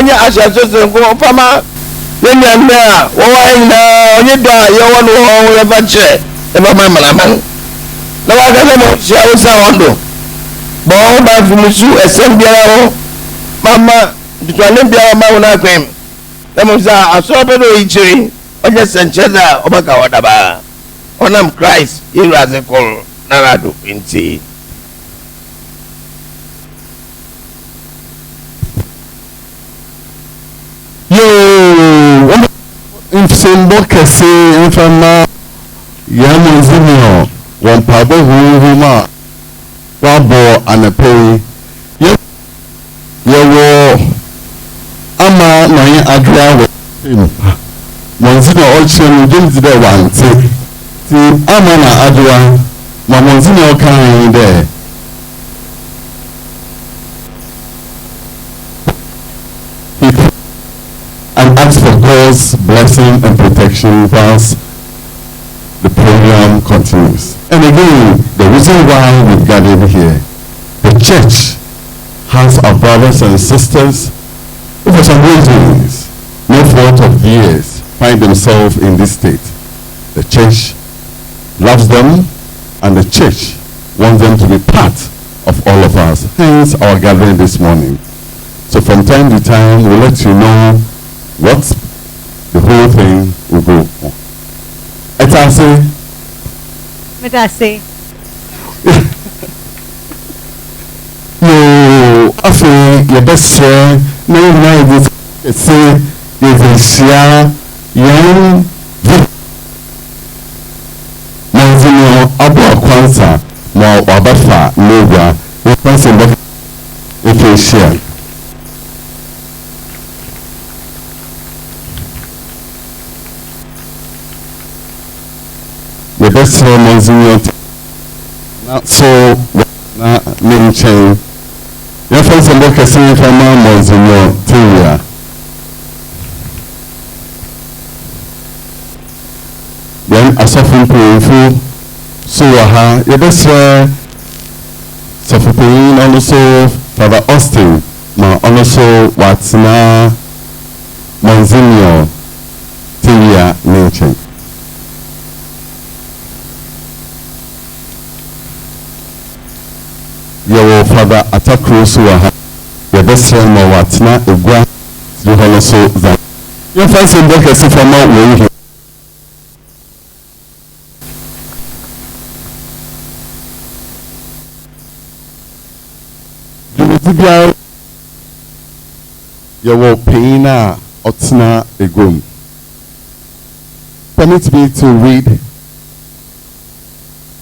Wanya Asha Soso Fama, when you're there, onye do a year one or ever check, ever mamma. No, I don't know, she was sound. Bon, by Fumushu, a Sambia, Mamma, the Olympia Mauna Queen. Namusa, I saw better each day, or just and cheddar, Obaka, whatever. Onam Christ, he was a call, Narado, in tea. Yo, in symbol Cassie, in Fama, Yamu, one pabo who Wabo and a pay. Yo, Ama, my Adria with him. Monsignor Olchen, James the one, see, Amana Adria, my Monsignor coming there. And ask for God's blessing and protection whilst the program continues. And again, the reason why we've gathered here, the church has our brothers and sisters who for some reasons, no fault of years, find themselves in this state. The church loves them and the church wants them to be part of all of us. Hence our gathering this morning. So from time to time, we'll let you know what the whole thing will go on. Metase. No, after your best friend, no, say, you can share young Monsignor Abu Kwanza, more Wabafa, Nova, if you share. The best Monsignor not so name chain. Your friends and workers say if I'm Monsignor Tilia. Then a suffering pool so your best suffering also Father Austin, ma also what's na Monsignor Tilia name chain. Your father attack Rosu, your best friend, or what's not a grand, you also that your first and workers from out where you will pay na otna a gum. Permit me to read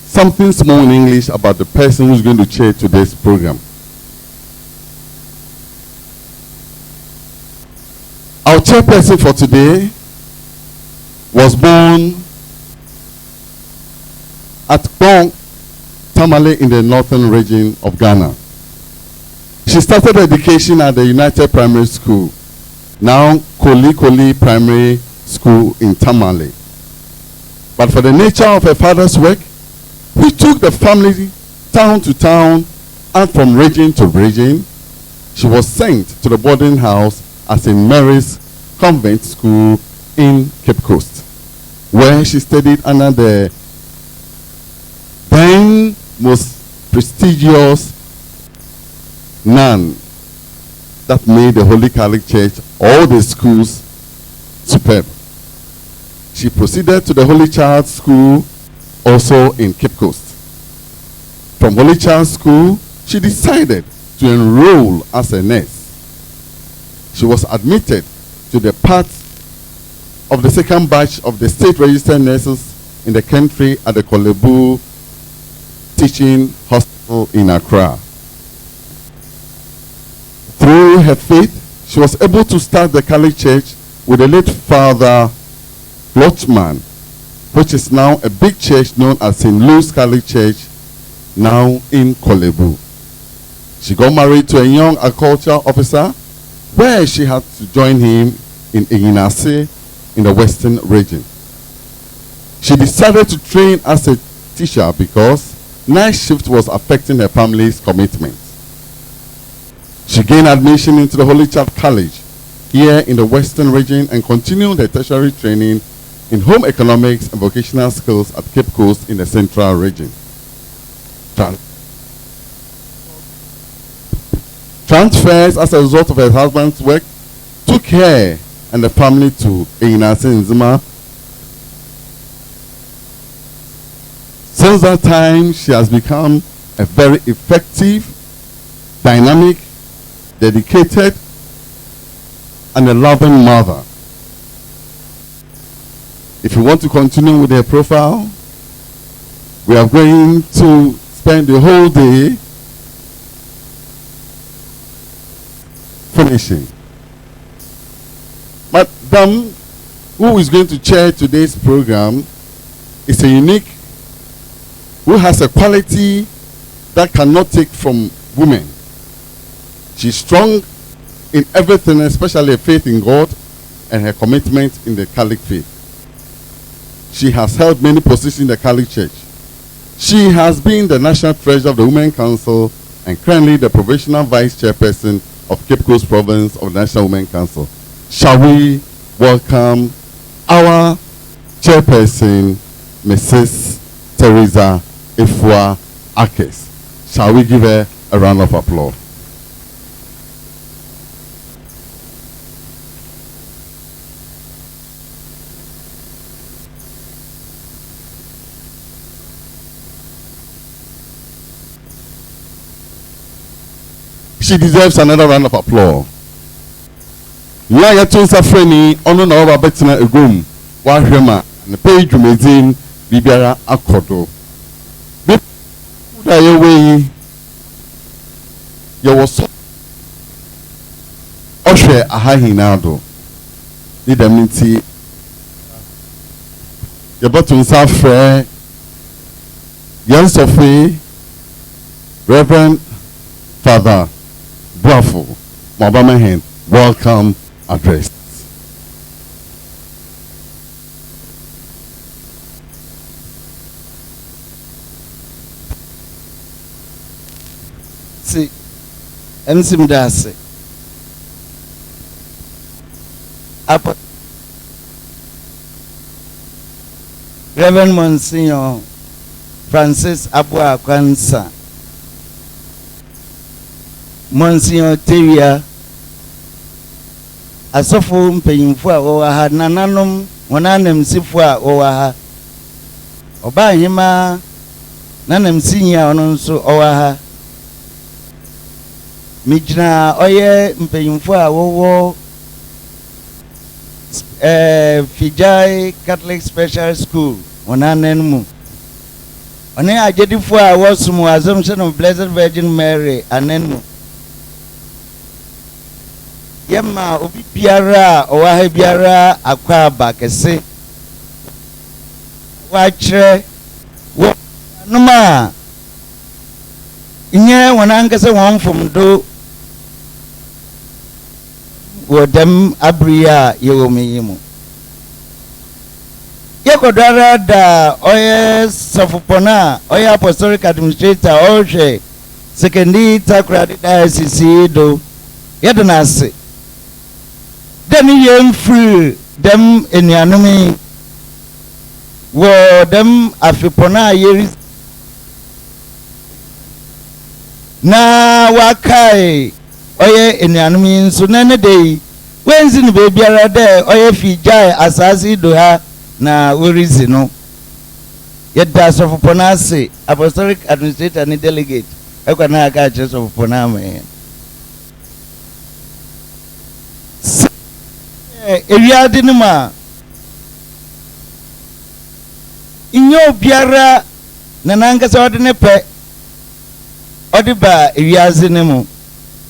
something small in English about the person who's going to chair today's program. Our chairperson for today was born at Bong, Tamale in the northern region of Ghana. She started education at the United Primary School, now Koli Primary School in Tamale. But for the nature of her father's work, he took the family town to town and from region to region. She was sent to the boarding house as a Mary's Convent School in Cape Coast, where she studied under the then most prestigious nun that made the Holy Catholic Church, all the schools, superb. She proceeded to the Holy Child School, also in Cape Coast. From Holy Child School, she decided to enroll as a nurse. She was admitted to the part of the second batch of the state registered nurses in the country at the Kolebu Teaching Hospital in Accra. Through her faith, she was able to start the Catholic Church with the late Father Lotchman, which is now a big church known as St. Louis Catholic Church, now in Kolebu. She got married to a young agriculture officer, where she had to join him in Iginase in the western region. She decided to train as a teacher because night shift was affecting her family's commitments. She gained admission into the Holy Child College, here in the Western region and continue their tertiary training in home economics and vocational skills at Cape Coast in the Central region. Transfers as a result of her husband's work took her and the family to Einase Nzima. Since that time, she has become a very effective, dynamic, dedicated, and a loving mother. If you want to continue with her profile, we are going to spend the whole day finishing. Madam, who is going to chair today's program, is a unique, who has a quality that cannot take from women. She's strong in everything, especially her faith in God and her commitment in the Catholic faith. She has held many positions in the Catholic Church. She has been the National Treasurer of the Women Council and currently the Provisional Vice Chairperson of Cape Coast Province of the National Women Council. Shall we welcome our Chairperson, Mrs. Teresa Ifua Akes. Shall we give her a round of applause? She deserves another round of applause. Laya Tunsa Freni, ono na oba betina egum, wahwema, na page rumezin, bibiara akodo. Bibiara yewe, yewoso, oshe ahahi nado. Nidaminti, Yabatunsa Fre, Yan Sophie, Reverend Father Bravo, Mabamahen, welcome address. See, MC Mdase. Up Reverend Monsignor Francis Abua Kwansa. Monsignor Teria asofo mpanyimfo a wo ha nananom wonanamsifo a wo ha oba hima nanamsinya ono nso o ha mijina oye mpanyimfo a wo Fijai Catholic Special School wonanenmu one ajedifo a wo sumu Assumption of Blessed Virgin Mary anenmu Yema obi biara owaha biara akwa bakese wachre wo numa inye wanankase wonfom do wodam abriya yewomiyimu yekodara da oye sofopona oye apostolic administrator oje sekendi takra diocese do yedanase then you free them in the enemy were them afipona years na wakai oye in the enemy so nane day when's in the baby are there oye Fijai asasi doha na urizi no yet that's of ponase apostolic administrator and delegate ekwana aka church of poname area dinuma inyo biara na nankasa odine pe odiba area zinemu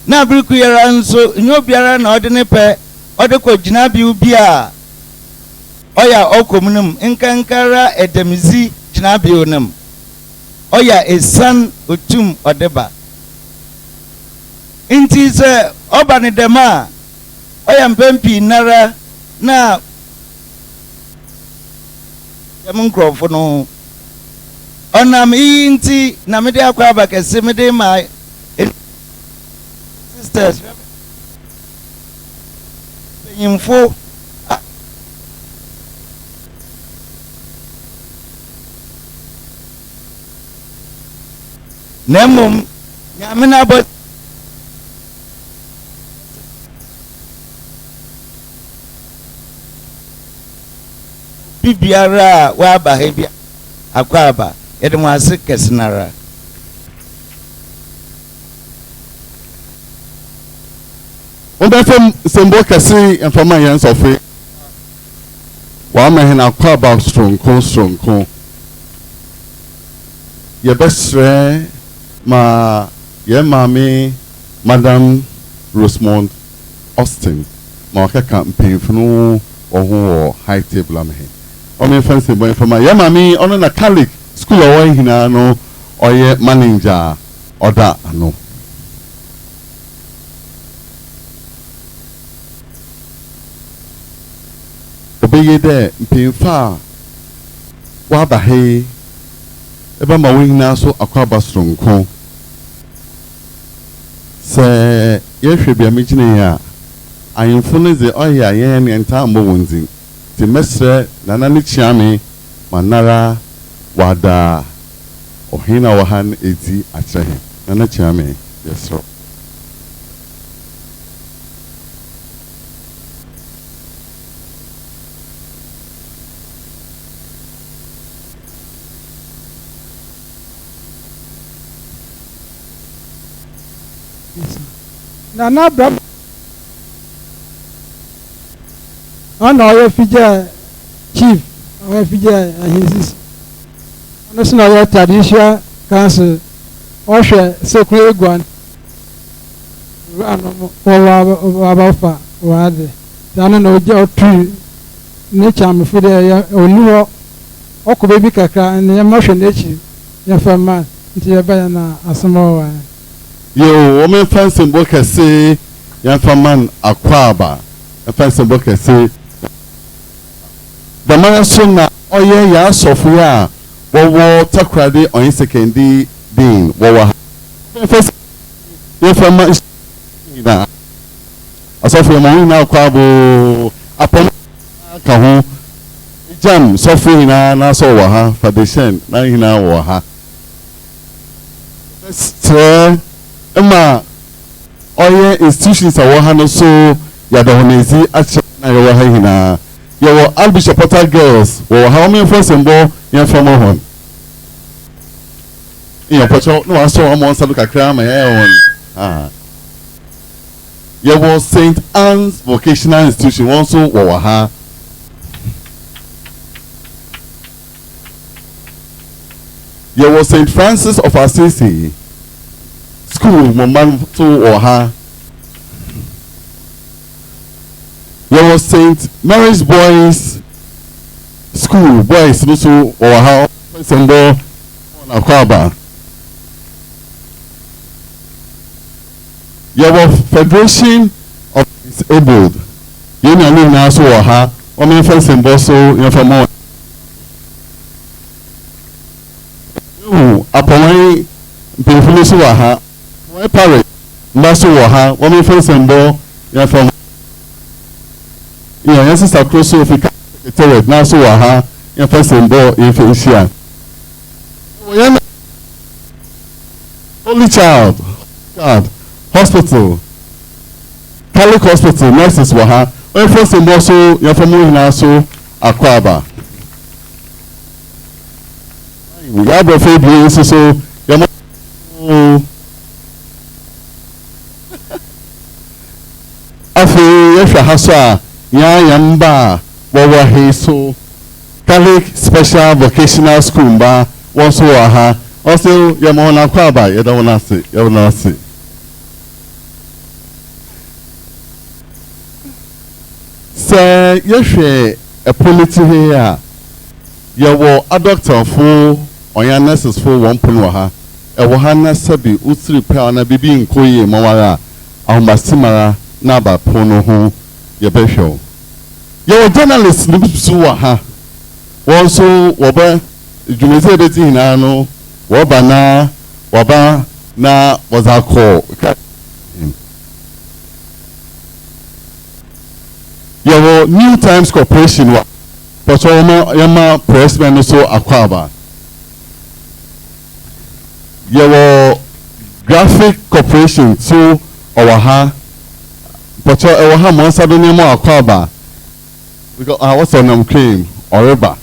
na abriku yara nso inyo biara na odine pe odekọ gina bi ubi a oya okomunum nkankara edemizi gina bi onam oya esan otum odeba inti se obane dema oya mpempi nara na yamunkrofo no onam inti na mede akwa abakese mede ma sisters info Nemum Yamina but Bibiara wa behavior akwaba edemase kesinara Ondafem sembo kasi enfama yan sofe wa mahen akwaba stronko ye besre ma ye mami Madam Rosemond Austin ma ka campaign funu oho high table amhe o me fancy boy from ye mami ono na Catholic school o hina no oye manager oda ano obeye de mpemfa wa ba he eba ma we hina so akwaba stronko se ye hwe bia megine ya ayimfune ze oya ye ne nta mbo wonzi ti mesre nana ni chiame manara wada ohina wahan ezi achehe nana chiame yesro Nana Bram Ana oyo fije chief oyo fije ahinsis Ono sina oyo traditional council Oshe sekwe egwan Ano wabafa wade Tana na oje otri Ne chame fude ya oniwo Oko bebi kakra Ne ya moshe nechi Ya fama Nti ya baya na asamo wa yo o me fancy mbo kase yan faman akwaba fancy mbo kase the man so oye ya sofu ya wo takrade on sekendi din wo first ye faman na asofu mo na akwabo apon ka ho jam sofu na so wo ha foundation na hina wo ha Emma oye institutions awo hano so ya da honezi acha na yo ha hina yo Albishop Portal girls wo how many first mbo yan from hon iyo pocho no aso amo salu kakra ma ya won yo St. Anne's Vocational Institution also wo ha yo St. Francis of Assisi school man to oha there was St. Mary's Boys School boys so oha sembo na kwaba there was Federation of Disabled union na so oha o me fa sembo so you for more apoi people so oha why parrot mbaso wo ha wo me fa sembo ya from yeah yes sister cross so fi toward na so wo ha ya fa sembo if isia only child God hospital Catholic hospital nurses wo ha wo fa sembo so ya fa mo hina so akwaba ya bo fe bi so ya mo afi yehwa haso ya yamba wo he so Catholic Special Vocational School ba wo so wa ha also ya mo na kwa ba ya da wona se ya wona se se yehwe a polity here ya wo a doctor fo onya nurses fo won pon wa ha e wo ha na sabi utri pa na bibi nkoye mawara ahombasimara na ba pono ho ye behwo ye journalist ni bisu wa ha won so wo ba Jubilee beti hina no wo ba na yɛwɔ New Times Corporation wa pɔtɔ yɛma pressmen no so akɔ aba yɛwɔ Graphic Corporation so ɔwɔ ha pɔtɔ ɛwɔ ha mɔ nsa do nneɛma akɔ aba because wɔsɔ nam cream ɔreba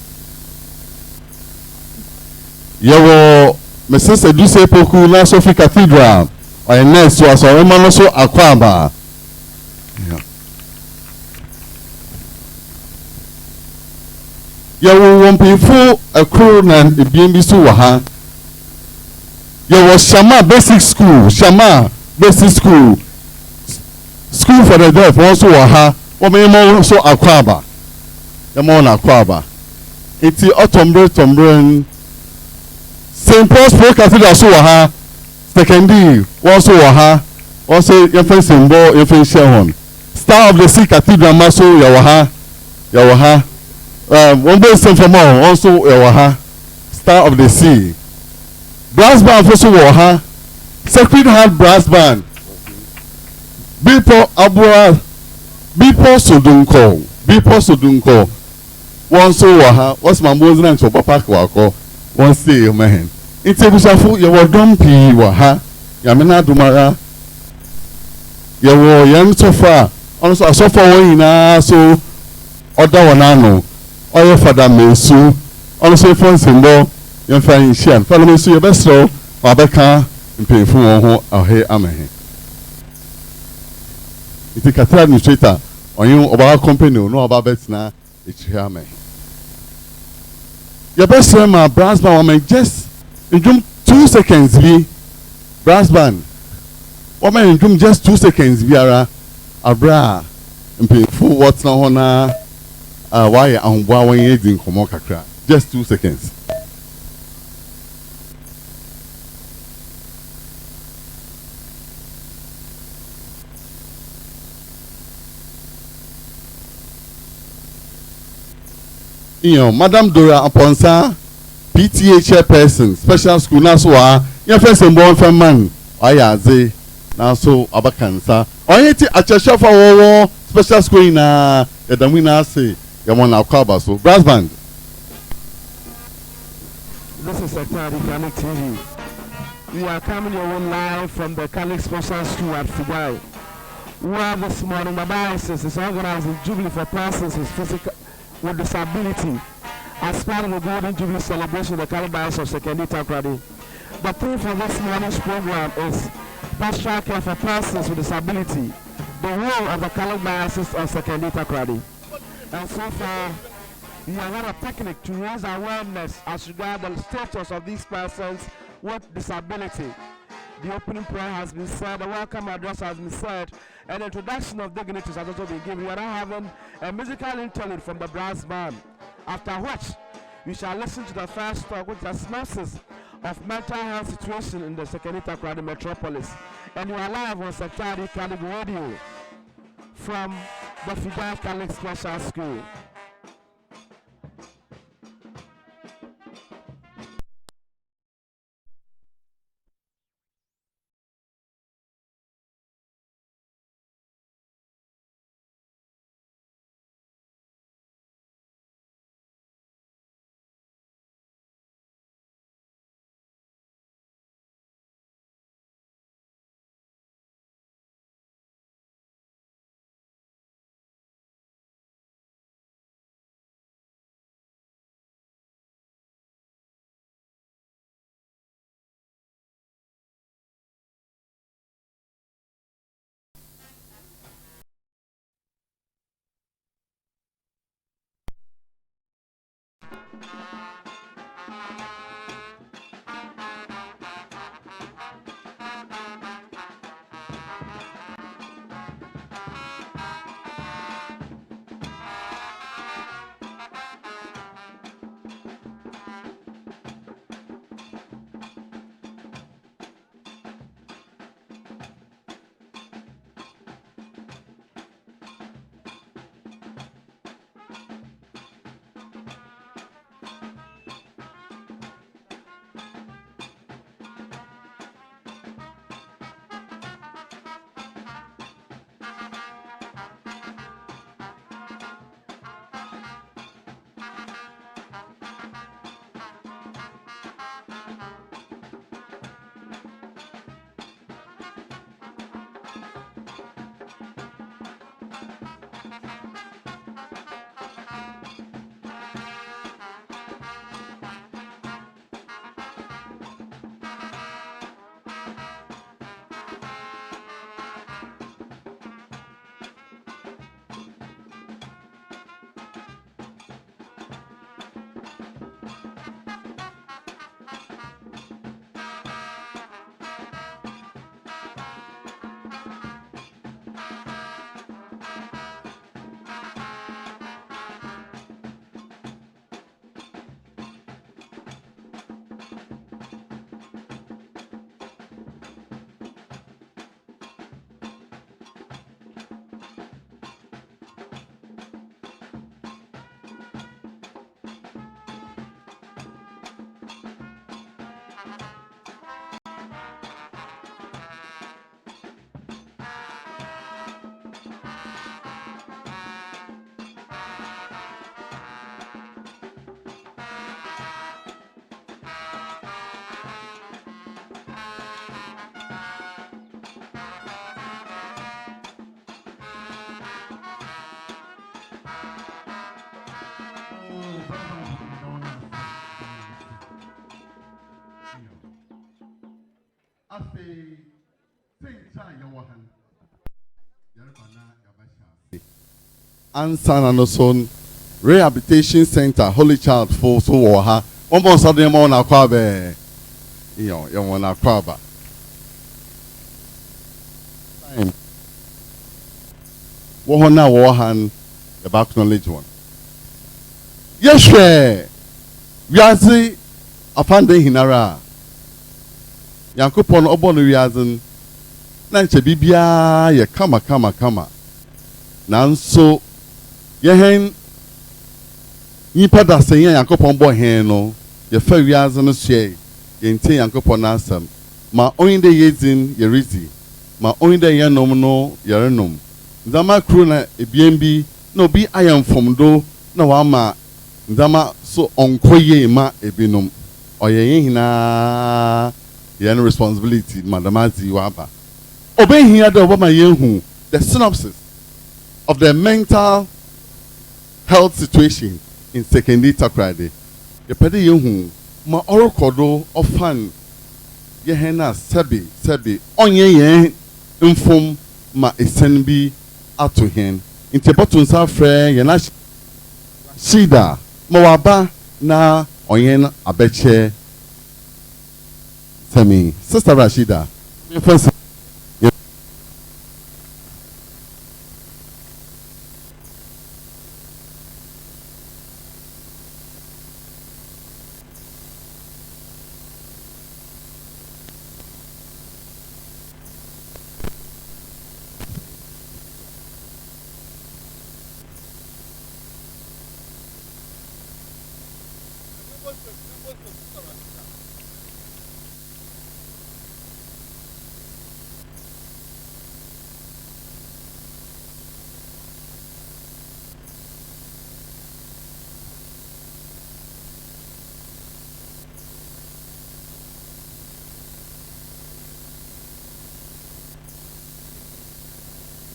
yɛwɔ Mrs. Eduse Poku na Sophie Cathedral ɔyɛ nurse so asɔrema no so akɔ aba yɛwɔ wɔn mpanyinfo ɛkoro na ebien bi so wɔ ha yɛwɔ Shama Basic School School for the Deaf wɔn nso wɔ ha wɔn yɛn nso akɔ aba yɛn wɔn akɔ aba eti ɔtɔmbrɛ St. Paul's Pro Cathedral so wɔ ha secondary wɔn nso wɔ ha wɔn nso yɛfɛ nsɛmbɔ yɛfɛ nhyɛ hɔn Star of the Sea Cathedral ma so yɛwɔ ha wɔn bɛ nsɛm fam a wɔn nso yɛwɔ ha Star of the Sea brass band nso wɔ ha Sacred Heart brass band Bipo Abua Bipo Sodunkɔ wɔn nso wɔ ha wɔsi ma mbɔ nzina nkyɛn ɔbɔ paaki wakɔ wɔn se mɛhɛn nti ebusafo yɛwɔ dɔm pii wɔ ha yamina dumara yɛwɔ yɛn sɔfo a ɔno nso asɔfo wɔn nyinaa so ɔda wɔn ano ɔyɛ fada mesu ɔno nso efɔ nsɛmbɔ yɛmfa nhyia fada mesu yɛbɛsrɛw wabɛka mpanyinfo wɔn ho ɔhe amɛhɛn nti Cathedral administrator ɔnye ɔbaa company no ɔbaa bɛtena ekyir amɛhɛn yɛbɛsrɛ ma brass band wɔn just ndwom 2 seconds bi brass band wɔn ndwom just 2 seconds biara abira mpanyinfo wɔtena hɔ na wayɛ ahoboa wɔn yɛ di nkɔmɔ kakra just 2 seconds. Madam Dora Aponsa PTA chairperson special school na so wa yɛn fɛ sɛmbɔ nfɛn man ɔyɛ adze na so abakansa ɔyɛ ti akyɛhyɛfo wɔwɔ special school nyinaa yɛdamu nyinaa se yɛmɔ na akɔ aba so brass band. This is Secretary Catholic TV. We are coming your one live from the Catholic Special School at Fidai. Where this morning the diocese is organizing Jubilee for persons with disability as part of the Golden Jubilee celebration of the Catholic Diocese of Sekendita Takrady. The theme for this morning's program is pastoral care for persons with disability, the role of the Catholic Diocese of Sekendita Takrady. And so far, we have had a picnic to raise awareness as regards the status of these persons with disability. The opening prayer has been said, the welcome address has been said, and the introduction of dignitaries has also been given. We are now having a musical interlude from the brass band, after which we shall listen to the first talk, which is a synopsis of mental health situation in the Sekendita Takrady metropolis. And you are live on Secretary Catholic Radio from the Fidai Catholic Special School. Afei, senta yawa han. Yarabana yabasha. Ansana no son rehabilitation center Holy Child for so waha. One more Saturday morning akwabe. Iyo, you wanna akwaba. Time. Wohona wohan the back knowledge one. Yes, sir. Wiazi afande hinara. Yankopon obo no wiazen na nche bibia ye kama nanso ye hen nipa da sen Yankopon bo hen no ye fa wiazen no so ye ntin Yankopon asam ma onde yezin ye rizi ma onde ye nom no ye renom ndama kru na ebiembi na obi ayamfom do na wa ma ndama so onkoye ma ebinom oye hina ye no responsibility madamazi waba obey here the obama yehu the synopsis of the mental health situation in secondary takrade the pede yehu ma orokodo ofan ye hena sebi onye ye mfom ma esen bi ato hen inte botun sa frɛ ye na shida ma waba na onye na abeche Semi, Sister Rashida. First,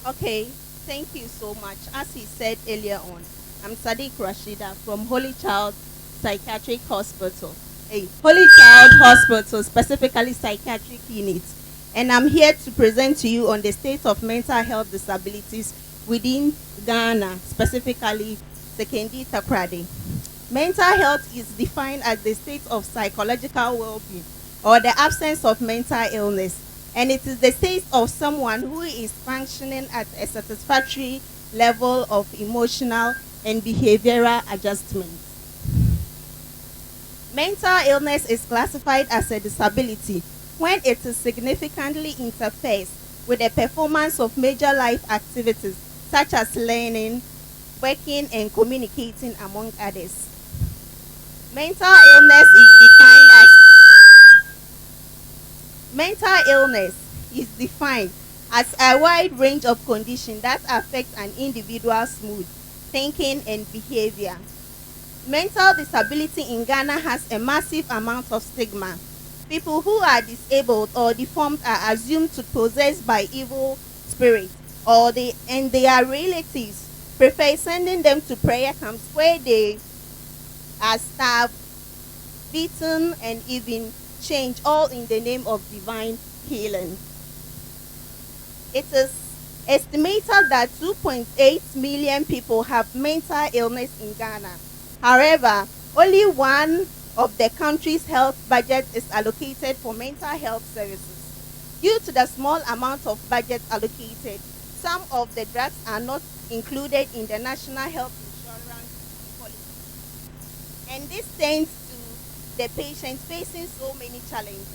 Okay, thank you so much. As he said earlier on, I'm Sadiq Rashida from Holy Child Psychiatric Hospital. Holy Child Hospital, specifically psychiatric unit. And I'm here to present to you on the state of mental health disabilities within Ghana, specifically Sekendi Takrade. Mental health is defined as the state of psychological well-being or the absence of mental illness. And it is the state of someone who is functioning at a satisfactory level of emotional and behavioral adjustment. Mental illness is classified as a disability when it is significantly interferes with the performance of major life activities such as learning, working, and communicating, among others. Mental illness is defined as a wide range of conditions that affect an individual's mood, thinking, and behavior. Mental disability in Ghana has a massive amount of stigma. People who are disabled or deformed are assumed to possess by evil spirits, and their relatives prefer sending them to prayer camps where they are starved, beaten, and even chained, all in the name of divine healing. It is estimated that 2.8 million people have mental illness in Ghana. However, only one of the country's health budget is allocated for mental health services. Due to the small amount of budget allocated, some of the drugs are not included in the national health insurance policy. And this tends to the patients facing so many challenges.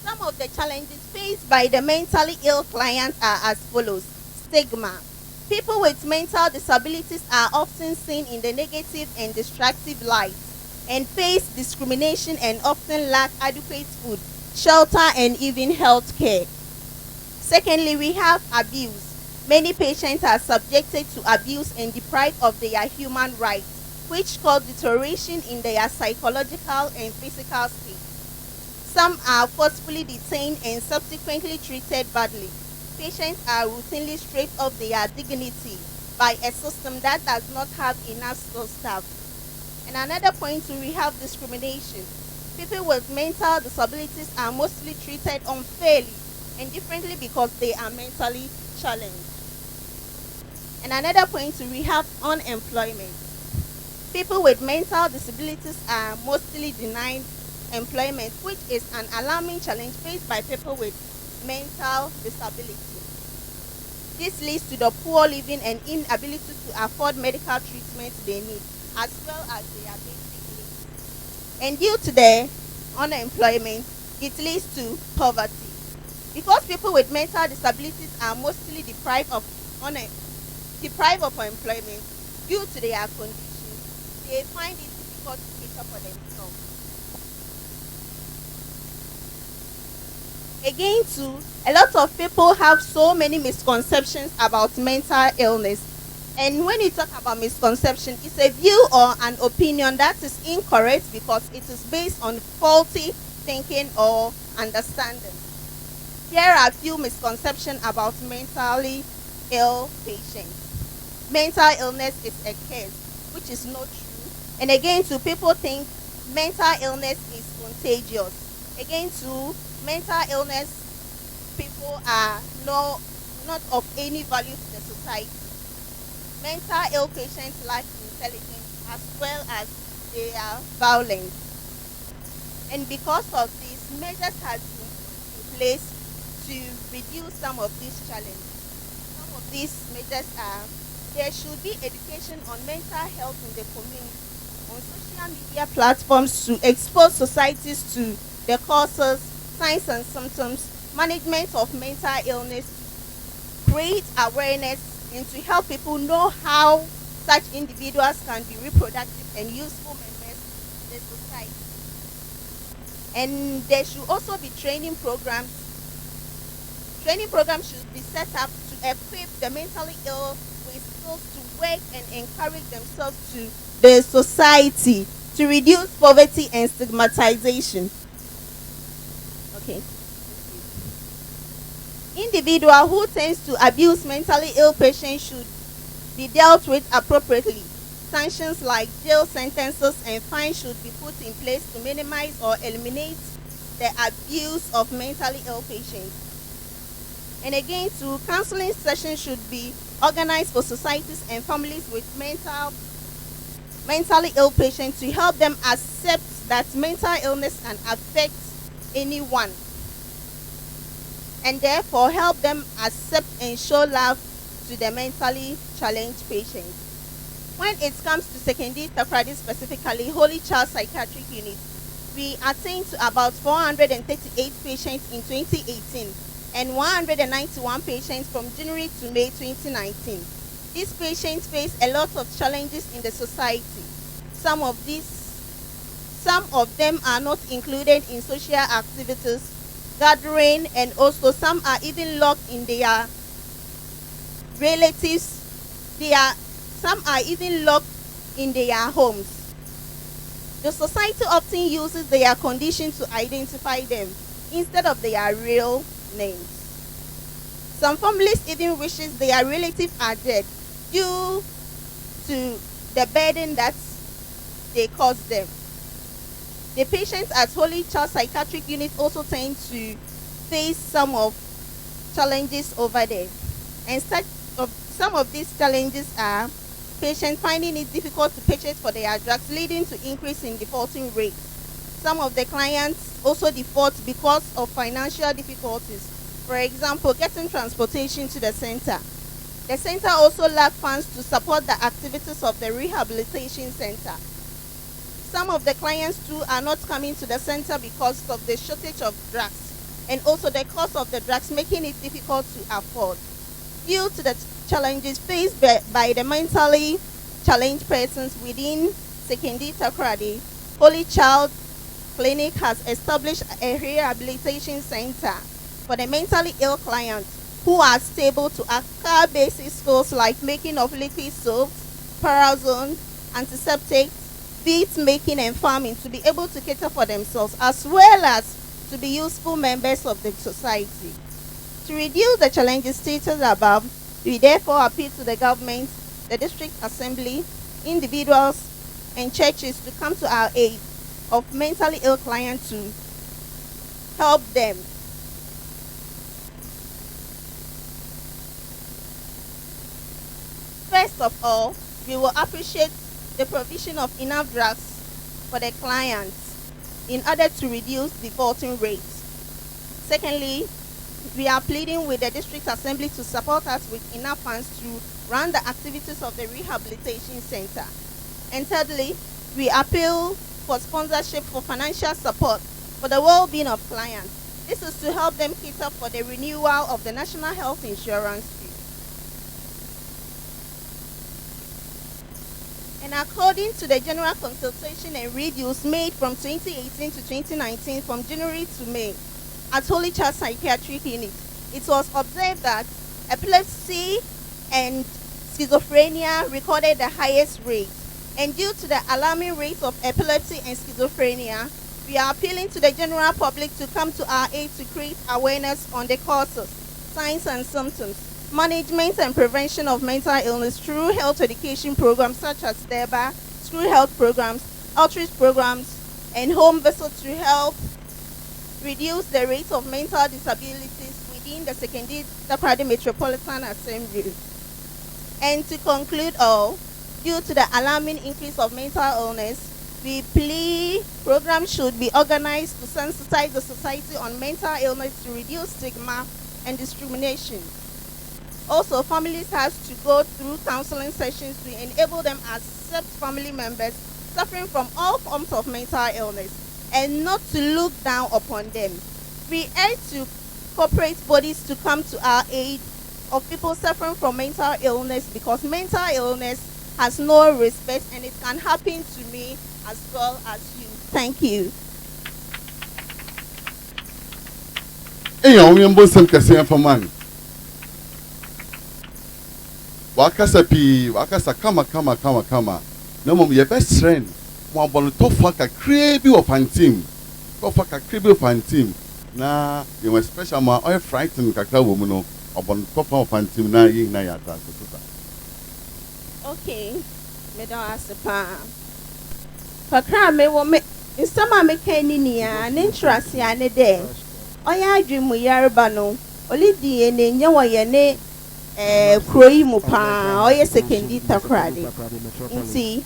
Some of the challenges faced by the mentally ill clients are as follows. Stigma. People with mental disabilities are often seen in the negative and destructive light and face discrimination and often lack adequate food, shelter, and even health care. Secondly, we have abuse. Many patients are subjected to abuse and deprived of their human rights, which cause deterioration in their psychological and physical state. Some are forcefully detained and subsequently treated badly. Patients are routinely stripped of their dignity by a system that does not have enough staff. And another point to rehab discrimination. People with mental disabilities are mostly treated unfairly and differently because they are mentally challenged. And another point to rehab unemployment. People with mental disabilities are mostly denied employment, which is an alarming challenge faced by people with mental disability. This leads to the poor living and inability to afford medical treatment they need, as well as their basic needs. And due to the unemployment, it leads to poverty. Because people with mental disabilities are mostly deprived of employment due to their conditions, they find it difficult to cater for themselves. Again, too, a lot of people have so many misconceptions about mental illness. And when you talk about misconception, it's a view or an opinion that is incorrect because it is based on faulty thinking or understanding. Here are a few misconceptions about mentally ill patients. Mental illness is a curse, which is not true. And again, too, people think mental illness is contagious. Again, too, mental illness people are not of any value to the society. Mental ill patients lack intelligence as well as they are violent. And because of this, measures have been put in place to reduce some of these challenges. Some of these measures are: there should be education on mental health in the community, on social media platforms to expose societies to the causes, signs and symptoms, management of mental illness, create awareness, and to help people know how such individuals can be reproductive and useful members of the society. And there should also be training programs. Training programs should be set up to equip the mentally ill with skills to work and encourage themselves to the society to reduce poverty and stigmatization. Okay. Individual who tends to abuse mentally ill patients should be dealt with appropriately. Sanctions like jail sentences and fines should be put in place to minimize or eliminate the abuse of mentally ill patients. And again, too, counseling sessions should be organized for societies and families with mentally ill patients to help them accept that mental illness can affect anyone, and therefore help them accept and show love to the mentally challenged patients. When it comes to Secondary Takoradi, specifically Holy Child Psychiatric Unit, we attained to about 438 patients in 2018 and 191 patients from January to May 2019. These patients face a lot of challenges in the society. Some of them are not included in social activities, gathering, and also some are even locked in their relatives. Some are even locked in their homes. The society often uses their condition to identify them instead of their real names. Some families even wishes their relatives are dead due to the burden that they cause them. The patients at Holy Child Psychiatric Unit also tend to face some of challenges over there. And some of these challenges are patients finding it difficult to purchase for their drugs, leading to increase in defaulting rates. Some of the clients also default because of financial difficulties. For example, getting transportation to the center. The center also lacks funds to support the activities of the rehabilitation center. Some of the clients too are not coming to the center because of the shortage of drugs and also the cost of the drugs, making it difficult to afford. Due to the challenges faced by the mentally challenged persons within Secondary Takoradi, Holy Child Clinic has established a rehabilitation center for the mentally ill clients who are stable to acquire basic skills like making of liquid soaps, parazone, antiseptics, beads making and farming to be able to cater for themselves as well as to be useful members of the society. To reduce the challenges stated above, we therefore appeal to the government, the district assembly, individuals, and churches to come to our aid of mentally ill clients to help them. First of all, we will appreciate the provision of enough drugs for the clients in order to reduce defaulting rates. Secondly, we are pleading with the district assembly to support us with enough funds to run the activities of the rehabilitation center. And thirdly, we appeal for sponsorship for financial support for the well-being of clients. This is to help them cater for the renewal of the national health insurance fee. And according to the general consultation and reviews made from 2018 to 2019 from January to May at Holy Child Psychiatric Clinic, it was observed that epilepsy and schizophrenia recorded the highest rate. And due to the alarming rate of epilepsy and schizophrenia, we are appealing to the general public to come to our aid to create awareness on the causes, signs and symptoms, management and prevention of mental illness through health education programs such as DEBA, school health programs, outreach programs, and home visits to help reduce the rate of mental disabilities within the Secondary Takoradi Metropolitan Assembly. And to conclude all, due to the alarming increase of mental illness, we plead programs should be organized to sensitize the society on mental illness to reduce stigma and discrimination. Also, families have to go through counseling sessions to enable them to accept family members suffering from all forms of mental illness and not to look down upon them. We urge to corporate bodies to come to our aid of people suffering from mental illness, because mental illness has no respect and it can happen to me as well as you. Thank you. Wakasa pi, wakasa kama. No mom, your best friend. One bon tofa ka creepy of team. Tofa ka creepy of team. Na, you were special ma, oil frightened kaka woman of bon tofa of team na ying na yata. Okay, me don't ask the pa. Fakra me wo me, insama me keninia, n'interest ya ne de. Oya adwimu yarba no, olidi ene nya wo ye ne kroyi mu pa, oya Secondary Takoradi. Nti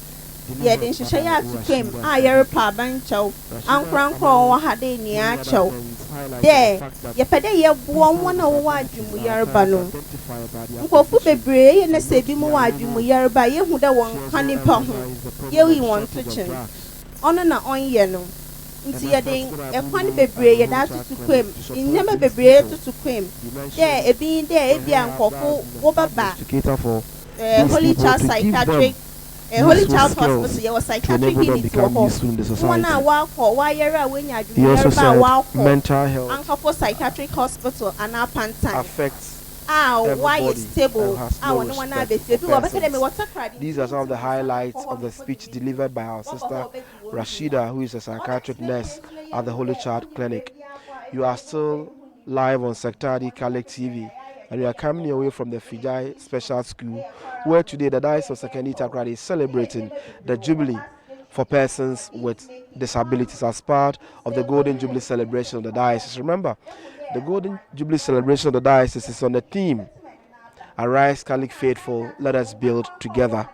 ye den hwehwe ya tukem a yarpa banchaw, ankrankro wo hade ni achaw. De ye pede ye bo wona wo adwimu yarba no. Nkofu bebre ye na se bi mu adwimu yarba ye hu da won kanipa ho. Ye wi won to chen. Ono na onye no. Nti ye den ekwan bebre ye da tutu kwem. Nyama bebre tutu kwem. De ebi ankofu wo baba. Holy Child Psychiatric Holy Child Hospital, you was psychiatric clinic. One hour for wire when you are mental health. Uncle for psychiatric hospital and our pantan affects. Why it's stable. These are some of the highlights of the speech delivered by our sister Rashida, who is a psychiatric nurse at the Holy Child Clinic. You are still live on Sectari Kalik TV, and we are coming away from the Fijai Special School, where today the Diocese of Secondary Takoradi is celebrating the Jubilee for persons with disabilities as part of the Golden Jubilee celebration of the Diocese. Remember, the Golden Jubilee celebration of the Diocese is on the theme, Arise Catholic Faithful, Let Us Build Together.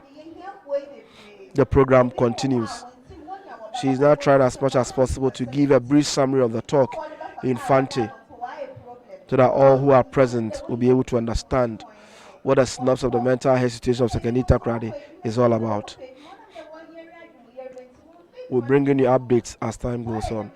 The program continues. She is now trying as much as possible to give a brief summary of the talk in Fante, so that all who are present will be able to understand what the synopsis of the mental health situation of Secondary Takoradi is all about. We'll bring in you updates as time goes on.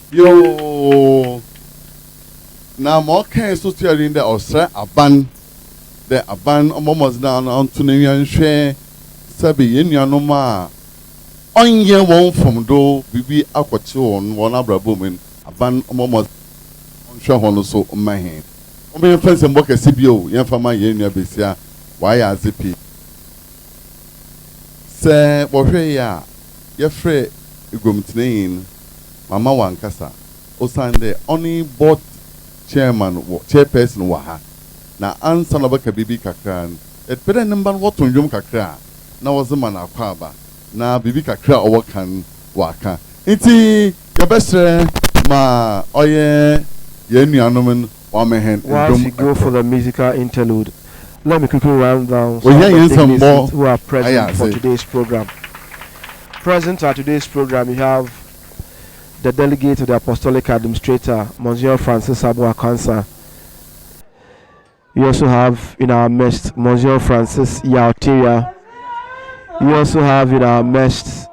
Yo, now more can social in the Australia aban, the aban almost down on to the share Sabi in Yanoma onye won from do bibi akwachi won abrabo men aban omomo onhwe ho no so mahen omen fense mbo kese bio yen fama ye nua besia wa ya azepi se bohwe ya ye frɛ igomtnein mama wankasa osande only board chairperson wa ha na ansa no baka bibi kakra et pere number what onjum kakra na wozema na akwaba na bibi kakra owo kan waka nti yabesre ma oye ye nuanom wa mehen whilst we go for the musical interlude, let me quickly round down some of who are present for today's program. Present at today's program, you have the delegate of the Apostolic Administrator, Monsieur Francis Abu Akansa. We also have in our midst Monsieur Francis Yauteria. We also have in our midst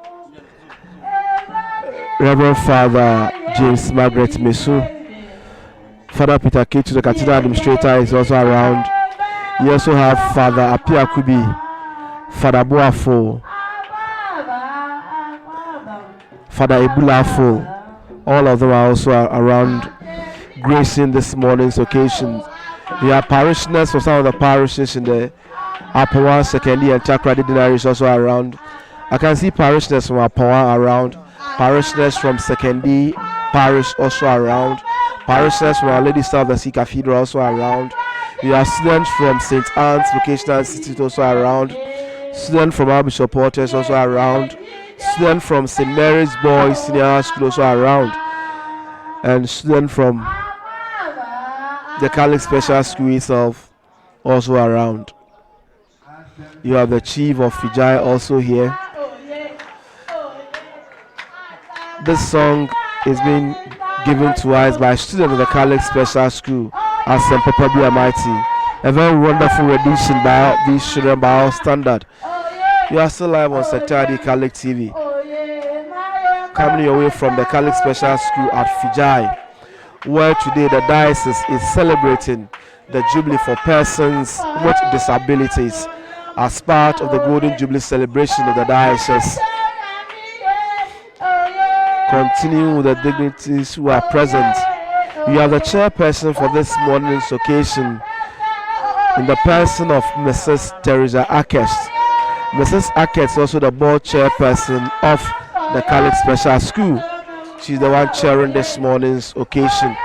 Reverend Father James Margaret Mesu. Father Peter Ketu, the Cathedral Administrator, is also around. We also have Father Apia Kubi, Father Boafo, Father Ebulafo. All of them are also around gracing this morning's occasion. We have parishioners from some of the parishes in the Apawa, Sekendi, and Takrady Dinari also around. I can see parishioners from Apawa around, parishioners from Sekendi Parish also around, parishioners from Our Lady South the Sea Cathedral also around. We have students from St. Anne's Vocational Institute also around, students from Archbishop Porters also around, students from St. Mary's Boys Senior School also around, and students from the Catholic Special School itself also around. You have the Chief of Fijai also here. This song is being given to us by students of the Catholic Special School at St. Papa Be Almighty. A very wonderful rendition by these children by our standard. You are still live on Sectari Catholic TV. Coming your way from the Catholic Special School at Fijai, where today the diocese is celebrating the Jubilee for persons with disabilities as part of the Golden Jubilee celebration of the diocese. Continuing with the dignitaries who are present, we have the chairperson for this morning's occasion in the person of Mrs. Teresa Akest. Mrs. Akest is also the board chairperson of the Catholic Special School. She's the one chairing this morning's occasion.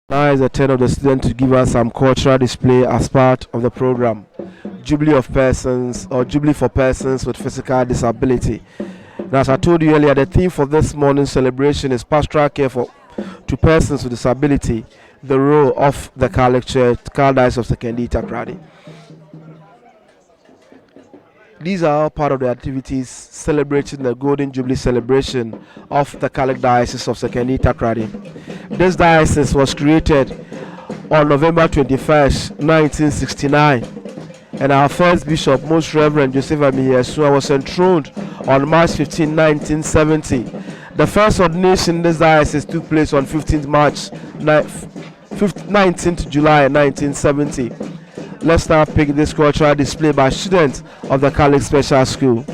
Now is the turn of the student to give us some cultural display as part of the program. Jubilee of Persons, or Jubilee for Persons with Physical Disability. Now, as I told you earlier, the theme for this morning's celebration is pastoral care to persons with disability, the role of the Catholic Church, Diocese of Sekendi Takrady. These are all part of the activities celebrating the Golden Jubilee celebration of the Catholic Diocese of Sekendi Takrady. This diocese was created on November 21st, 1969, and our first bishop, Most Reverend Joseph Amiyesua, was enthroned on March 15, 1970. The first ordination in this diocese took place on 15th March, 19th July 1970. Let's now pick this cultural display by students of the Catholic Special School.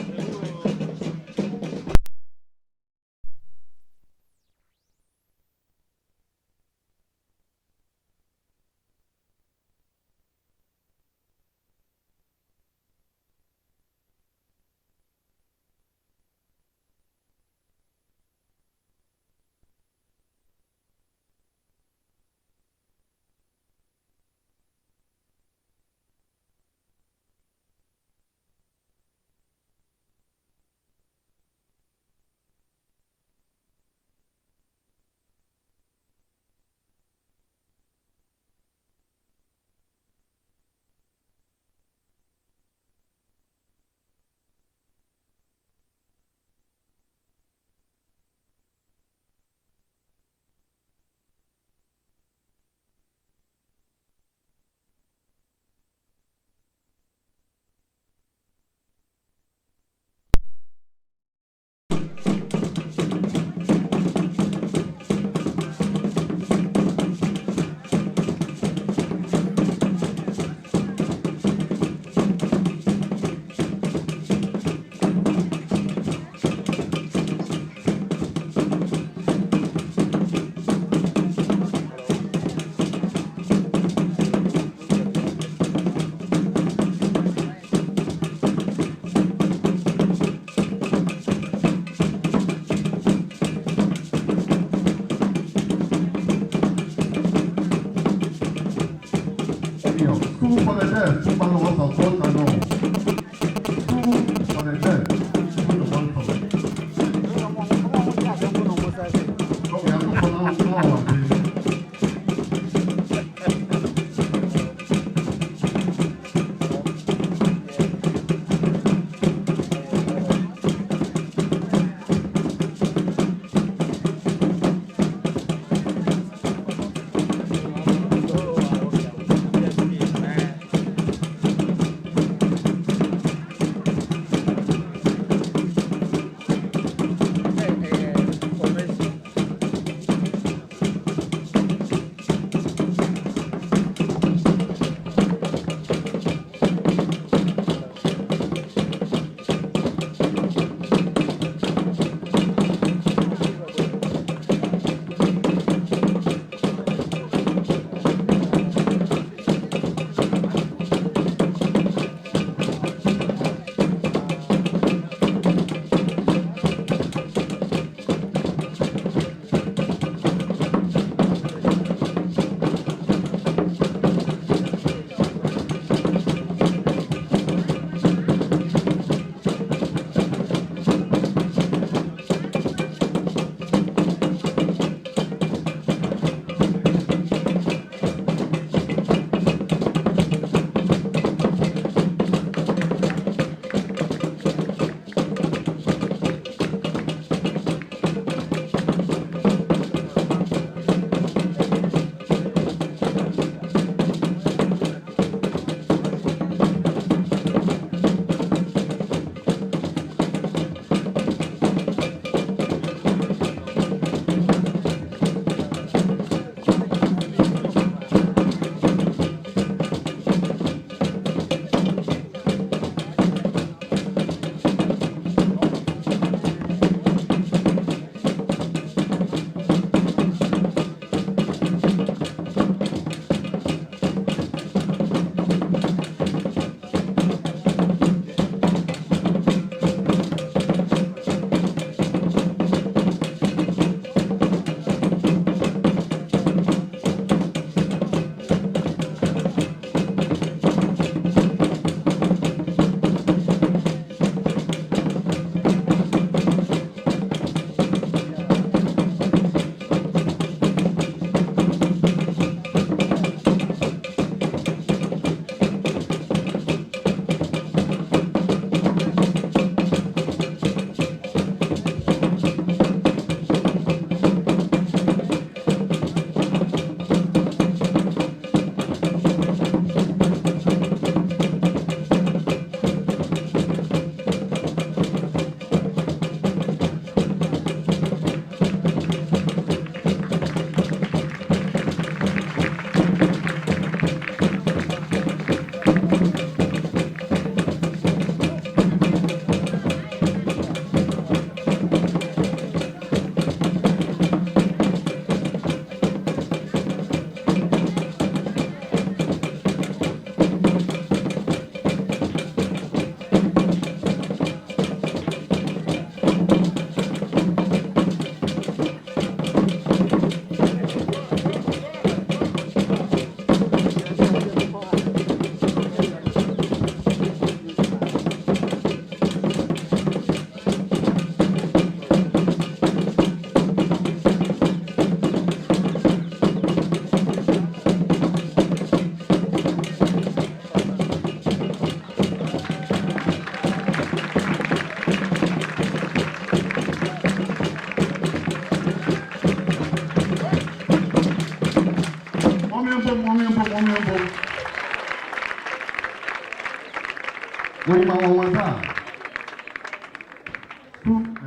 When my one was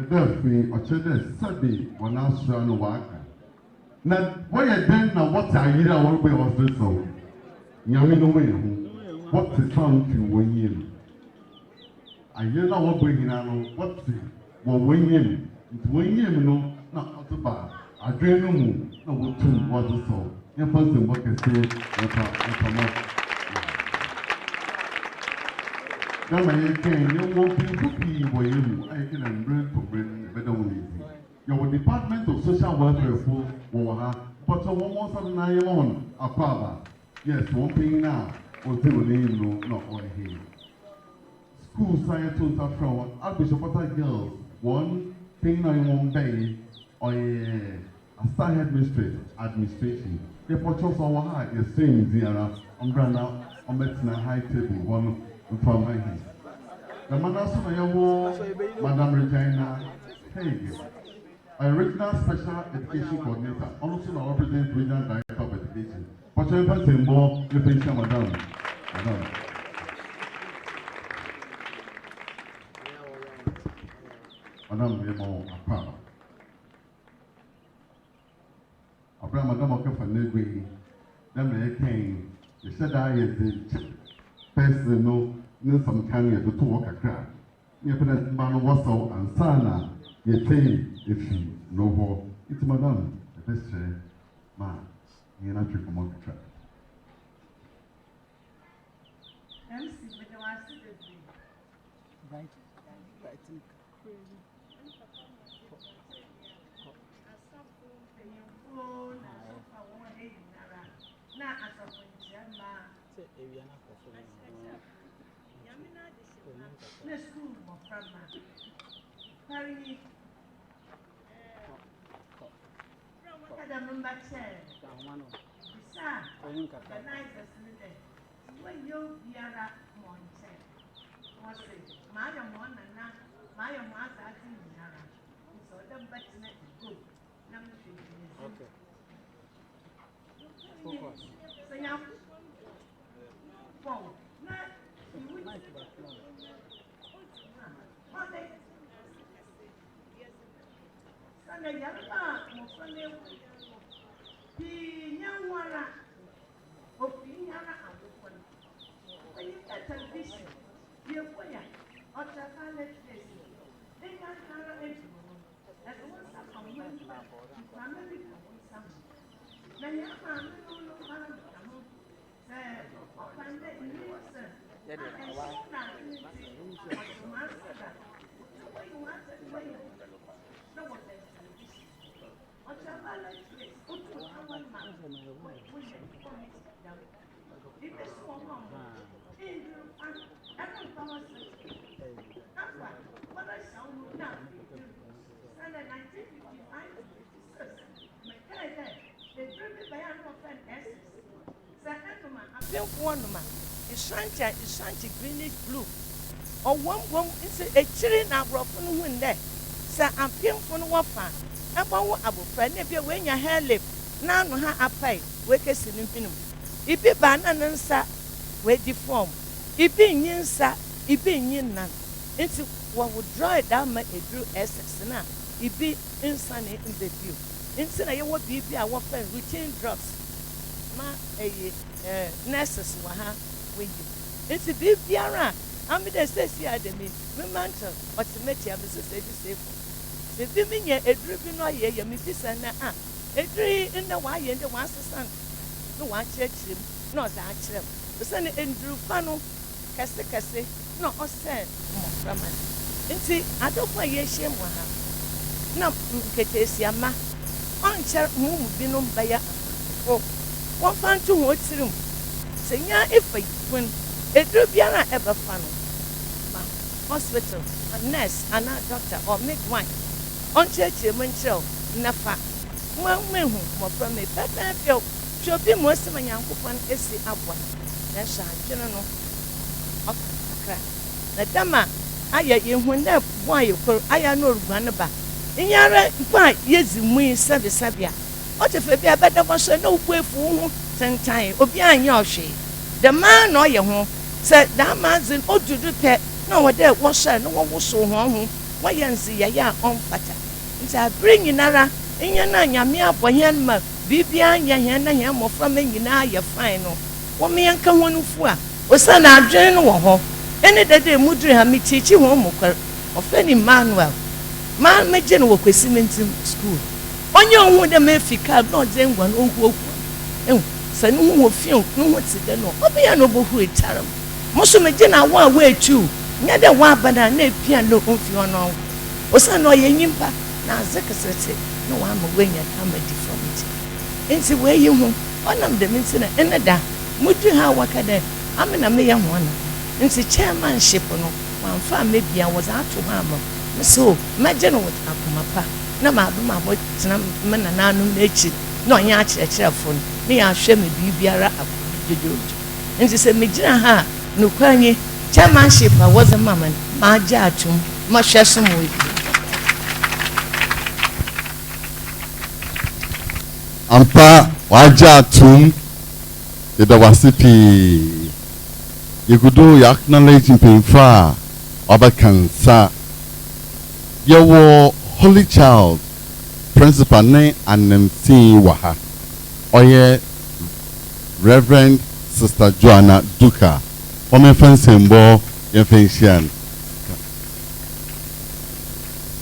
therefore, or children, Sunday, when I saw no work. Now, why then, now what I hear, I won't be was this song. Yammy no way, what is found to 1 year? I hear now what bringing out what the 1 year. 1 year, no, not the bar. I dream no more, no, what two was the song. Your person, what can say, what Gama yɛkɛn ne wɔn pii wɔ yɛn mu a yɛkɛ na mmerɛ ntɔmmerɛ bɛda wɔn ezi yɛwɔ department of social welfare fo wɔ ha pɔtɔ wɔn wɔn nsa na yɛ wɔn akɔ aba yes wɔn panyin na ɔte wɔn anim no na ɔyɛ he school science to nsa frɛ wɔn Archbishop Potter girls wɔn panyin na ɔyɛ wɔn bɛyi ɔyɛ asa headmistress administration yɛ pɔtɔ so wɔ ha yɛ sɛn ziara ɔmbra na ɔmɛtena high table wɔn. From my head. The Madam Madam Regina Hayes, a regional special education coordinator, also now represents regional director of education. But you have seen more, you think, Madam. Madam, Yemo, Appa. Abraham, Madam, Okafa Negri, then they came, they said, I is the person no some kind of to work a crowd. You put a man was so and sana, you pay if you know what it's Madame, the best man, you're not trick among the trap. Shanty greenish blue. Or one is a chilling abroad when there. Sir, I'm paying for no one fan. About abu friend, if you win your hair lip, now no ha pay, wake us in him. If be banana, sir, where deform. If be yin, sir, if be yin none. Into what would draw it down my drew essence now. If be insane in the view. Insane, I would be our friend routine drugs. Ma a nurses were ha with you. It's a big biara. I'm the says here, the me, mantle, but to make your business safe. The women a dripping or ye, your missus and a tree in the wire and the one's son. No one church him, not that church. The son Andrew Fano, Casse, no, or send more from us. And see, I don't want ye shame one. No, Catesia ma, on chair moon be known by ya. Oh, one fan to what's room. Say, yeah, if I win a drubiana ever funnel. Hospital, a nurse, and a doctor, or midwife. On church, a mental, nafa. One man who more from me, but I feel she'll be most of my young woman is the up one. That's a general of a crack. The dama, I am when that why you call I know Granaba. In Yara, why, yes, we Sabia. What if it be a better was no way for 10 times, or behind your shade? The man or your home, sɛ that manzin odudu pɛ na wɔde wɔhyɛ na wɔwoso wɔn ho wɔyɛ nsiyɛyɛ a ɔmfata nti abere nyinara nyɛ na nyame abɔ yɛn ma biribia nyɛ yɛn na yɛn mmɔframma nyinaa yɛ fine no wɔn yɛnka ho no fu a osa na adwene no wɔ hɔ ɛne dede mudiri ha mekyikyi wɔn mu kɔr ɔfɛ ni manuel maa megye no wɔ kwesi mentim school onye ohun de mefi car na ɔdze ngwa no ohu ehu sɛ ne ho wɔ fie no ho te de no ɔbɛyɛ no bohu etaram mo so megye na wa etu nya de wa abana na epia no mfi ɔno osa na ɔyɛ nyimpa na azekesete na wa ma wenya kama deformity nti we yi ho ɔnam de minti na ene da mudu ha wakada amena me yɛ ho na nti chairmanship no wamfa mebia was ato ha ama so magye no with akomapa na ma be ma bo tena me na nanu n'echi na ɔnya akyerɛkyerɛfo no me ya hwɛ me biribiara akododo nti sɛ me gyina ha no kwanyi chairmanship a was mama ma agye atum ma hwɛ so mo yi ampa wagye atum yɛda wase pii yɛgudo yɛ acknowledge mpanyinfo a ɔbɛkansa yɛwɔ Holy Child principal ne anansi wɔ ha ɔyɛ Reverend Sister Joanna Duka ɔmɛfa nsɛmbɔ yɛmfa nhyia no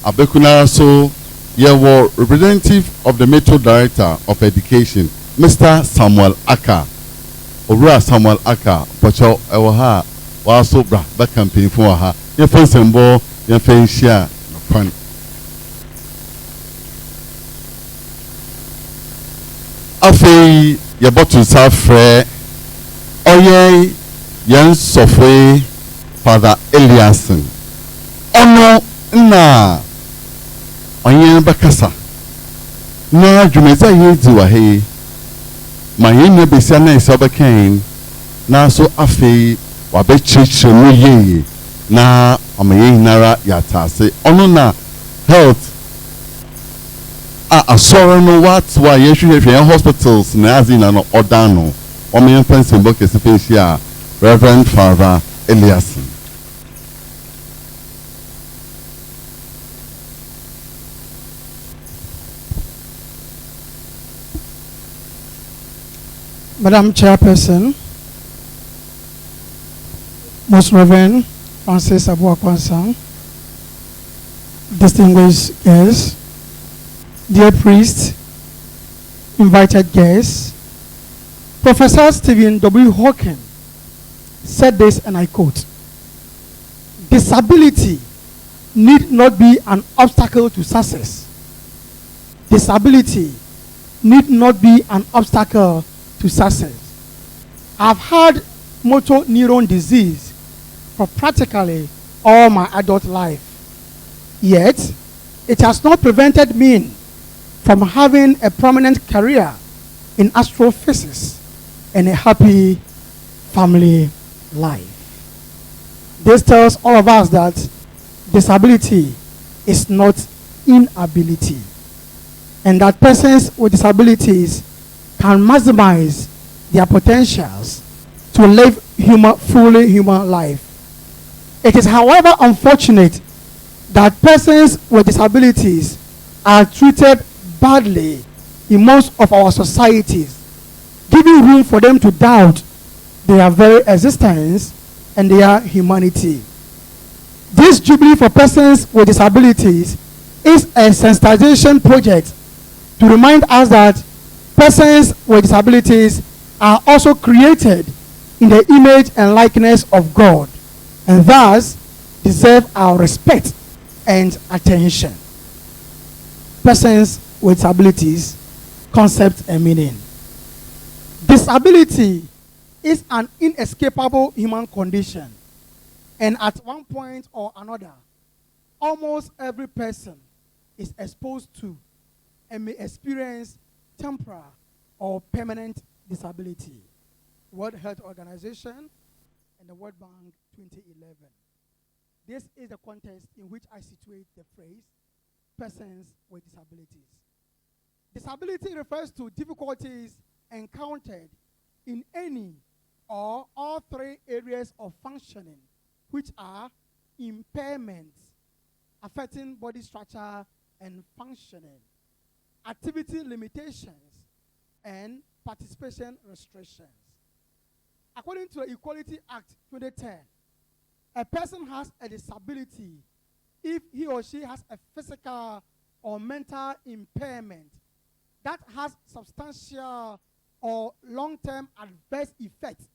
abɛkunara so yɛwɔ representative of the Metro Director of Education Mr. Samuel Aka Owura Samuel Aka pɔkyɛw ɛwɔ ha wɔaso bra bɛka mpanyinfo wɔ ha yɛmfa nsɛmbɔ yɛmfa nhyia nokwan afei yɛbɔto nsa frɛ ɔyɛ yɛn sɔfoe Father Eliason ɔno na ɔyɛ bɛkasa na dwumadzi a yɛdzi wɔ ha yi ma yɛn nua besia na ɛsɛ ɔbɛkan na so afei wabɛkyerɛkyerɛ mu yie na ɔma yɛn nyinara yɛata ase ɔno na health asɔre no watoa yɛhwehwɛ yɛn hospitals na azi na no ɔdan no ɔma yɛn mfa nsɛmbɔ kɛse pɛ nhyia Reverend Father Eliason. Madam Chairperson, Most Reverend Francis Abuakwansang, distinguished guests, dear priests, invited guests, Professor Stephen W. Hawking said this, and I quote, "Disability need not be an obstacle to success. Disability need not be an obstacle to success. I've had motor neuron disease for practically all my adult life. Yet, it has not prevented me from having a prominent career in astrophysics and a happy family life." This tells all of us that disability is not inability, and that persons with disabilities can maximize their potentials to live fully human life. It is, however, unfortunate that persons with disabilities are treated badly in most of our societies, giving room for them to doubt their very existence and their humanity. This Jubilee for Persons with Disabilities is a sensitization project to remind us that persons with disabilities are also created in the image and likeness of God, and thus deserve our respect and attention. Persons with disabilities, concept and meaning. Disability is an inescapable human condition, and at one point or another, almost every person is exposed to and may experience temporary or permanent disability. World Health Organization and the World Bank 2011. This is the context in which I situate the phrase persons with disabilities. Disability refers to difficulties encountered in any or all three areas of functioning, which are impairments affecting body structure and functioning, activity limitations, and participation restrictions. According to the Equality Act 2010, a person has a disability if he or she has a physical or mental impairment that has substantial or long-term adverse effects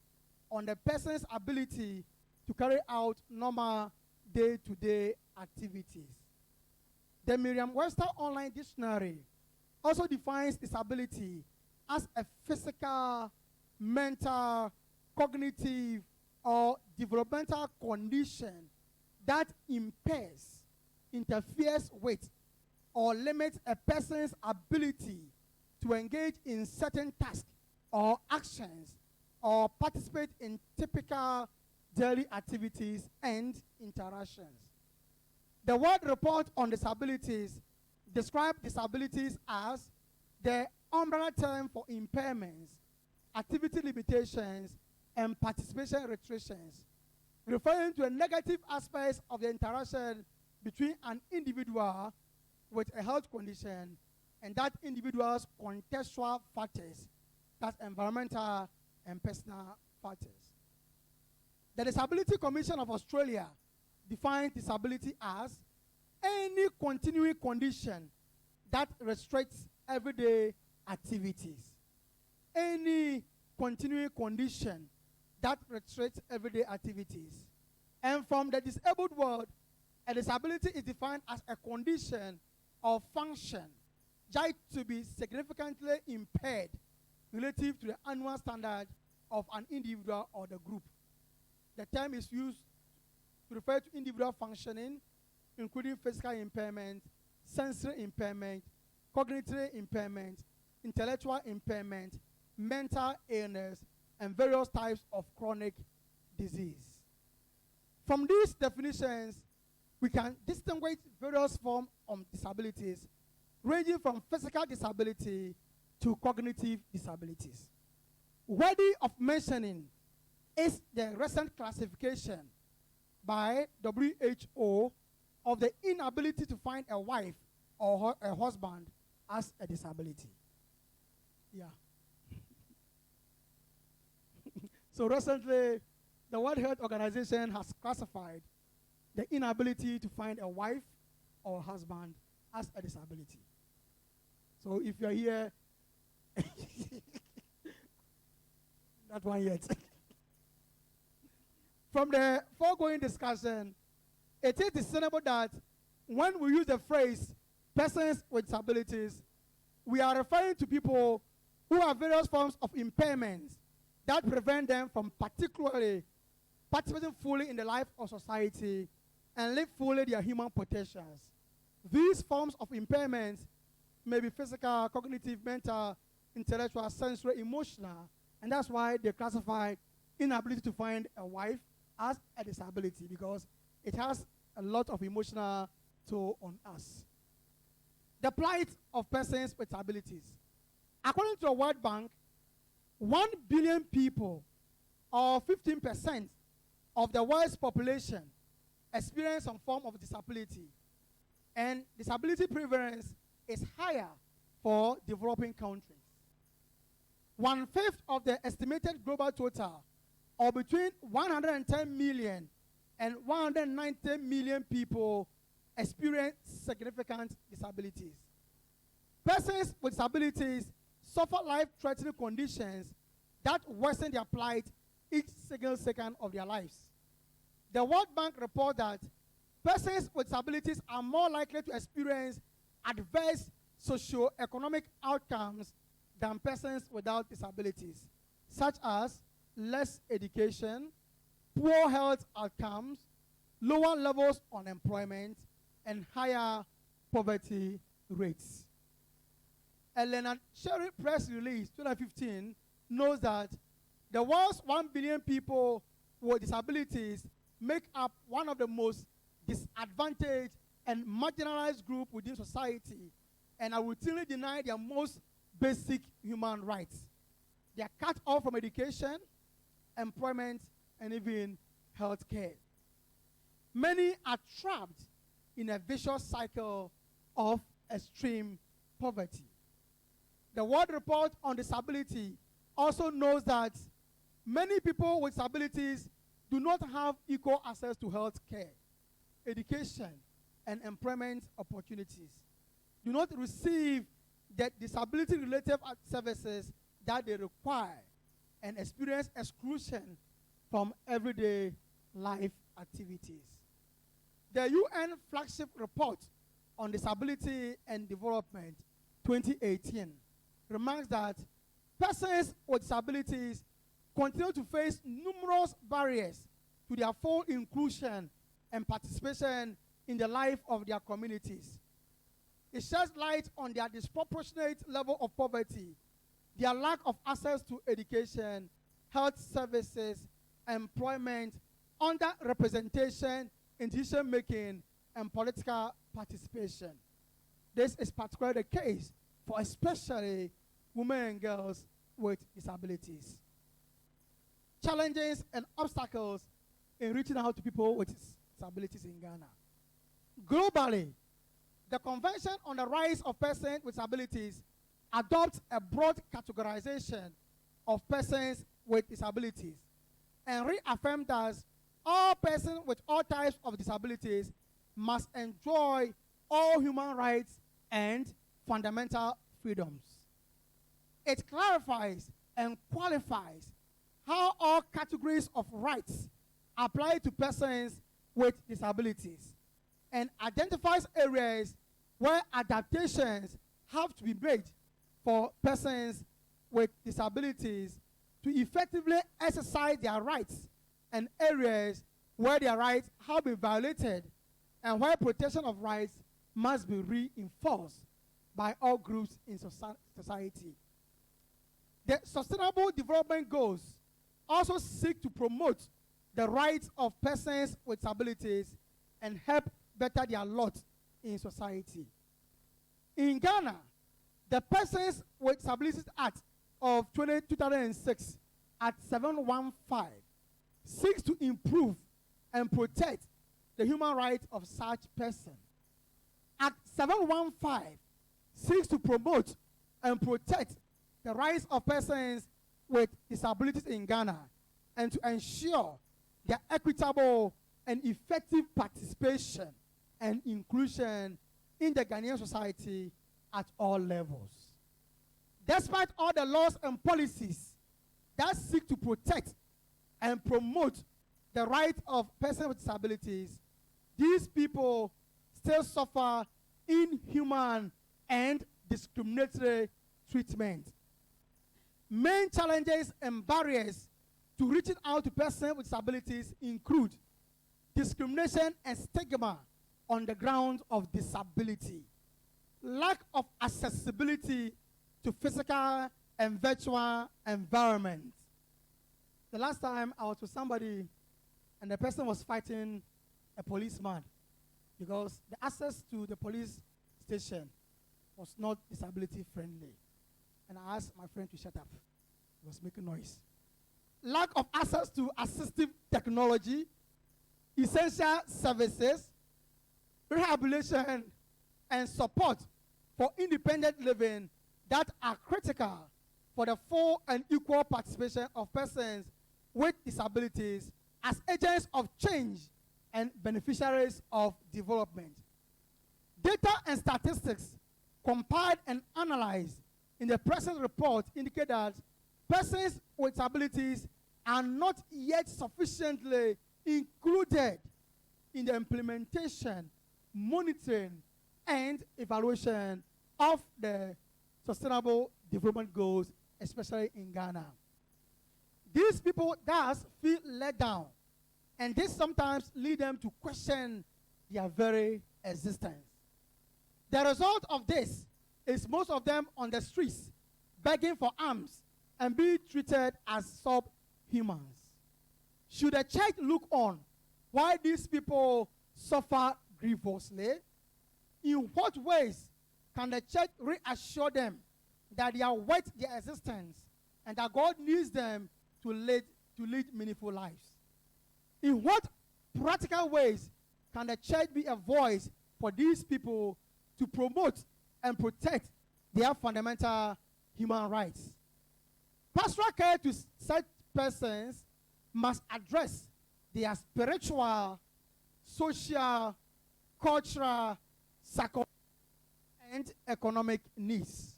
on the person's ability to carry out normal day-to-day activities. The Merriam-Webster Online Dictionary also defines disability as a physical, mental, cognitive, or developmental condition that impairs, interferes with, or limits a person's ability to engage in certain tasks or actions or participate in typical daily activities and interactions. The World Report on Disabilities describes disabilities as the umbrella term for impairments, activity limitations, and participation restrictions, referring to the negative aspects of the interaction between an individual with a health condition and that individual's contextual factors, that's environmental and personal factors. The Disability Commission of Australia defines disability as any continuing condition that restricts everyday activities. Any continuing condition that restricts everyday activities. And from the disabled world, a disability is defined as a condition of function judged to be significantly impaired relative to the annual standard of an individual or the group. The term is used to refer to individual functioning, including physical impairment, sensory impairment, cognitive impairment, intellectual impairment, mental illness, and various types of chronic disease. From these definitions, we can distinguish various forms of disabilities, ranging from physical disability to cognitive disabilities. Worthy of mentioning is the recent classification by WHO of the inability to find a wife or a husband as a disability. Yeah. So recently, the World Health Organization has classified the inability to find a wife or husband as a disability. So if you're here, not one yet. From the foregoing discussion, it is discernible that when we use the phrase persons with disabilities, we are referring to people who have various forms of impairments that prevent them from particularly participating fully in the life of society and live fully their human potentials. These forms of impairments may be physical, cognitive, mental, intellectual, sensory, emotional, and that's why they classify inability to find a wife as a disability, because it has a lot of emotional toll on us. The plight of persons with disabilities. According to the World Bank, 1 billion people, or 15% of the world's population, experience some form of disability. And disability prevalence is higher for developing countries. 1/5 of the estimated global total, or between 110 million and 190 million people, experience significant disabilities. Persons with disabilities suffer life-threatening conditions that worsen their plight each single second of their lives. The World Bank reports that persons with disabilities are more likely to experience adverse socio-economic outcomes than persons without disabilities, such as less education, poor health outcomes, lower levels of unemployment, and higher poverty rates. A Leonard Sherry press release 2015 knows that the world's 1 billion people with disabilities make up one of the most disadvantaged and marginalized groups within society and are routinely denied their most basic human rights. They are cut off from education, employment, and even healthcare. Many are trapped in a vicious cycle of extreme poverty. The World Report on Disability also knows that many people with disabilities do not have equal access to health care, education, and employment opportunities, do not receive the disability-related services that they require, and experience exclusion from everyday life activities. The UN flagship report on disability and development 2018 remarks that persons with disabilities continue to face numerous barriers to their full inclusion and participation in the life of their communities. It sheds light on their disproportionate level of poverty, their lack of access to education, health services, employment, underrepresentation in decision-making, and political participation. This is particularly the case for especially women and girls with disabilities. Challenges and obstacles in reaching out to people with disabilities in Ghana. Globally, the Convention on the Rights of Persons with Disabilities adopts a broad categorization of persons with disabilities and reaffirms that all persons with all types of disabilities must enjoy all human rights and fundamental freedoms. It clarifies and qualifies how all categories of rights apply to persons with disabilities and identifies areas where adaptations have to be made for persons with disabilities to effectively exercise their rights, and areas where their rights have been violated and where protection of rights must be reinforced by all groups in society. The Sustainable Development Goals also seek to promote the rights of persons with disabilities and help better their lot in society. In Ghana, the Persons with Disabilities Act of 2006 at 715 seeks to improve and protect the human rights of such persons. Act 715 seeks to promote and protect the rights of persons with disabilities in Ghana and to ensure their equitable and effective participation and inclusion in the Ghanaian society at all levels. Despite all the laws and policies that seek to protect and promote the rights of persons with disabilities, these people still suffer inhuman and discriminatory treatment. Main challenges and barriers to reaching out to persons with disabilities include discrimination and stigma on the ground of disability, lack of accessibility to physical and virtual environments. The last time I was with somebody and the person was fighting a policeman because the access to the police station was not disability friendly. And I asked my friend to shut up. He was making noise. Lack of access to assistive technology, essential services, rehabilitation, and support for independent living that are critical for the full and equal participation of persons with disabilities as agents of change and beneficiaries of development. Data and statistics compiled and analyzed in the present report indicate that persons with disabilities are not yet sufficiently included in the implementation, monitoring, and evaluation of the Sustainable Development Goals, especially in Ghana. These people thus feel let down, and this sometimes leads them to question their very existence. The result of this is most of them on the streets, begging for alms and being treated as subhumans. Should the church look on why these people suffer grievously? In what ways can the church reassure them that they are worth their existence and that God needs them to lead to lead meaningful lives. In what practical ways can the church be a voice for these people to promote and protect their fundamental human rights? Pastoral care to such persons must address their spiritual, social, cultural, psychological, and economic needs.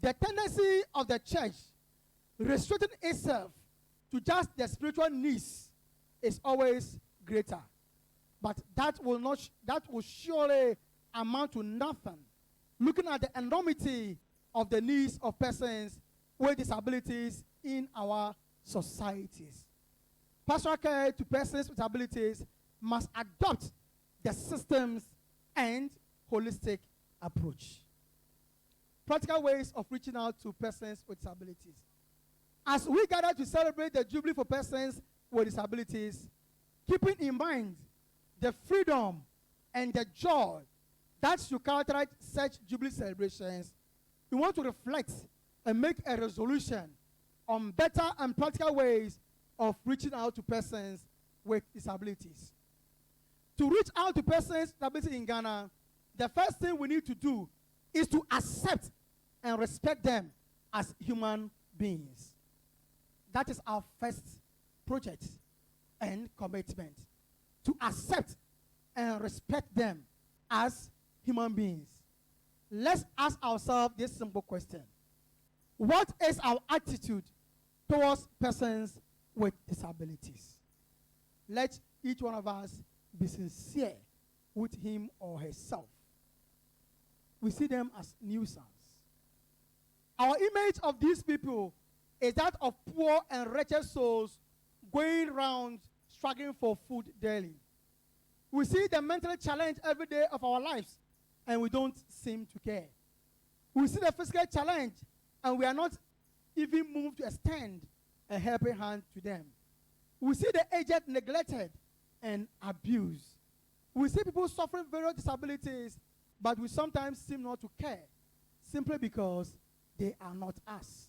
The tendency of the church restricting itself to just the spiritual needs is always greater. But that will surely amount to nothing. Looking at the enormity of the needs of persons with disabilities in our societies. Pastoral care to persons with disabilities must adopt the systems and holistic approach. Practical ways of reaching out to persons with disabilities. As we gather to celebrate the Jubilee for persons with disabilities, keeping in mind the freedom and the joy that should characterize such Jubilee celebrations, we want to reflect and make a resolution on better and practical ways of reaching out to persons with disabilities. To reach out to persons with disabilities in Ghana, the first thing we need to do is to accept and respect them as human beings. That is our first project and commitment. To accept and respect them as human beings. Let's ask ourselves this simple question. What is our attitude towards persons with disabilities? Let each one of us be sincere with him or herself. We see them as nuisance. Our image of these people is that of poor and wretched souls going around struggling for food daily. We see the mental challenge every day of our lives, and we don't seem to care. We see the physical challenge, and we are not even moved to extend a helping hand to them. We see the aged neglected and abused. We see people suffering various disabilities, but we sometimes seem not to care, simply because they are not us.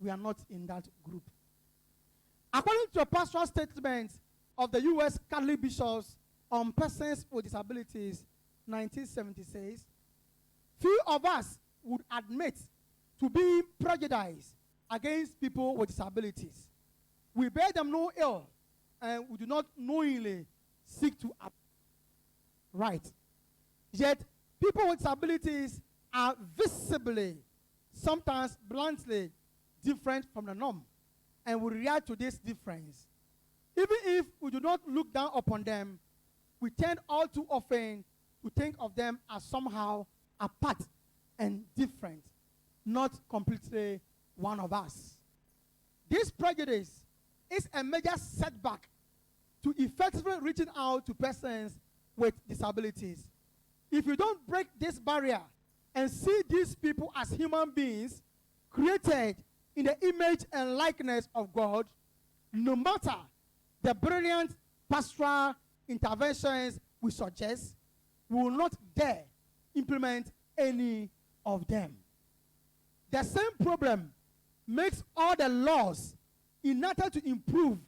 We are not in that group. According to a pastoral statement of the U.S. Catholic bishops on persons with disabilities, 1976, few of us would admit to being prejudiced against people with disabilities. We bear them no ill, and we do not knowingly seek to right. Yet, people with disabilities are visibly, sometimes bluntly, different from the norm, and we react to this difference. Even if we do not look down upon them, we tend all too often to think of them as somehow apart and different, not completely one of us. This prejudice is a major setback to effectively reaching out to persons with disabilities. If you don't break this barrier and see these people as human beings created in the image and likeness of God, no matter the brilliant pastoral interventions we suggest, we will not dare implement any of them. The same problem makes all the laws enacted to improve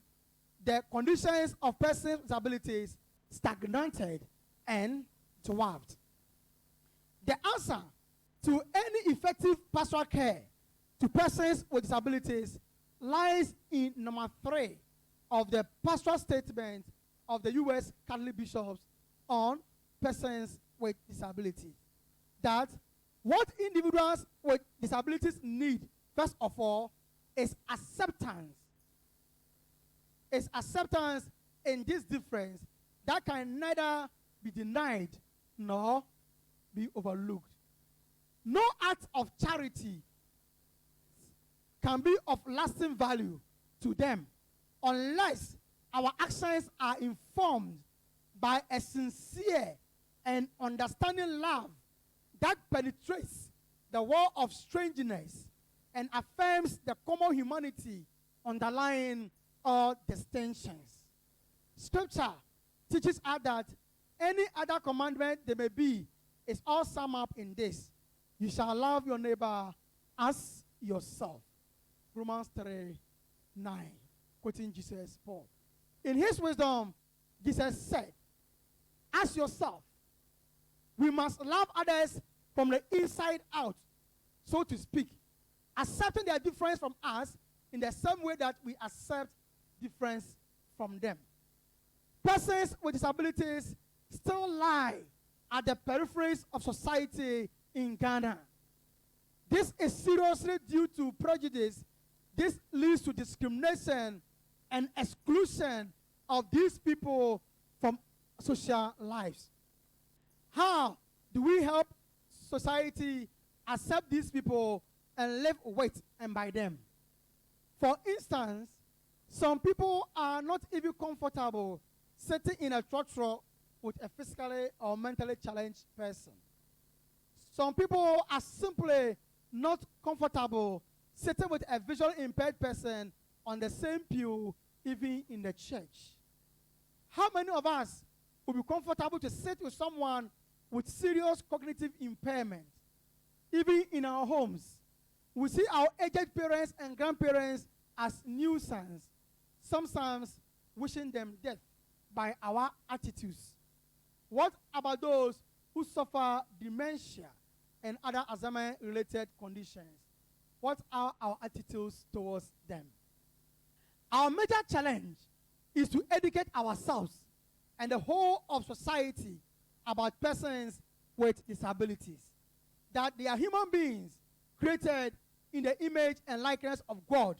the conditions of persons with disabilities stagnated and dwarfed. The answer to any effective pastoral care to persons with disabilities lies in number 3 of the pastoral statement of the U.S. Catholic bishops on persons with disabilities. That what individuals with disabilities need, first of all, is acceptance. Is acceptance in this difference that can neither be denied nor be overlooked. No act of charity can be of lasting value to them unless our actions are informed by a sincere and understanding love that penetrates the wall of strangeness and affirms the common humanity underlying all distinctions. Scripture teaches us that any other commandment there may be is all summed up in this: you shall love your neighbor as yourself. Romans 3:9. quoting Jesus for. In his wisdom, Jesus said, "Ask yourself, we must love others from the inside out, so to speak, accepting their difference from us in the same way that we accept difference from them." Persons with disabilities still lie at the peripheries of society in Ghana. This is seriously due to prejudice. This leads to discrimination and exclusion of these people from social lives. How do we help society accept these people and live with and by them? For instance, some people are not even comfortable sitting in a trotro with a physically or mentally challenged person. Some people are simply not comfortable sitting with a visually impaired person on the same pew, even in the church. How many of us would be comfortable to sit with someone with serious cognitive impairment, even in our homes? We see our aged parents and grandparents as nuisance, sometimes wishing them death by our attitudes. What about those who suffer dementia and other Alzheimer-related conditions? What are our attitudes towards them? Our major challenge is to educate ourselves and the whole of society about persons with disabilities, that they are human beings created in the image and likeness of God,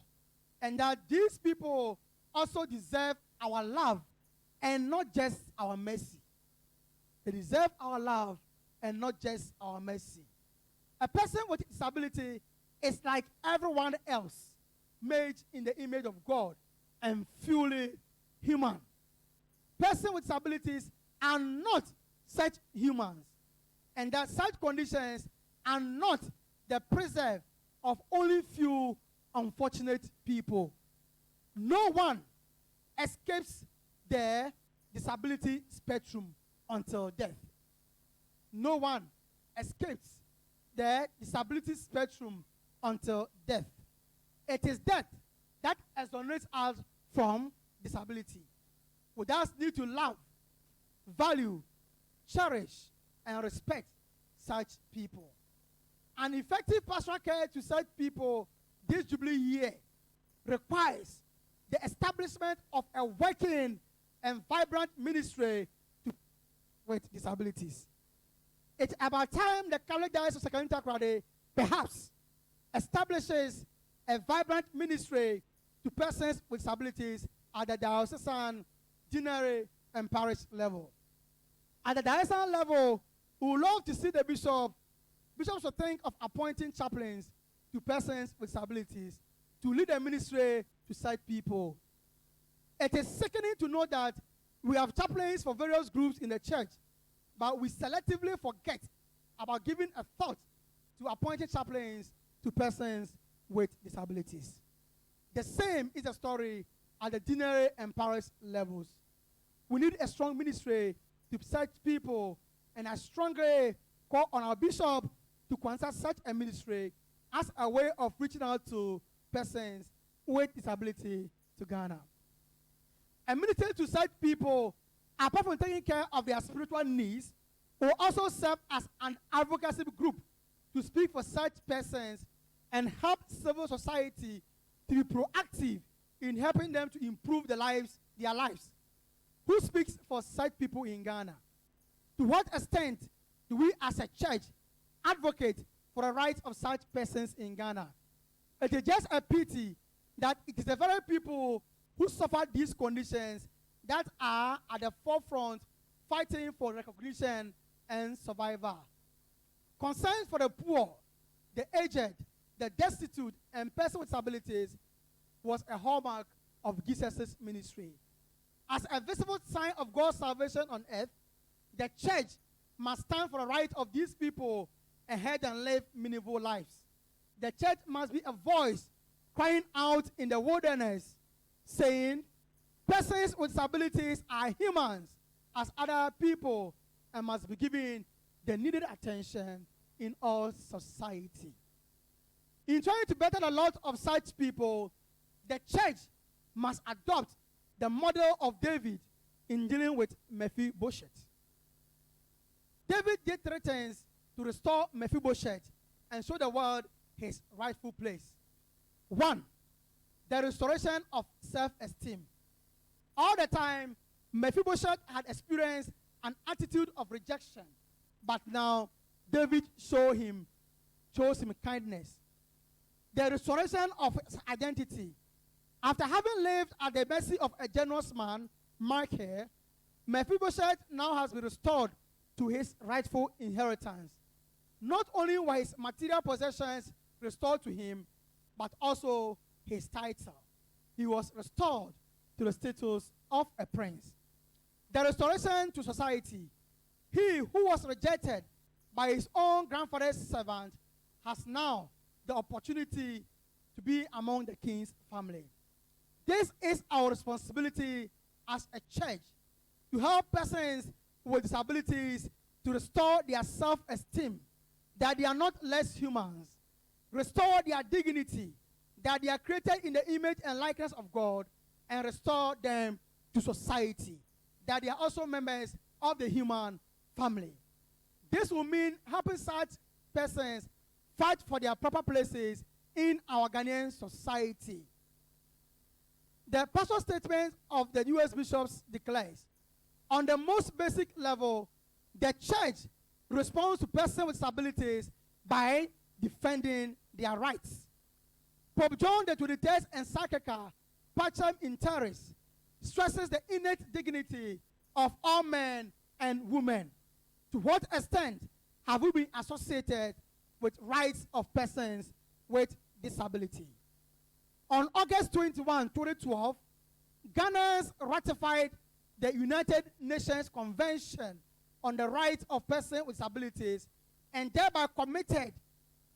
and that these people also deserve our love and not just our mercy. They deserve our love and not just our mercy. A person with disability is like everyone else, made in the image of God and fully human. Persons with disabilities are not such humans, and that such conditions are not the preserve of only few unfortunate people. No one escapes the disability spectrum until death. No one escapes the disability spectrum until death. It is death that exonerates us from disability. We thus need to love, value, cherish, and respect such people. An effective pastoral care to such people this Jubilee year requires the establishment of a working and vibrant ministry to with disabilities. It's about time the Catholic Diocese of Sekanita perhaps establishes a vibrant ministry to persons with disabilities at the diocesan, deanery, and parish level. At the diocesan level, we would love to see the bishops should think of appointing chaplains to persons with disabilities to lead a ministry to such people. It is sickening to know that we have chaplains for various groups in the church, but we selectively forget about giving a thought to appointing chaplains to persons with disabilities. The same is the story at the deanery and parish levels. We need a strong ministry to such people, and I strongly call on our bishop to consider such a ministry as a way of reaching out to persons with disability to Ghana. A ministry to such people, apart from taking care of their spiritual needs, will also serve as an advocacy group to speak for such persons and help civil society to be proactive in helping them to improve their lives. Who speaks for such people in Ghana? To what extent do we as a church advocate for the rights of such persons in Ghana? It is just a pity that it is the very people who suffer these conditions that are at the forefront fighting for recognition and survival. Concern for the poor, the aged, the destitute, and persons with disabilities was a hallmark of Jesus' ministry. As a visible sign of God's salvation on earth, the church must stand for the right of these people ahead and live meaningful lives. The church must be a voice crying out in the wilderness, saying, persons with disabilities are humans as other people and must be given the needed attention in all society. In trying to better the lot of such people, the church must adopt the model of David in dealing with Mephibosheth. David did 3 things to restore Mephibosheth and show the world his rightful place. 1, the restoration of self-esteem. All the time, Mephibosheth had experienced an attitude of rejection, but now David chose him kindness. The restoration of his identity. After having lived at the mercy of a generous man, Michal, Mephibosheth now has been restored to his rightful inheritance. Not only were his material possessions restored to him, but also his title. He was restored to the status of a prince. The restoration to society. He who was rejected by his own grandfather's servant has now the opportunity to be among the king's family. This is our responsibility as a church, to help persons with disabilities to restore their self-esteem, that they are not less humans, restore their dignity, that they are created in the image and likeness of God, and restore them to society, that they are also members of the human family. This will mean helping such persons fight for their proper places in our Ghanaian society. The pastoral statement of the U.S. bishops declares, on the most basic level, the church responds to persons with disabilities by defending their rights. Pope John the 23rd encyclical Pacem in Terris stresses the innate dignity of all men and women. To what extent have we been associated with rights of persons with disability? On August 21, 2012, Ghana ratified the United Nations Convention on the Rights of Persons with Disabilities and thereby committed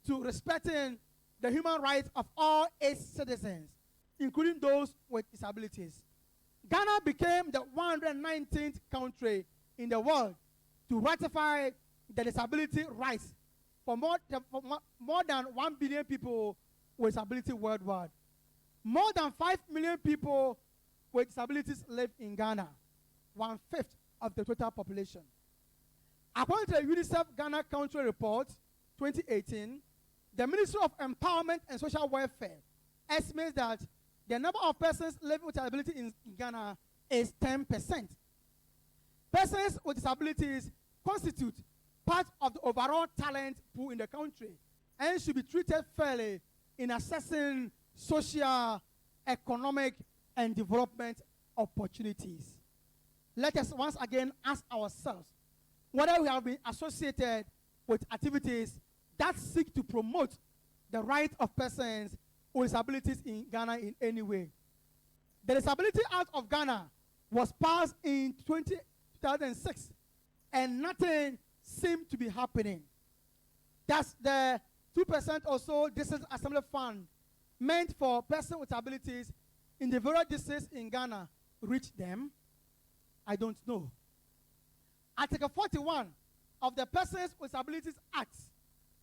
to respecting the human rights of all its citizens, including those with disabilities. Ghana became the 119th country in the world to ratify the disability rights for more than 1 billion people with disability worldwide. More than 5 million people with disabilities live in Ghana, 1/5 of the total population. According to the UNICEF Ghana Country Report 2018, the Ministry of Empowerment and Social Welfare estimates that the number of persons living with disability in Ghana is 10%. Persons with disabilities constitute part of the overall talent pool in the country and should be treated fairly in assessing social, economic, and development opportunities. Let us once again ask ourselves whether we have been associated with activities that seek to promote the rights of persons with disabilities in Ghana in any way. The Disability Act of Ghana was passed in 2006, and nothing seemed to be happening. That's the 2% or so District Assembly Fund meant for persons with disabilities in the various districts in Ghana reach them? I don't know. Article 41 of the Persons with Disabilities Act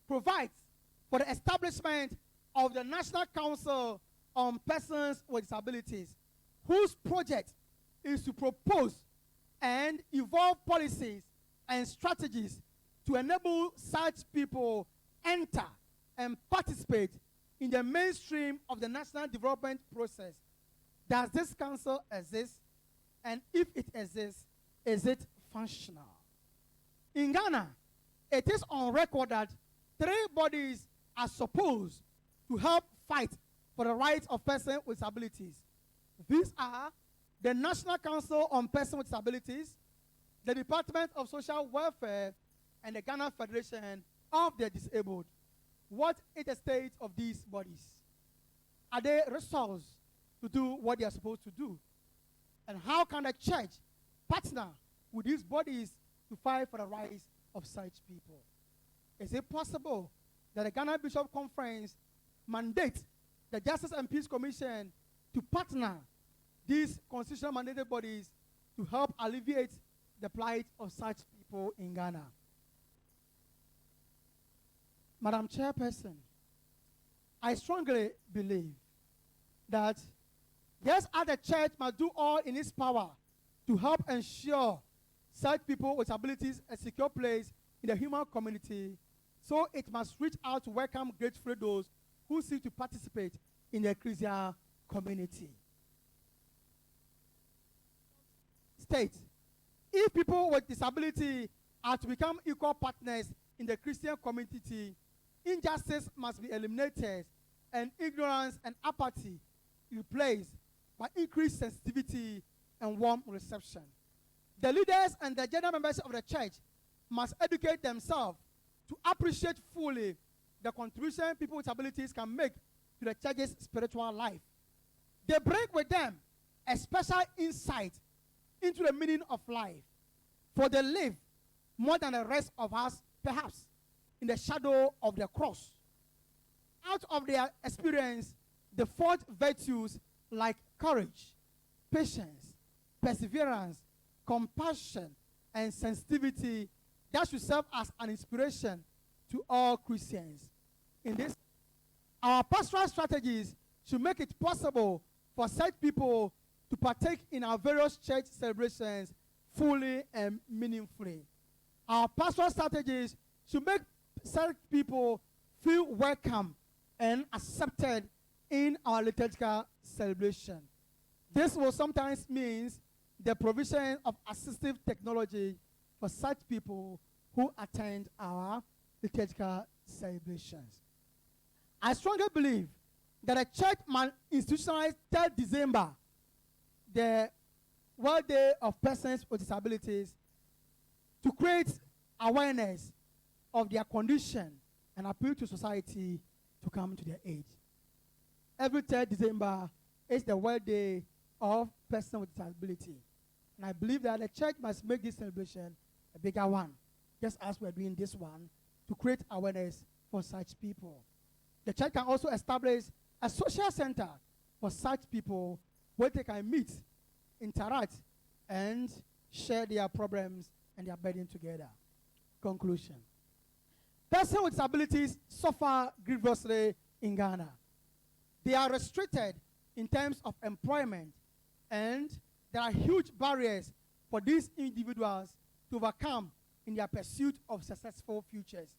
provides for the establishment of the National Council on Persons with Disabilities, whose project is to propose and evolve policies and strategies to enable such people enter and participate in the mainstream of the national development process. Does this council exist? And if it exists, is it functional? In Ghana, it is on record that 3 bodies are supposed to help fight for the rights of persons with disabilities. These are the National Council on Persons with Disabilities, the Department of Social Welfare, and the Ghana Federation of the Disabled. What is the state of these bodies? Are they resourced to do what they are supposed to do? And how can the church partner with these bodies to fight for the rights of such people? Is it possible that the Ghana Bishop Conference mandates the Justice and Peace Commission to partner these constitutional mandated bodies to help alleviate the plight of such people in Ghana? Madam Chairperson, I strongly believe that Yes, as the church must do all in its power to help ensure such people with abilities a secure place in the human community, so it must reach out to welcome gratefully those who seek to participate in the Christian community. State, if people with disability are to become equal partners in the Christian community, injustice must be eliminated and ignorance and apathy replaced by increased sensitivity and warm reception. The leaders and the general members of the church must educate themselves to appreciate fully the contribution people with abilities can make to the church's spiritual life. They bring with them a special insight into the meaning of life, for they live more than the rest of us, perhaps in the shadow of the cross. Out of their experience, they forge virtues like courage, patience, perseverance, compassion, and sensitivity that should serve as an inspiration to all Christians. In this, our pastoral strategies should make it possible for such people to partake in our various church celebrations fully and meaningfully. Our pastoral strategies should make such people feel welcome and accepted in our liturgical celebration. This will sometimes mean the provision of assistive technology for such people who attend our liturgical celebrations. I strongly believe that a church must institutionalize 3rd December, the World Day of Persons with Disabilities, to create awareness of their condition and appeal to society to come to their aid. Every 3rd December is the World Day of Persons with Disability. And I believe that the church must make this celebration a bigger one, just as we're doing this one, to create awareness for such people. The church can also establish a social center for such people where they can meet, interact, and share their problems and their burden together. Conclusion. Persons with disabilities suffer grievously in Ghana. They are restricted in terms of employment, and there are huge barriers for these individuals to overcome in their pursuit of successful futures.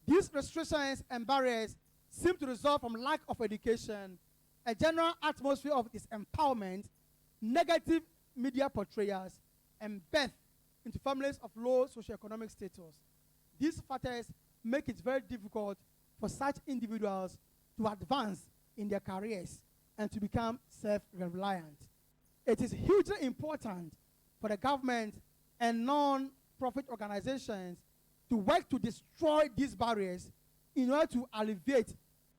These restrictions and barriers seem to result from lack of education, a general atmosphere of disempowerment, negative media portrayals, and birth into families of low socioeconomic status. These factors make it very difficult for such individuals to advance in their careers and to become self-reliant. It is hugely important for the government and non-profit organizations to work to destroy these barriers in order to alleviate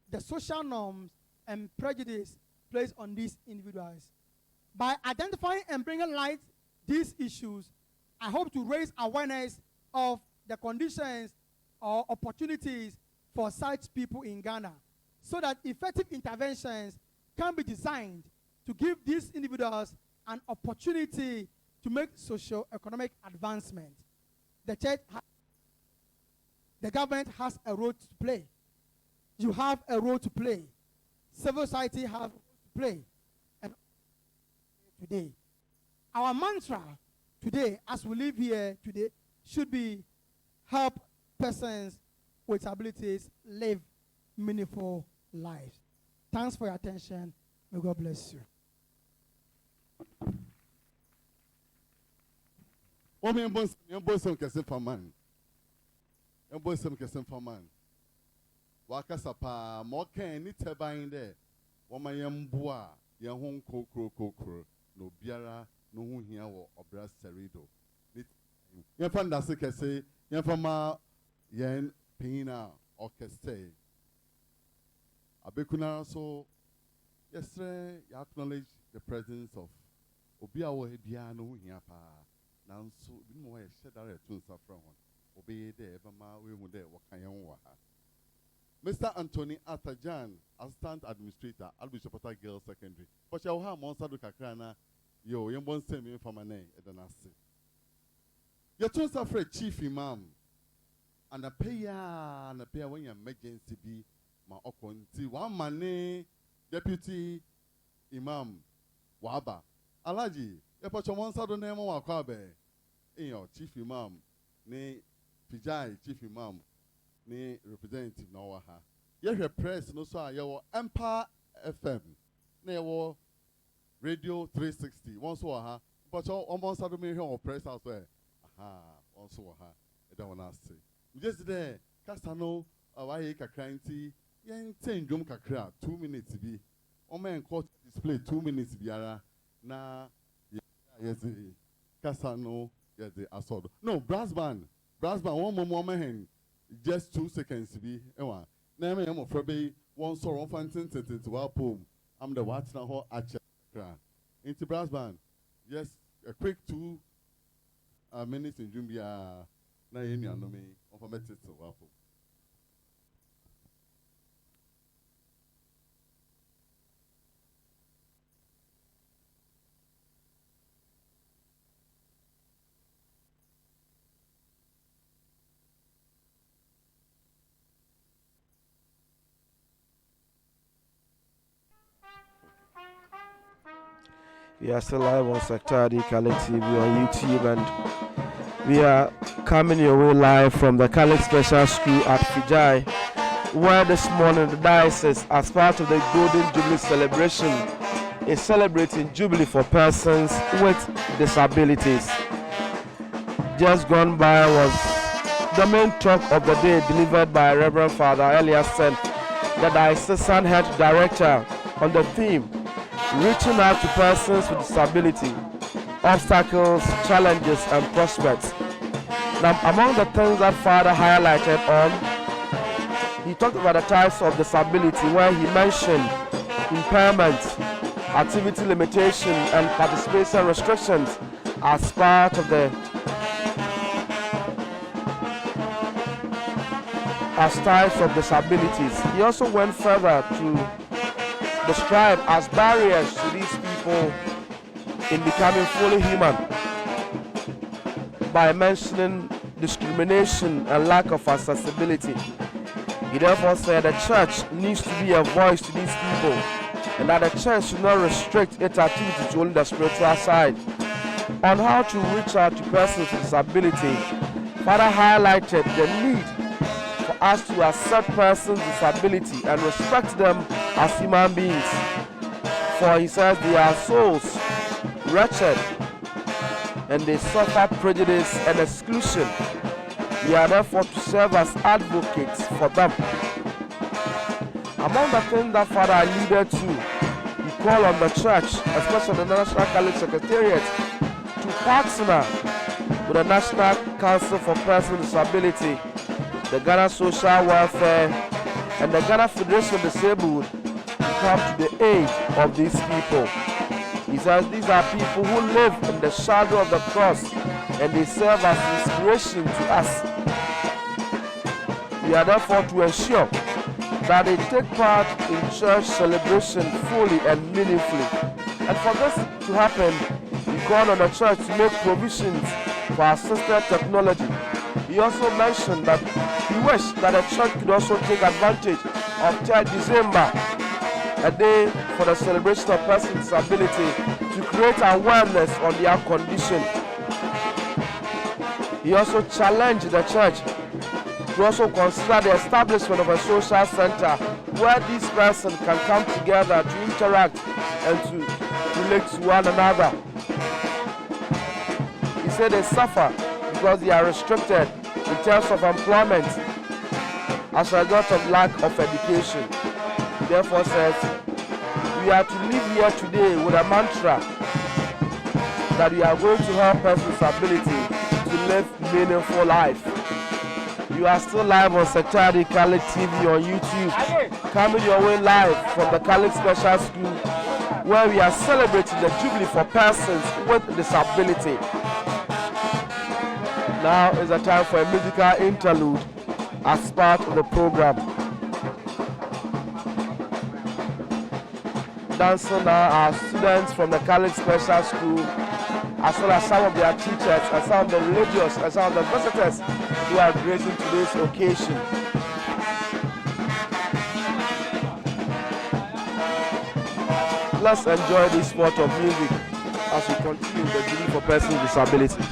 the social norms and prejudice placed on these individuals. By identifying and bringing light these issues, I hope to raise awareness of the conditions or opportunities for such people in Ghana, so that effective interventions can be designed to give these individuals an opportunity to make socio-economic advancement. The government has a role to play. You have a role to play. Civil society have a role to play. And today, our mantra today, as we live here today, should be help persons with abilities live meaningful lives. Thanks for your attention. May God bless you. Wakasa pa moka ni tebain de woma yemboa ye ho kokro no biara no hu hia wo obra serido ni ye fanda se kese ye fama yen pina orchestra abekuna so yesterday you acknowledge the presence of obi a wo bia no hu hia pa nanso bi mo ye shedare tun safra hon obi de eba ma we hu de wakan yen wa ha. Mr. Anthony Atajan, Assistant Administrator, Albishop Girls Secondary. But you have Monster Kakrana, you won't send me for my name, Edanasi. Your two suffer Chief Imam, and a payer when your emergency be my Okonti. One money, Deputy Imam, waba. Alaji, yepacho monsa do nemo wakwabe. Iyo chief imam, ni Pijai chief imam, ni representative na waha. Yehe press no so yewo Empire FM, na yewo Radio 360. Once waha, pacho monsa do me here press as well. Aha, once waha. Eda wana say. Just there, Castano, awaye kakranti, yen 10 drum kakra, 2 minutes bi. Omen court display 2 minutes biara. Na yes, Castano, yes, the assault. No, brass band, one more hen, just 2 seconds be. Ewa, name I'm afraid one sort of fancy sentence to our poem. I'm the watch now, Acha. Into brass band, yes, a quick 2 minutes in Jumbia. Na yeni anome of a method to wapo. We are still live on Sectari Catholic TV on YouTube, and we are coming your way live from the Catholic Special School at Fijai, where this morning the diocese, as part of the Golden Jubilee celebration, is celebrating Jubilee for persons with disabilities. Just gone by was the main talk of the day delivered by Reverend Father Eliasen, the diocesan head director, on the theme reaching out to persons with disability, obstacles, challenges, and prospects. Now, among the things that Father highlighted on, he talked about the types of disability, where he mentioned impairment, activity limitation, and participation restrictions as part of the types of disabilities. He also went further to describe as barriers to these people in becoming fully human by mentioning discrimination and lack of accessibility. He therefore said the church needs to be a voice to these people, and that the church should not restrict its activity to only the spiritual side. On how to reach out to persons with disability, Father highlighted the need for us to accept persons with disability and respect them as human beings. For he says they are souls, wretched, and they suffer prejudice and exclusion. We are therefore to serve as advocates for them. Among the things that Father alluded to, he called on the church, especially the National Catholic Secretariat, to partner with the National Council for Persons with Disability, the Ghana Social Welfare, and the Ghana Federation of Disabled to come to the aid of these people. He says these are people who live in the shadow of the cross, and they serve as inspiration to us. We are therefore to ensure that they take part in church celebration fully and meaningfully. And for this to happen, we call on the church to make provisions for assisted technology. He also mentioned that he wished that the church could also take advantage of 3rd December, a day for the celebration of persons with disability, to create awareness on their condition. He also challenged the church to also consider the establishment of a social center where these persons can come together to interact and to relate to one another. He said they suffer because they are restricted in terms of employment as a result of lack of education. He therefore says, we are to live here today with a mantra that we are going to help persons with disability to live meaningful life. You are still live on Sectari Catholic TV on YouTube, coming your way live from the Catholic Special School, where we are celebrating the Jubilee for persons with disability. Now is the time for a musical interlude as part of the program. Dancing now are students from the Catholic Special School, as well as some of their teachers and some of the religious and some of the visitors who are gracing today's occasion. let's enjoy this sport of music as we continue the Jubilee for persons with disability.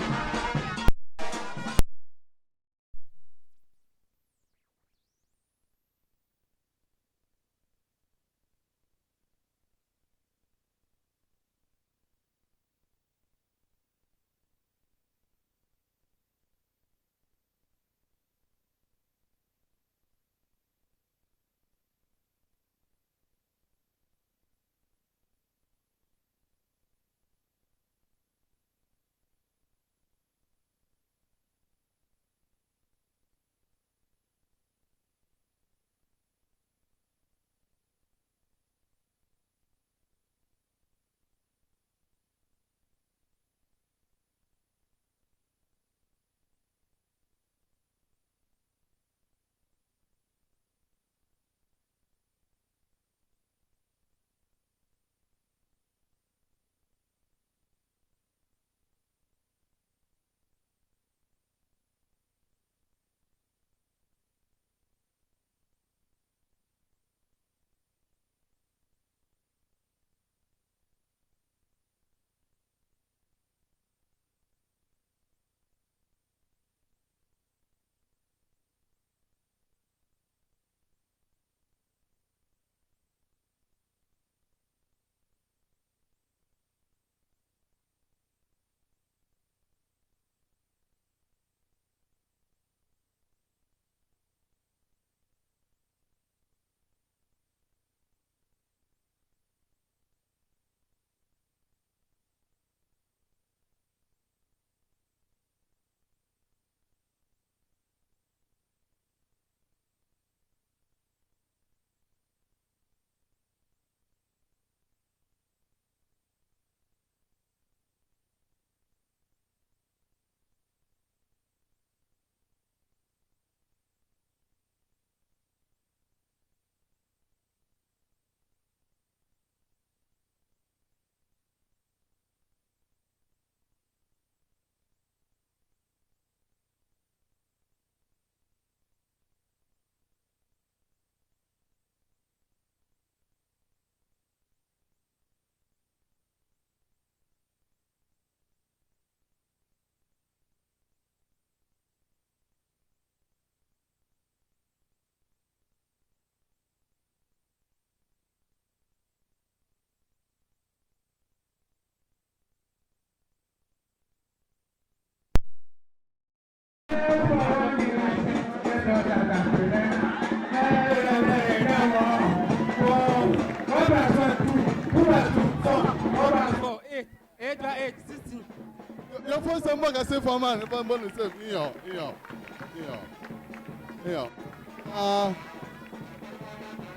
Your first time back, I say for man, if I'm going to say,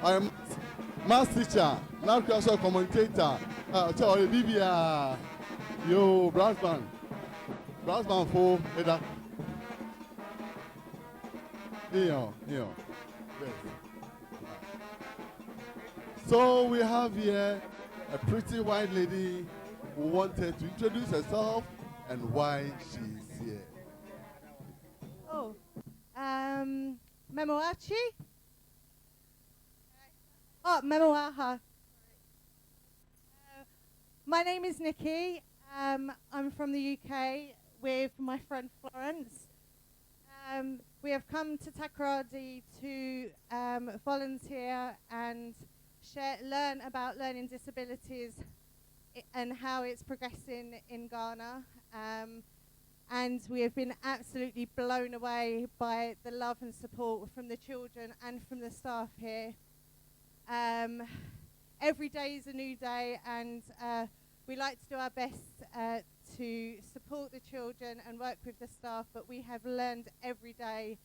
I am math teacher, now class commentator, tell you, BBA, yo, brass band for Eda. So we have here a pretty white lady who wanted to introduce herself and why she's here. Oh, Memoachi? Oh, Memoaha. My name is Nikki. I'm from the UK with my friend Florence. We have come to Takoradi to volunteer and learn about learning disabilities and how it's progressing in Ghana. And we have been absolutely blown away by the love and support from the children and from the staff here. Every day is a new day, and we like to do our best to support the children and work with the staff, but we have learned every day,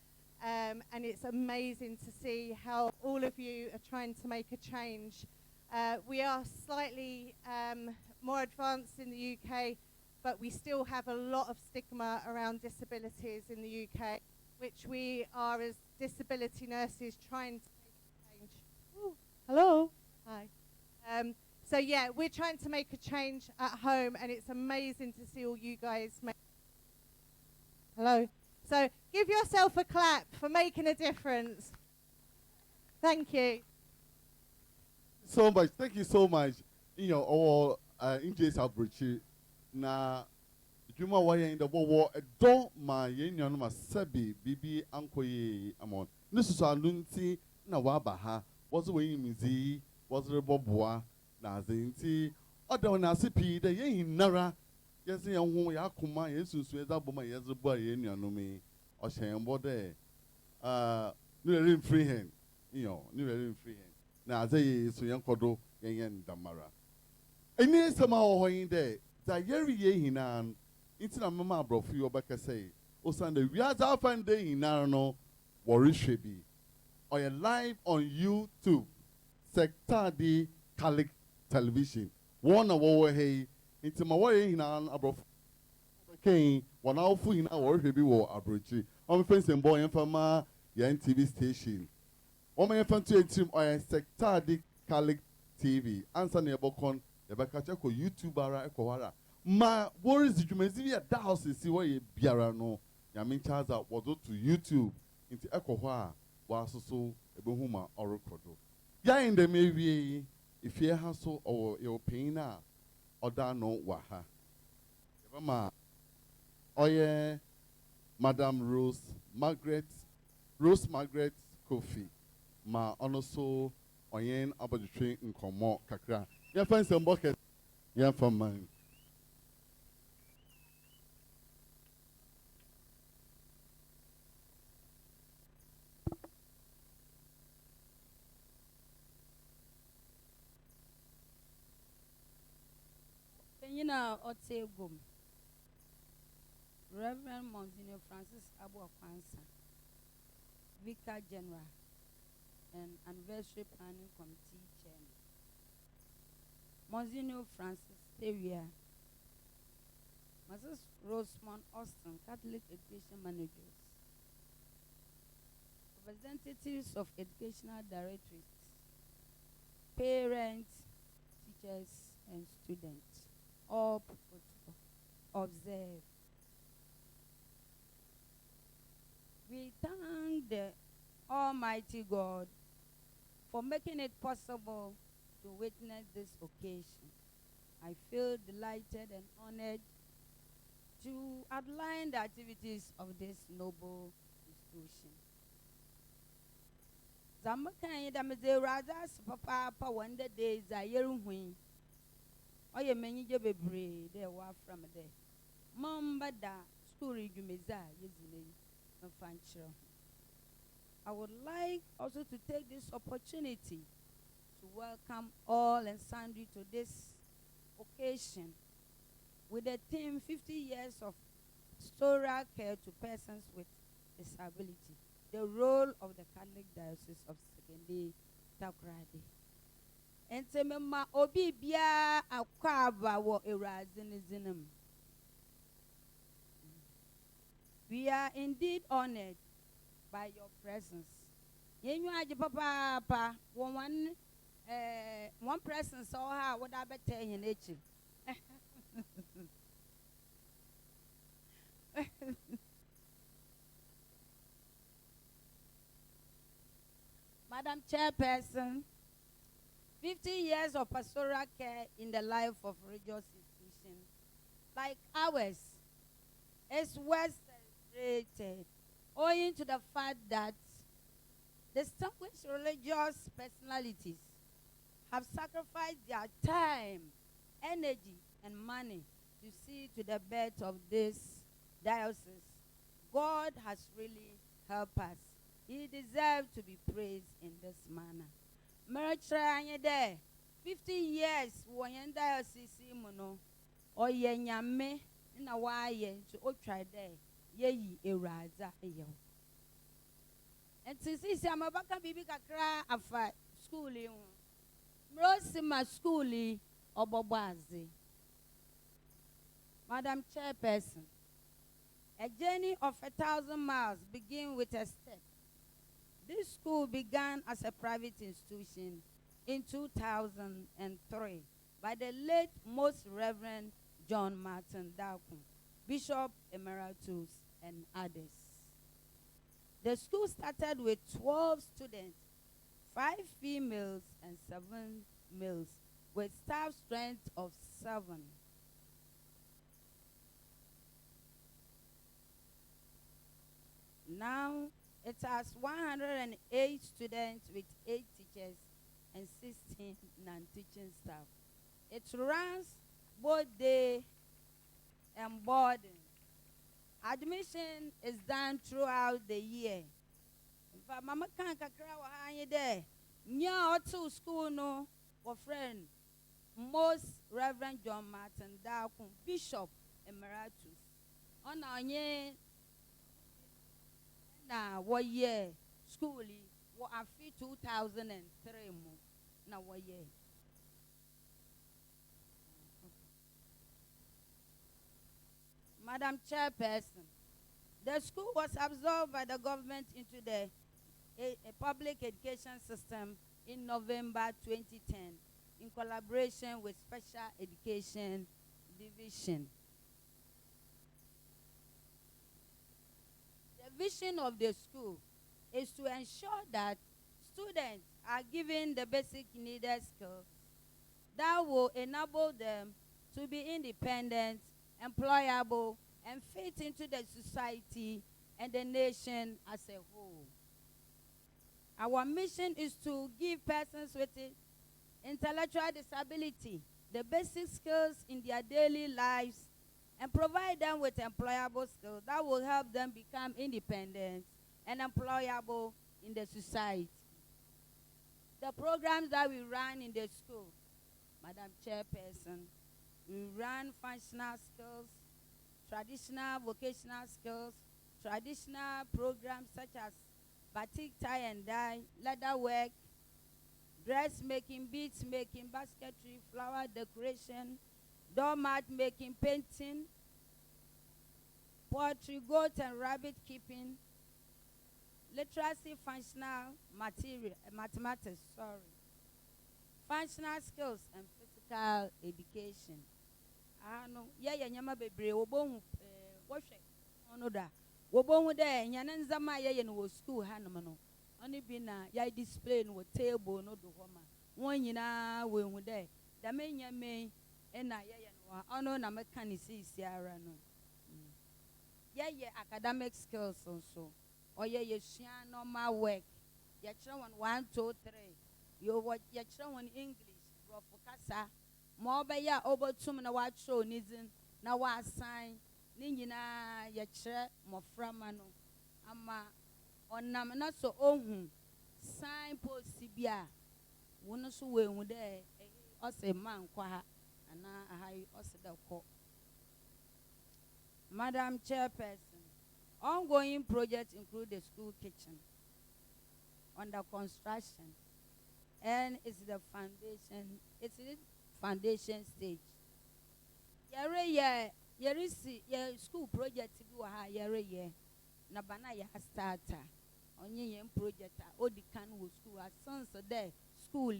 and it's amazing to see how all of you are trying to make a change. We are slightly more advanced in the UK, but we still have a lot of stigma around disabilities in the UK, which we are as disability nurses trying to make a change. Ooh, hello. Hi. So yeah, we're trying to make a change at home, and it's amazing to see all you guys make. Hello. So give yourself a clap for making a difference. Thank you. So much. Thank you so much. or in case of Brichi, na Juma wire in the war, a door, my yen, my sabi, bibi, uncle ye, amon. This is our lunti, na wabaha, was way mizi, was the boboa, na zinti, or the nasipi, the yen nara, yes, young woman, Yakuma, yes, Sueza Boma, yes, the boy, yen, no me, or Shayambo there. New free hand, new free hand. Now, they so young Kodo, yen damara. And yes, somehow in there, that yeri ye hinan, into the mamma bro for your back say, O Sunday, we are our fan day in Narano, Worry Shebi, or a live on YouTube, Sectadi Calic Television. One hour hey, into my way in an abroad. Okay, 1 hour full in our baby war abroad. I'm fencing boy and farmer, yan TV station. One man fan to a team or a Sectadi Calic TV. Answer nearby con. Yabaka chako YouTube ara ekowara ma worries dwumezi ya da house si wo ye biara no ya min charge wodo to YouTube into ekoho a wa soso ebehu ma orokodo ya in the mewie if ye ha so or your pain na oda no wa ha yabama oye Madam Margaret Kofi ma ono so oyen aboditwe nkomo kakra. Yeah, find some bucket. Yeah, from mine. Penyina Otsegum, Reverend Monsignor Francis Abu Akwansa, Vicar General, and Anniversary Planning Committee Chairman. Monsignor Francis Tevia, Mrs. Rosemont Austin, Catholic Education Managers, representatives of educational directorates, parents, teachers, and students, all observe. We thank the Almighty God for making it possible to witness this occasion. I feel delighted and honored to outline the activities of this noble institution. Zamakan yedameze razas papa wonder days a year when oye many bebre there were from there. Mamba da school jumeza yezile fanchiro. I would like also to take this opportunity to welcome all and sundry to this occasion with the theme 50 years of pastoral care to persons with disability, the role of the Catholic Diocese of Sekende Takoradi. And Semema Obi Bia Akwaba wo Erazinizinum. We are indeed honored by your presence. Yenyu aje papa one presence or how would I better in nature? Madam Chairperson, 50 years of pastoral care in the life of religious institutions like ours is well celebrated owing to the fact that distinguished religious personalities have sacrificed their time, energy, and money to see to the birth of this diocese. God has really helped us. He deserves to be praised in this manner. Merchant there, 50 years, when diocese mono, or yenyame, in a while, to try there, ye eraza yo. And since I'm a baka bibi kakra afa schooling, Rosima schooling or Bobazi. Madam Chairperson, a journey of 1,000 miles begins with a step. This school began as a private institution in 2003 by the late Most Reverend John Martin Dalton, Bishop Emeritus, and others. The school started with 12 students, 5 females and 7 males, with staff strength of 7. Now, it has 108 students with 8 teachers and 16 non-teaching staff. It runs both day and boarding. Admission is done throughout the year. But mama can't kakra wa hanye there. Nya otu school no for friend. Most Reverend John Martin Dalkun, Bishop Emeritus. On anye na what year school wa afi 2003 mo na what year. Madam Chairperson, the school was absorbed by the government into the a public education system in November 2010 in collaboration with Special Education Division. The vision of the school is to ensure that students are given the basic needed skills that will enable them to be independent, employable, and fit into the society and the nation as a whole. Our mission is to give persons with intellectual disability the basic skills in their daily lives and provide them with employable skills that will help them become independent and employable in the society. The programs that we run in the school, Madam Chairperson, we run functional skills, traditional vocational skills, traditional programs such as batik, tie and dye, leather work, dressmaking, beads making, basketry, flower decoration, doormat making, painting, poultry, goat and rabbit keeping, literacy, functional mathematics, functional skills and physical education. Nyama bebre wobon wohwe ono da wobon de nyane nzama no school ha no no oni bi na ya display no table no do homa won nyina we hu de da menya me na no ono na mechanics ara no academic skills also or share normal work ya kire one 1 2 3 you what ya kire one English bro fokasa ma obaya obotum na wa show nizin na wa assign ni nyina ya kire moframa no ama onam na so ohun sign post bia wono so we hu de o se man kwa ha ana ahai o se de ko. Madam Chairperson, ongoing projects include the school kitchen under construction and it's the foundation stage. School project bi wa ha na bana ya starter onye project odi kan wo school since there school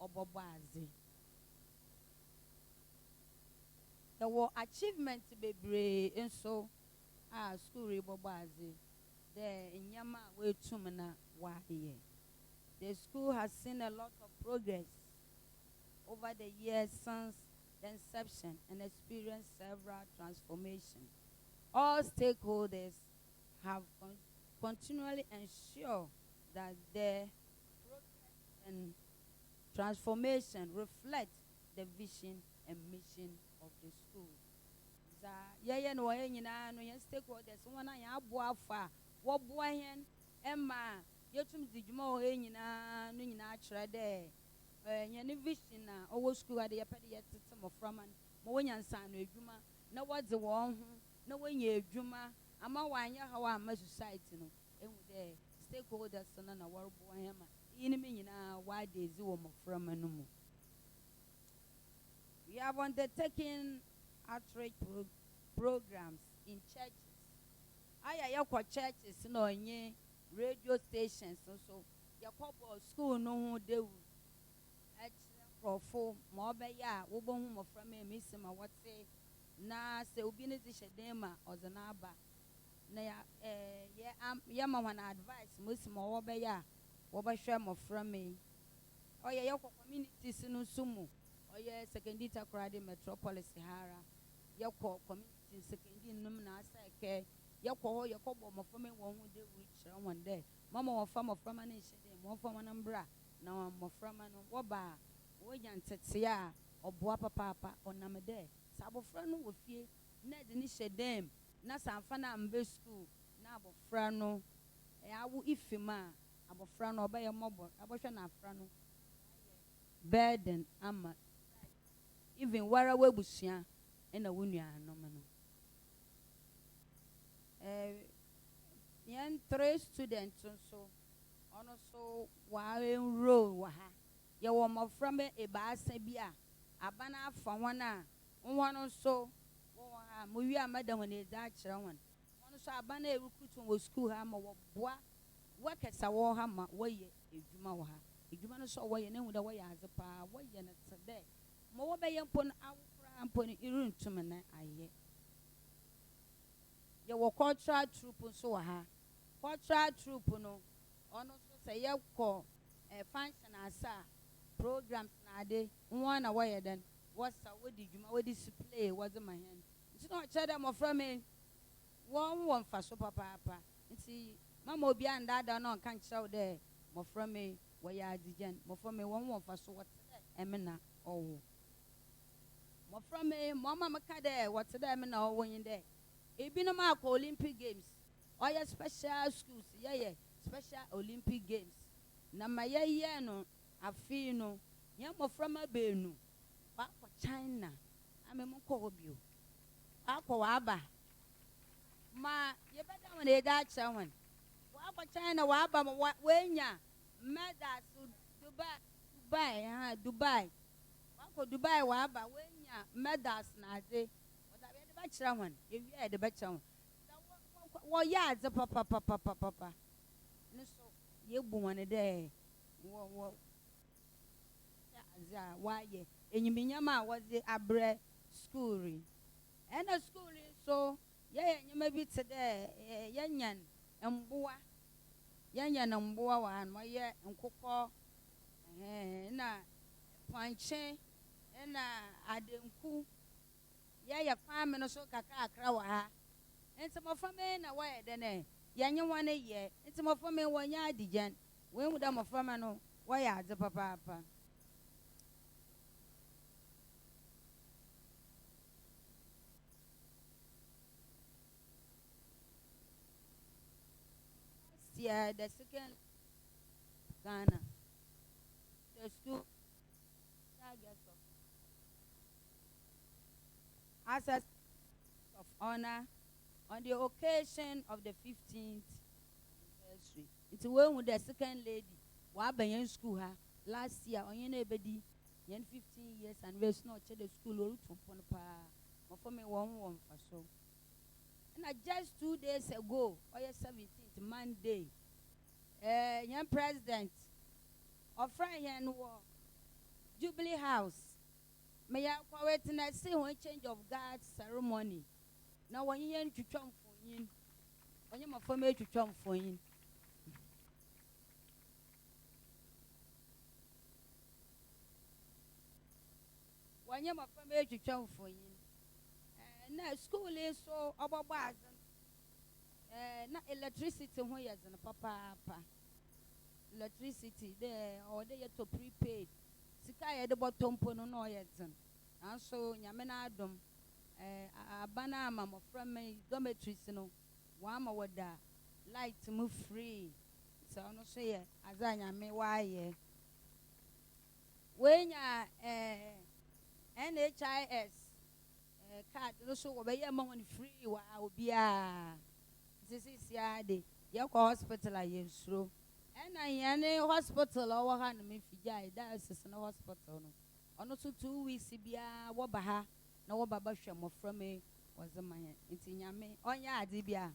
obobazi. There were achievements bebre nso school obobazi the nyama we tumna wa here. The school has seen a lot of progress over the years since the inception and experienced several transformations. All stakeholders have continually ensured that the progress and transformation reflect the vision and mission of the school. No stakeholders wana ya aboa fa wo boa hen emma yetum dijuma o nyina no nyina akere de nyane vision na owo school ade yapede yetete mo framan mo wonya nsan no adwuma na wodze wo ho na wonya adwuma ama wanya hawa ama society no ehu de stakeholders na worbo hen ma yini me nyina wa de zi wo mo framan no mu. We have undertaken outreach programs in churches. Yakwa churches no nye radio stations so yakwa school no hu dewu profo mo be ya wo bo hu mo from me sima wote na se obi ne tishede ma ozana ba na ya ma wan advice mo sima wo be ya wo ba hwe mo from me yakwa communities no sumu oye secondary takrade metropolis hara yɛkɔ community secondary num na asɛkɛ yɛkɔ hɔ yɛkɔbɔ mmɔframa wɔn ho de wɔkyerɛ wɔn dɛ mama wɔfa mmɔframa no nhyɛ dɛ mmɔframa no mbra na mmɔframa no wɔba wɔnya ntete a ɔboa papaapa ɔnam dɛ sɛ abɔfra no wɔ fie na de ne hyɛ dɛm na sɛ amfa no ambɛ school na abɔfra no awo ifim a abɔfra no ɔbɛyɛ mmɔbɔ abɔhwɛ na afra no burden ama even wara wabusua ɛna wo nuanom no yɛn 3 students nso ɔno so enroll wɔ ha yɛwɔ mmɔframa ebaasa bi a aba no afa wɔn a wɔn nso wɔwɔ ha mo wi a madam wɔn edze akyerɛ wɔn nso aba no recruit wɔ school ha ma wɔboa workers a wɔwɔ ha ma wɔyɛ edwuma wɔ ha edwuma no so wɔyɛ ne hu dɛ wɔyɛ adze paa wɔyɛ no te dɛ ma wɔbɛyɛ mpo no awokora mpo no iruntum na ayɛ yɛwɔ cultural troupe nso wɔ ha cultural troupe no ɔno nso sɛ yɛkɔ function asa programs na ade wɔn na wɔyɛ dɛn wɔsa wɔdi dwuma wɔdi display wɔdze ma hɛn nti na ɔkyerɛ dɛ mmɔfra mi wɔn wɔ mfa so papaapa nti mama obi andada na ɔnka nkyerɛ wo dɛ mmɔfra mi wɔyɛ adigyan mmɔfra mi wɔn wɔ mfa so wɔte dɛ ɛmena ɔwɔ mmɔfra mi mɔma meka dɛ wɔte dɛ ɛmena ɔwɔ yin dɛ ebinom akɔ Olympic Games ɔyɛ special schools yɛyɛ special Olympic Games na ma yɛyɛ no afei no yɛn mmɔfra ma beenu wakɔ China ame mo kɔ hɔ bio akɔ waba ma yɛbɛda wɔn edi akyerɛ wɔn wakɔ China waba ma wɔanya medals Dubai wakɔ Dubai waba wɔanya medals na ade wɔdabe yɛde bɛkyerɛ wɔn ewia yɛde bɛkyerɛ wɔn wɔyɛ adze papapapapapa ne so yɛbu wɔn dɛ wɔ adze a wɔayɛ enyiminyam a wɔdze abrɛ school ɛna school so yɛyɛ nyɛma bi te dɛ yɛnya mboa wɔ ha no wɔyɛ nkokɔ na pɔnkye na adenku yɛyɛ kwame no so kakrakra wɔ ha nti mmɔframa na wɔyɛ dɛ nɛ yɛnye wɔn yɛ nti mmɔframa wɔnyɛ adigyan wɔn dɛ mmɔframa no wɔyɛ adze papaapa the second Ghana the school access of honor on the occasion of the 15th anniversary. It's when with the second lady wabayan school ha last year on yene ebedi yen 15 years anniversary no che the school oru tumpon pa mo for me won fa so. And just 2 days ago, or 17th Monday, young president of Friend Jubilee House, may I wait and I see one change of guard ceremony. Now, when you to trump for you, when you're for me to trump for you. When you're for me to trump for you. Na school is so about na electricity ho yes na papa electricity there or they to prepaid sika ye de bottom po no no yet and so nyame na adom abana mama from me dormitories no wa ma wada light mu free so no so ye azanya me wa ye wenya NHIS card no so obey among free wa obia this is yade your hospital ayen sro and I hospital or hand me fijai that is no hospital no ono so 2 weeks bia wo ba ha na wo baba hwemo from me was the man nti nyame onya ade bia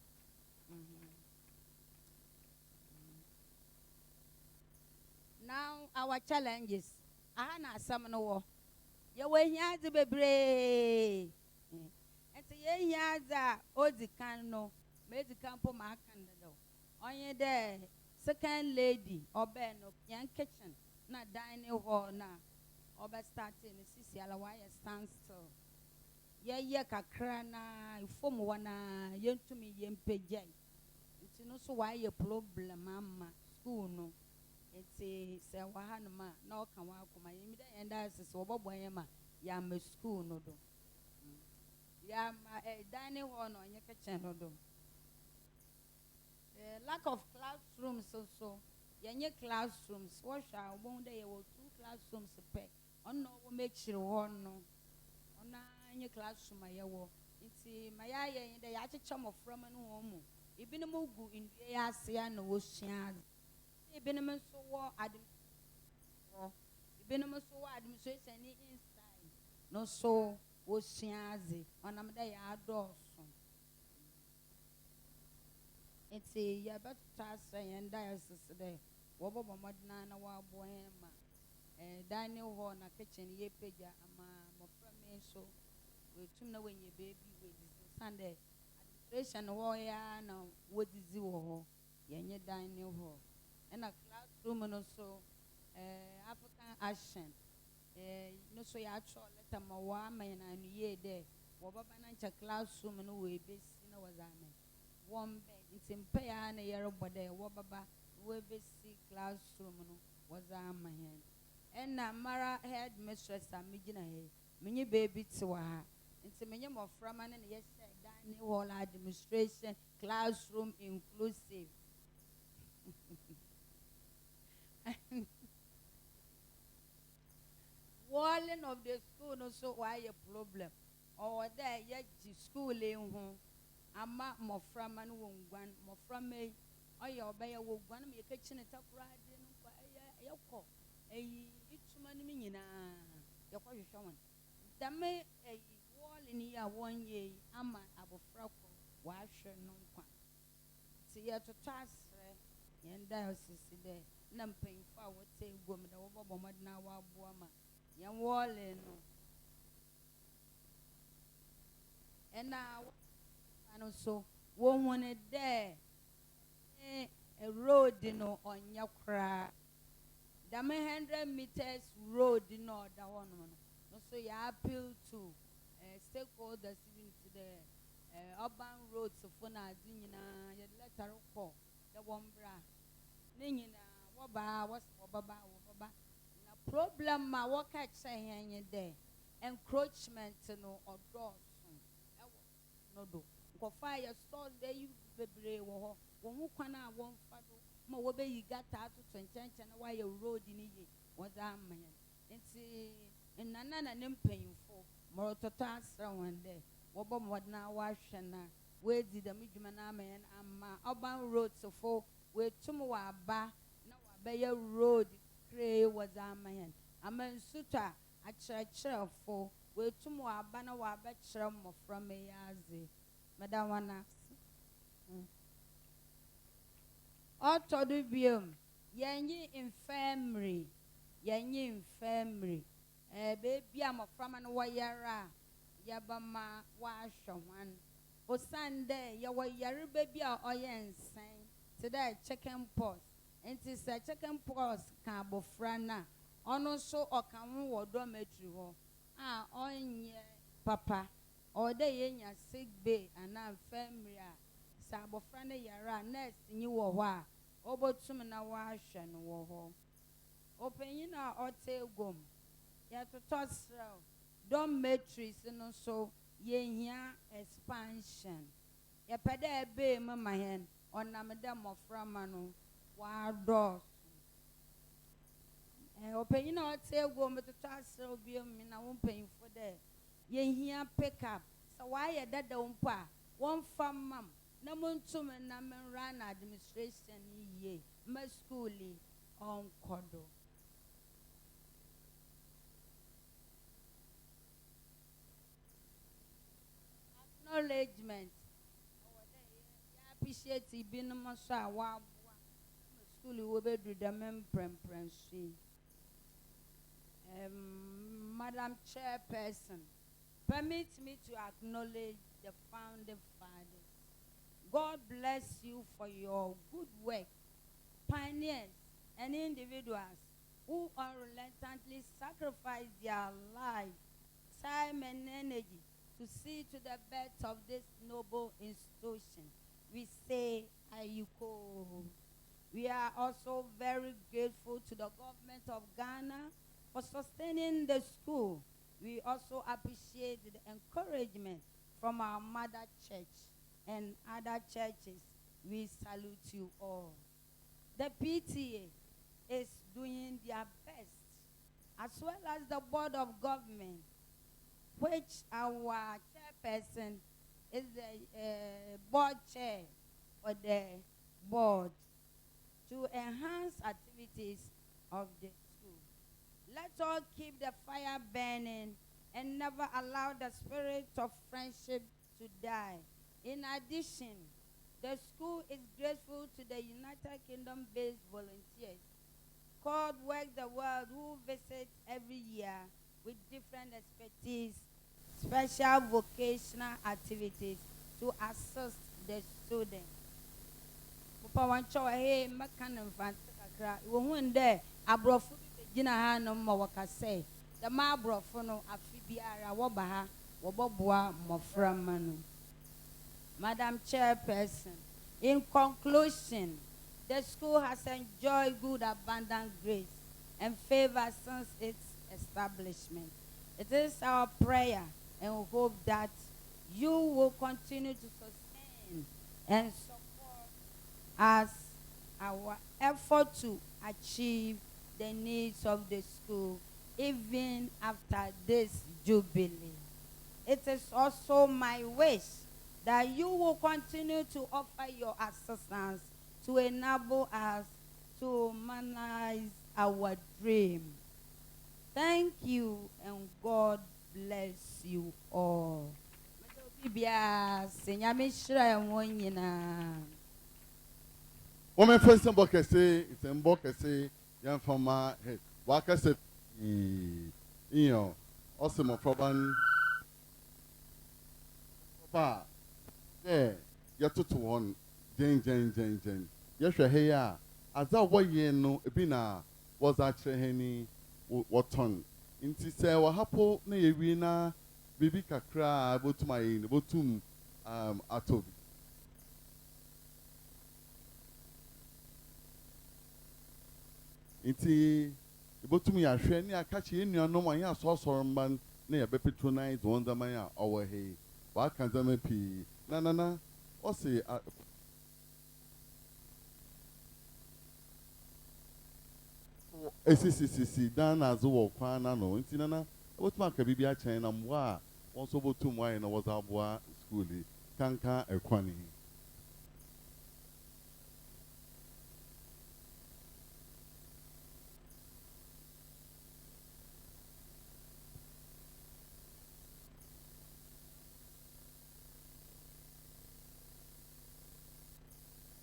now our challenges aha na asam no wo ye we hia ade bebre enti ye hia ade odi kan no medical po ma kan do onye de second lady obe no yan kitchen na dining hall na Oba starting sisi ala why stand still. Ye kakra na ifom wana yentumi yempejai. Nti no so why problem mama school no. Nti se wa hanuma na oka wa akoma yemi da yenda sisi obobo yema ya ma school no do. Ya ma dining hall no nye kitchen no do. Lack of classrooms so yenye classrooms what shall one day you 2 classrooms per on no make sure one no on any classroom ayewo nti maya ye de ya checham of from no homu ibinum gu in ya ase na wo sua ibinum so wo administration ni inside no so wo sua aze onam da ya adoso. It's a better task and diocese there. Wobble Madna, no boy, dining hall, a kitchen, ye pega, ama, my so we tune when your baby with Sunday administration warrior now what is you ye dining hall and a classroom and also African action. No so ya actual letter my woman and ye there. Wobble classroom and we base in was one bed. It's in Paya and a year over there. Wababa, we see classroom was my hand. And Mara head mistress, and Mijina, many baby to her. It's a minimum of Framan and yes, dining hall administration, classroom inclusive. Walling of the school, no so why a problem. Or there, yet school in home. Ama moframa no wongwan moframa oya obaya wogwan me kitchen takura de no kwa yekọ ituma no nyina yekọ hwehwe dame wall ni ya wonye ama abofra ko wa hwe no kwa ti ye to tasre yenda osisi de na mpanyfo a wote gom da wo bobo modna wa aboa ma yan wall no ena and so one wanted there a road no on your cry. The 100 meters road no that one no so you appeal to stakeholders even to the urban roads of Fona Dina you letter call the one bra Nina what's wababa na problem ma what catch say there encroachment no or doors no do fire stores there you bebre wo won kwana won fado ma wo be yi gata to twenchen na why road ni ye was amen nti nana na nempanyfo mo toto asra won there wo bo modna wa hwe na we di da midwuma na amen amma urban roads fo we tum wa ba na wa be ye road cray was amen amen suta a church fo we tum wa ba na wa be kire mo from yaze Madam Wana. Auto do bium. Yenye infirmary. Baby, I'm a from an wayara. Yabama washa one. O Sunday, ya wayari baby or yen saying. Today, chicken post. And tis a chicken post, cabo frana. Ono so or come or dormitory. On papa. Or they in your sick bay and I'm familiar. Sabo friend yara nest you were over to me now wash and war. Open you know or tail gum. Yet to toss don't matrix and also ye here expansion. Ya pede bay mamma hen on a madam of Framano wild doors. Open you know tail gum but to toss be a min I won't pay for that. Ye here pick up. So why that don't pa one farm mum. No muntum and namen ran administration ye my schoolie on Kodo. Acknowledgement. I appreciate it being a massa while schoolie will be do the membrane. Madam Chairperson. Permit me to acknowledge the founding fathers. God bless you for your good work. Pioneers and individuals who unrelentingly sacrifice their life, time, and energy to see to the birth of this noble institution. We say, Ayuko. We are also very grateful to the government of Ghana for sustaining the school. We also appreciate the encouragement from our mother church and other churches. We salute you all. The PTA is doing their best, as well as the Board of Government, which our chairperson is the board chair for the board, to enhance activities of the school. Let's all keep the fire burning and never allow the spirit of friendship to die. In addition, the school is grateful to the United Kingdom-based volunteers called Work the World, who visit every year with different expertise, special vocational activities to assist the students. Hey, Macan Fantakra, woman there, a brofu, Gina Hanum, Mawakase, the Mabrofono, Afibiara, Wabaha, Wabobua, Moframanu. Madam Chairperson, in conclusion, the school has enjoyed good, abundant grace and favor since its establishment. It is our prayer and hope that you will continue to sustain and support as our effort to achieve the needs of the school even after this jubilee. It is also my wish that you will continue to offer your assistance to enable us to manage our dream. Thank you and God bless you all. Woman first and book say it's in book say young from my head. Waka said awesome problem. Papa, yeah, you're 2 to 1. Jane. Yes, here. As that 1 year no, Ebina was actually henny what ton. Inti say what happened near Wina, baby kakra, about to my botum atobi. Inti botum ya sheni a catch in your no one ya saw man near be patronize one the maya over hey. What can them be? Na. Or say SCCC done as well, Kwana no, Intinana, what mark a baby chain and wa, also about 2 wine was our bois schoolie, Kanka a Kwani.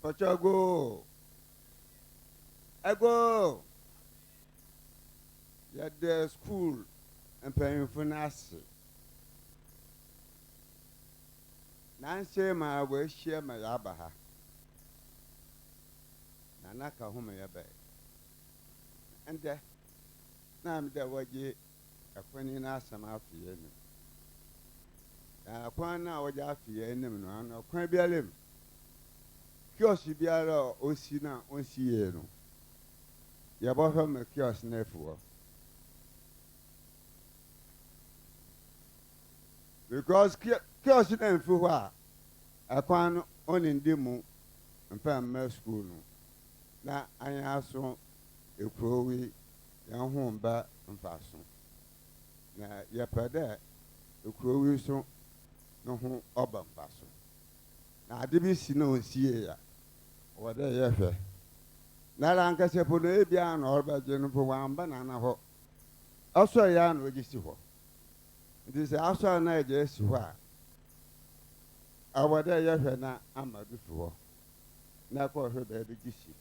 Pachago. Ego. Yet the school and paying for Nasi. Nancy, my way, share my abaha. Nanaka, whom I obey. And there, now I'm there, what ye, a funny Nasa after you. Upon now, what you have to end them, no, can't be a limb. Kiosk be a osina on Sieno. You bought him a kiosk nephew. Because kiosk and for I can't only demo and pay school. Now I ask a crowy, young home back and fasten. Now, ya per there, the crowy so no home urban fasten. Now, I didn't see no see or there, yeah. Now, Uncle Seponabian or by Jennifer one banana hop. Also, a yarn with you. It is also a night, yes, you are. I was there, yeah, now I'm a before. Now, for her baby, Gishy.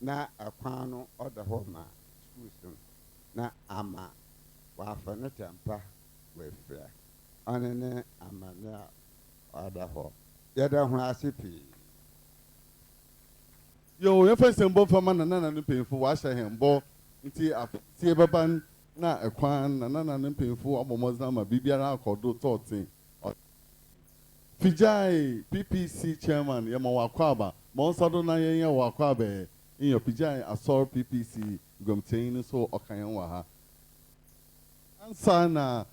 Now, a crown or the home, school soon. Now, I'm a waffle temper with fair. On an I'm a now or the home. Yet, I'm a CP. Yo, your first and both for man and painful wash him, bo nti atie baban na ekwan na ne mpemfo abomozna ma bibiara akodo 13 Pijai PPC chairman yama wakwaba monsado na yenye wakwaba in Pijai asor PPC gomtain so okayan wa ha ansa na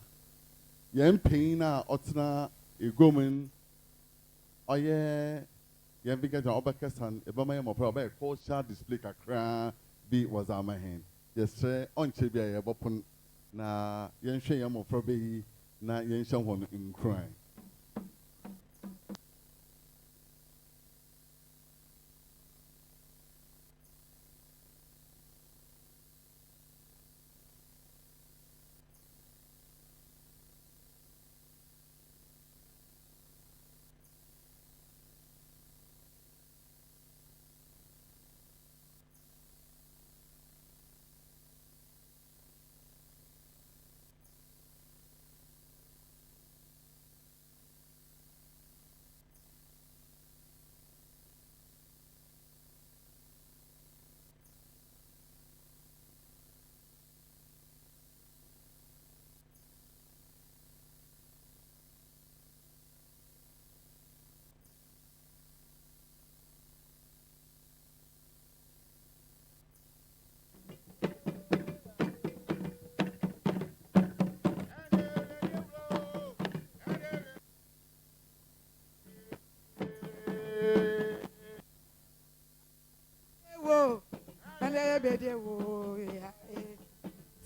yen pain na otna egomen oye yen biga jan obakesan ebama yama pro ba cultural display kakra bi was amahen yesre onche bia ye bopun na yen hwe yama pro be na yen hwe hon nkran.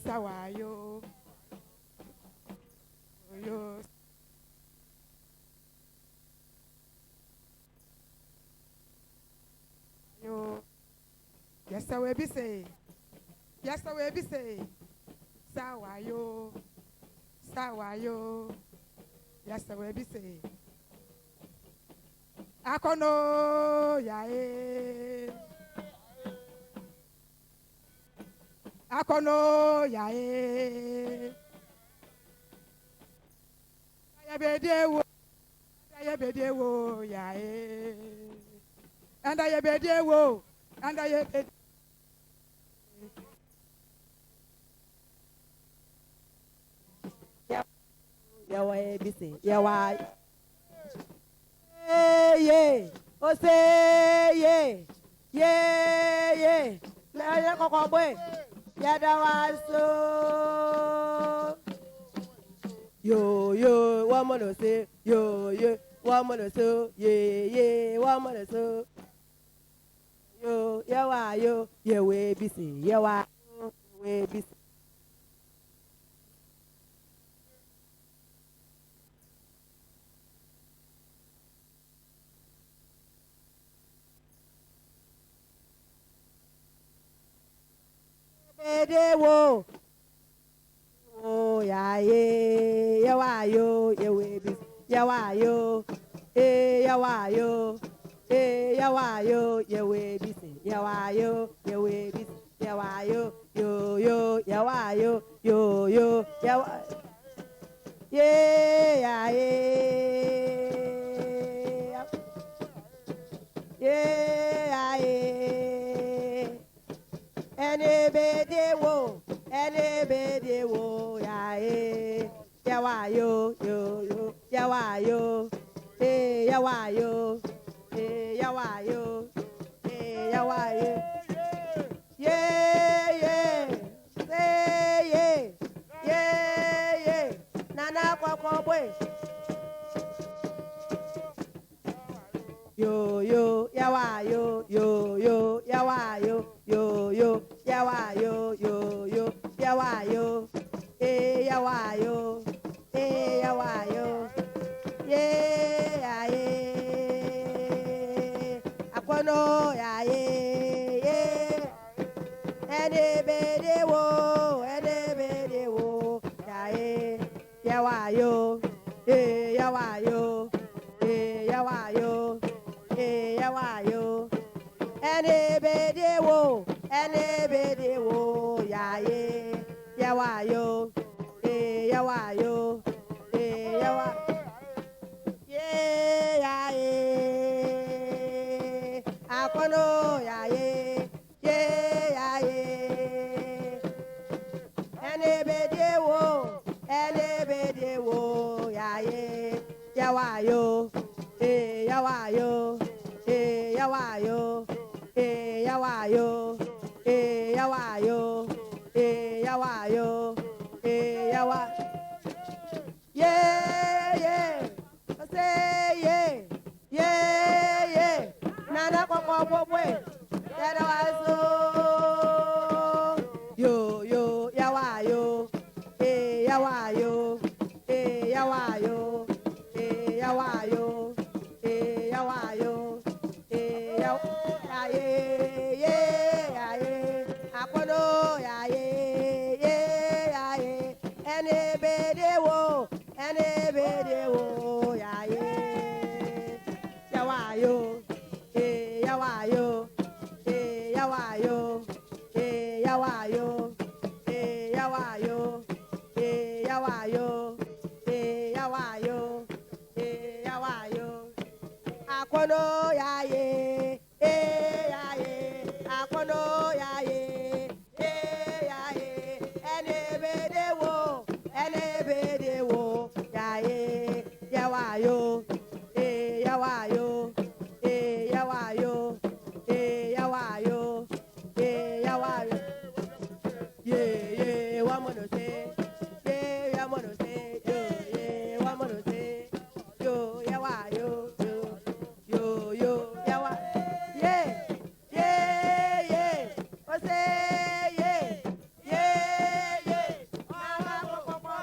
Sawayo. Yo. Yo. Yes, I will be say. Yes, I will be say. Sawayo. Sawayo. Yes, I will be say. Akono yae. Akono yae. Ayabedewo. Ayabedewo yae. And ayabedewo. And ayabedewo. Yawa ebise. Yawa. Yeah. Oh say yeah. Yeah, yeah. La koko boy. Yada waso. Yo yo, one more say. Yo yo, one more so. Yeah yeah, one more so. Yo yawa yo, yeah we busy. Yawa we busy. Wo oh ya ye ya wa yo ye we bis ya wa yo ya wa yo ya wa yo ye we bis ya wa yo ye we bis ya wa yo yo yo ya wa yo yo yo ya wa ye ya ye ya ye anybody wo ya ya wa yo yo yo ya wa yo ya wa yo ya wa yo ya wa yo yeah say yeah nana kwakwa boy yo yo ya wa yo yo ya wa yo yo ya wa yo yo ya wa yo ya wa yo ya wa yo yeah akono ya anybody wo ya wa yo ya wa yo ya wa yo ya wa yo anybody wo ya wa yo ya wa yo ya wa yeah akono ya yeah yawayo, yawayo, yawayo, yawa. Yeah. Say yeah. Nana papa boy. Yadawaso. Yo, yawayo, yawayo, yawayo, yawayo, yawayo, yaye, akodo yaye, enebedewo, yaye, yawayo, yawayo, yawayo, yawayo, yawayo, yawayo, yawayo, akodo yaye, akodo yaye, enebedewo, yaye, yawayo, yawayo, yawayo, yawayo, yawayo. Yeah, what I'm gonna say. Yeah, I'm gonna say. Yeah, what I'm gonna say. Yo, yawayo, yo, yawa. Yeah. What say? Yeah. Mama, papa,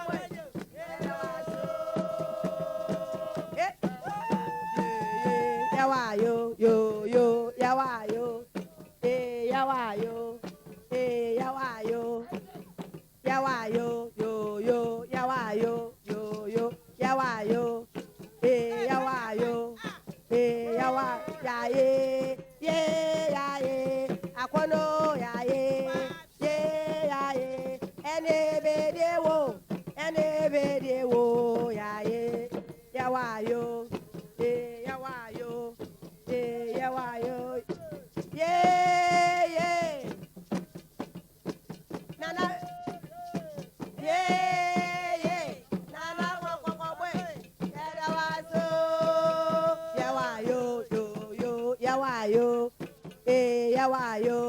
yawayo, yo, yawayo, yawayo, yawayo, yo, yawayo, yawayo, yawayo, yaye, akono yaye, enebedewo, yaye, yawayo, yawayo, yeah. Nana, yeah. Nana, yadawaso, yawayo, yo, yawayo, yawayo,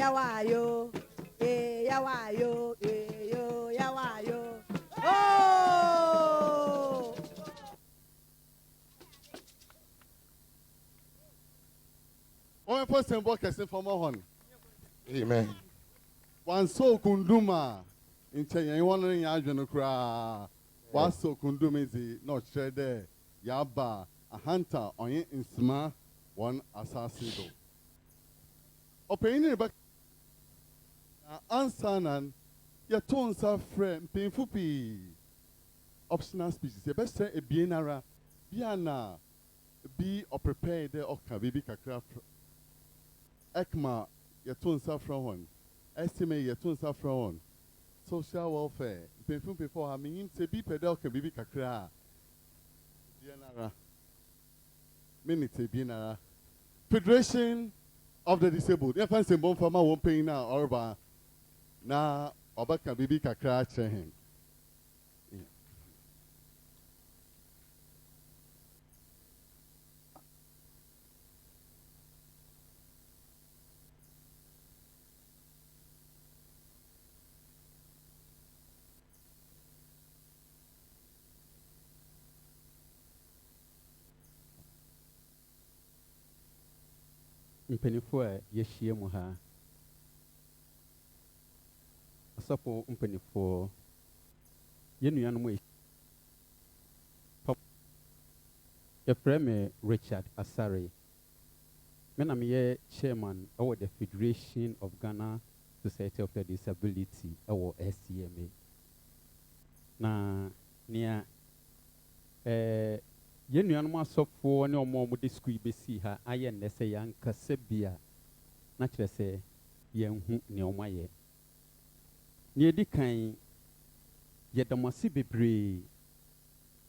yawayo, yawayo, yo, yawayo. Oh! On peut symbole que c'est for hon. Amen. One so kunduma in Chenya, you wondering Yajan cry. One so kunduma is not shred Yaba, a hunter on it in Sma, one assassin. Opinion back answer and your tones are friend, painful pea. Optional species, the best say a bienara, biana, be or prepare the oka, baby craft. Ekma, your tones are from one. Estimate your tones are from one. Social welfare. Painful before I mean, say be pedal can be kakra. Bienara. Minute bienara. Federation of the Disabled. If I'm saying bon farmer won't pay now, or ba na Obaka baby kakra him. Mpanimfoɔ a yɛahyia mu ha asɔfo mpanimfoɔ yɛn nuanom a yɛfrɛ me Richard Asare me na meyɛ chairman ɛwɔ the Federation of Ghana Society of the Disability ɛwɔ SCMA na nea yɛn nuanom asɔfoɔ ne ɔmo a wɔde school bɛsi ha ayɛ nnɛ sɛ yɛankasa bia na kyerɛ sɛ yɛnhu nea ɔmo ayɛ nea yɛdi kan yɛda mo ase bebree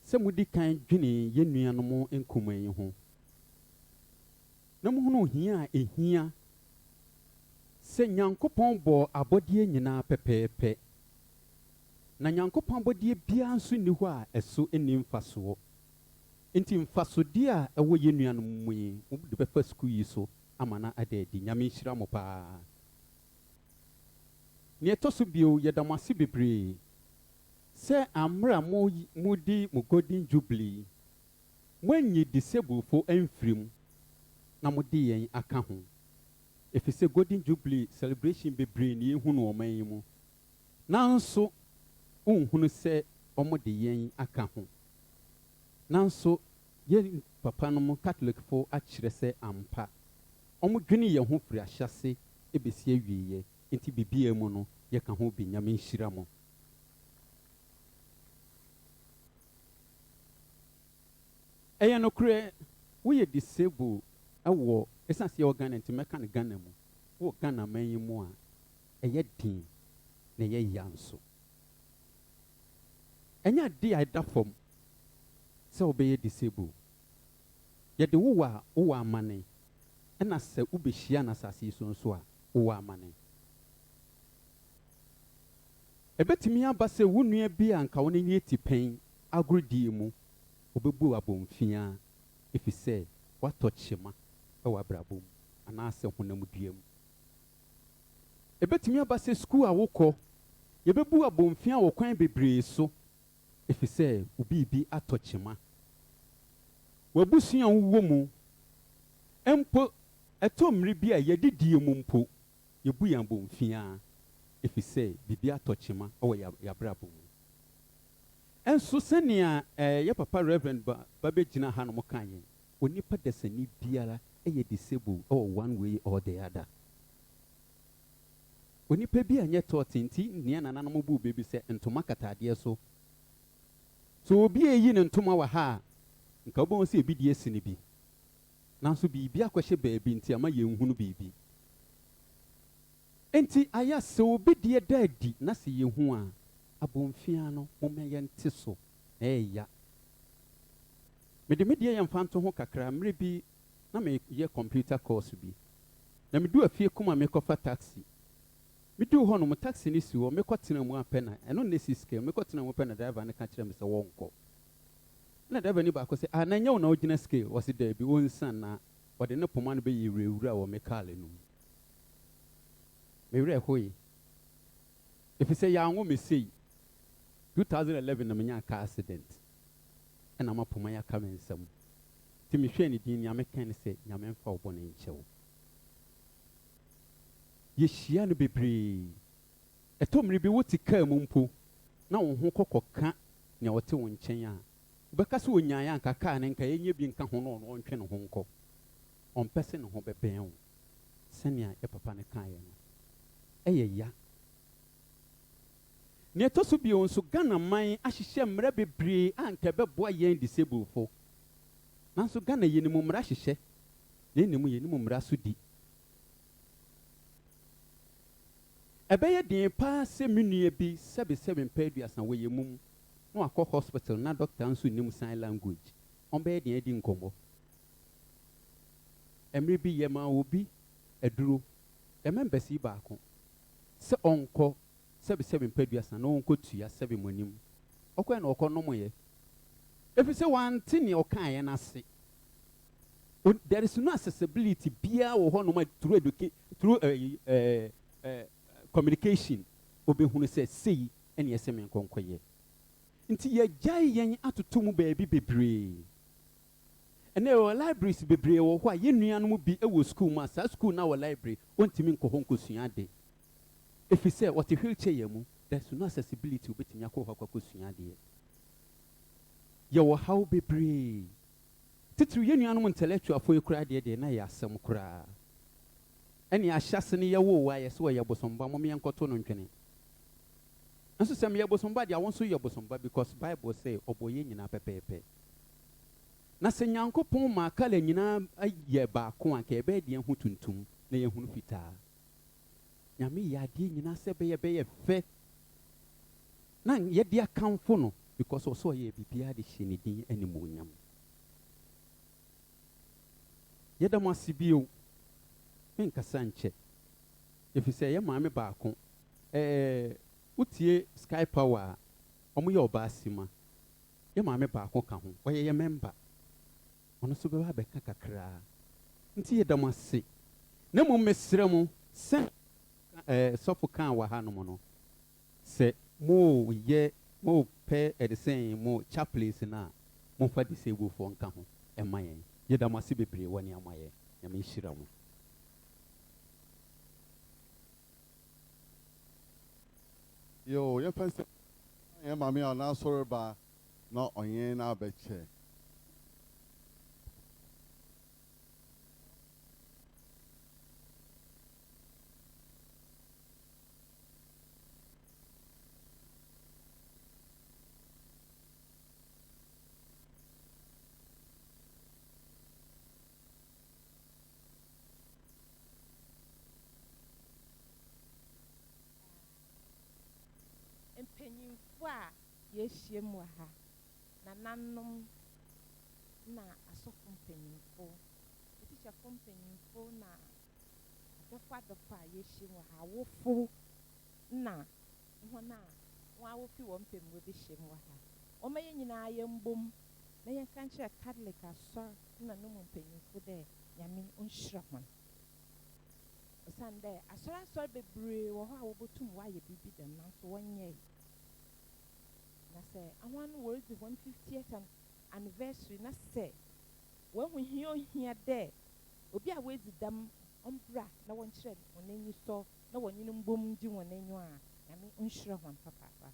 sɛ modi kan dwene yɛn nuanom nkɔmmɔ yi ho na mohunu ohia a ehia sɛ nyankopɔn bɔ abɔdeɛ nyinaa pɛpɛɛpɛ na nyankopɔn abɔdeɛ biara nso nni hɔ a ɛso nni mfasoɔ nti mfasodeɛ a ɛwɔ yɛn nuanom mu yi de bɛfa school yi so amana ade di nyame nhyira mo paa ne to so bio yedamase bebre se amra mo di mo golden jubilee mwanyi disabled fo enfrim na mo di yen aka ho efise golden jubilee celebration bebre ne ehunu oman yi mu nanso unhunu se omo de yen aka ho nanso ye papa no mo catholic fo a kyerɛ sɛ ampa omo dwene ye ho firi ahyase ebesi awieye enti bibia mu no ye ka ho bi nyame nhyira mo ɛyɛ no kure wo ye disable ɛwɔ esanse ye Ghana enti mɛka ne Ghana mu wo Ghana man yi mu a ɛyɛ din na ɛyɛ yanso ɛnya di a ɛda fam sɛ wobɛyɛ disable yɛde wo amane ɛna sɛ wobɛhyia na asase yi so nso a wo amane ɛbɛtumi aba sɛ wo nua bi a nka wo ne nyɛ tipɛn agorodie mu obɛbu abɔmfia ɛfiri sɛ watɔ kyema ɛwɔ abrabɔ mu anaasɛ honam dua mu ɛbɛtumi aba sɛ skul a wokɔ yɛbɛbu abɔmfia wɔ kwan bebree so ɛfiri sɛ obiibi atɔ kyema wabusua wowɔ mu mpo ɛtɔ mmere bi a yɛdidie mu mpo yɛbu yɛn abɔmfia ɛfiri sɛ biribi atɔ kyema ɛwɔ yɛabrabɔ mu ɛnso sɛnea yɛ papa reverend ba bɛgyina ha no mo ka yɛn onipa dasani biara ɛyɛ disabled ɛwɔ one way or the other onipa bi a nyɛ tɔɔte nti nnea nananom bu bebi sɛ ntoma katadeɛ so obi eyi ne ntoma wɔ ha a nka wobɛhu sɛ ebi deɛ si ne bi nanso biribi akɔhyɛ baabi nti ama yɛnhunu biribi enti ayɛ sɛ obi deɛ da adi na sɛ yɛhu a abɔmfia no momma yɛnte so na ɛyɛ mede me deɛ yɛmfa nto ho kakra mmerɛ bi na meyɛ computer course bi na medu afie kuma mekɔfa taxi medu hɔ no mo taxi ne si hɔ mekɔtena mu apɛ na ɛno ne si scale mekɔtena mu pɛ na driver ne ka kyerɛ me sɛ wɔnkɔ na driver ne baako sɛ na nyɛ wo na wogyina scale wɔse daabi wɔnsan na wɔde ne poma no bɛyɛ wurawura wɔ me kaale no mu mewerɛ hɔ yi ɛfiri sɛ yɛanwo me sei 2011 na menya car accident ɛna ma poma yɛ aka me nsɛm nti mehwɛ ne din nyame ka ne sɛ nyame mfa wo bɔne nkyɛ wo yɛhyia no bebree ɛtɔ mmere bi wote kaa mu mpo na wo ho kɔkɔka nea wɔte wo nkyɛn a wobɛka sɛ ɔnyaeɛ anka kaa ne nka yɛnyɛ bi nka ho no ɔno ɔntwe ne ho nkɔ ɔmpɛ sɛ ne ho bɛbɛn wo sɛnea yɛ papa ne kaeɛ no ɛyɛ ya nea ɛtɔ so bio nso Ghana man ahyehyɛ mmara bebree a nka ɛbɛboa yɛn disabled fo nanso Ghana yɛnim mmara hyehyɛ na ɛnim yɛnim mmara so di ɛbɛyɛ den paa sɛ me nua bi sɛbesɛbe mpɛ aduasa wɔyɛ mum na wakɔ hospital na doctor nso nim sign language ɔmbɛyɛ den adi nkɔmmɔ mmerɛ bi yɛ ma obi aduro members yi baako sɛ ɔnkɔ sɛbesɛbe mpɛ aduasa na ɔnkɔ tua sɛbe mɔnim ɔkɔɛ na ɔkɔ nomoyɛ ɛfiri sɛ wante nea ɔkaeɛ no ase there is no accessibility biara wɔ hɔ nom through communication obehunu sɛ sei ɛne ɛsɛ me nkɔnkɔyɛ nti yɛgyae yɛn atoto mu baabi bebree ɛnɛ ɛwɔ libraries bebree wɔ hɔ a yɛn nuanom bi ɛwɔ school mu a saa school na wɔ library ɔntumi nkɔ hɔ nkɔsua ade ɛfiri sɛ wɔte wheelchair yɛ mu there's no accessibility wobɛtumi akɔ hɔ akɔsua adeɛ yɛwɔ haw bebree titiri yɛn nuanom intellectualfoɔ yi koraa deɛ na yɛ asɛm koraa ɛne ahyase ne yɛwɔ wɔ ayɛ sɛ wɔyɛ bosomba mo yɛnkɔto no ntwene nso sɛ meyɛ bosomba deɛ awɔ nso yɛ bosomba because Bible sɛ ɔbɔ yɛ nyinaa pɛpɛɛpɛ na sɛ Nyankopɔn ma kala nyinaa ayɛ baako a nka ɛbɛyɛ deɛ ho tuntum na yɛhunu fitaa nyame yɛ adeɛ nyinaa sɛ bɛyɛ fɛ na yɛde akamfo no because ɔsɛ ɔyɛ biribiara de hyɛ ne din animuonyam yɛda mo ase bio menkasa nkyɛ ɛfiri sɛ yɛ maame baako wotie Sky Power a ɔmo yɛ ɔbaa sima yɛ maame baako ka ho ɔyɛ yɛ member ɔno nso bɛba abɛka kakraa nti yɛda mo ase ne mo mesrɛ mo sɛ sɔfo kan wɔ ha no mo no sɛ mo yɛ mo pɛ ɛde mo chaplains na mo fa disabled fo nka ho ɛma yɛn yɛda mo ase bebree wɔ ne ama yɛ nyame nhyira mo. Yo, you person, mammy, I'm not sorry about not on ye now, betche. mpanyinfo a yɛahyia mu wɔ ha nananom na asɔfo mpanyinfo etikyafo mpanyinfo na adɔfo a yɛahyia mu wɔ ha awofo na wɔn a wɔn awofi wɔn mpanyinfo de hyia mu wɔ ha wɔn yɛn nyinaa yɛn mbom na yɛn ka nkyerɛ catholic asɔr na nom mpanyinfo dɛ nyame nhyira wɔn ɔsan dɛ asɔr bebree wɔ hɔ a wɔbɛtum wɔayɛ biribi dɛm nanso wɔnyɛ na sɛ àwọn no wɔredi 150th anniversary na sɛ wɔahu hia ohia dɛ obi a wɔadi dɛm ɔmbra na wɔnkyerɛ wɔn ani sɔ na wɔn nyine mbom gye wɔn anyi a nyame nhyira wɔn papaapa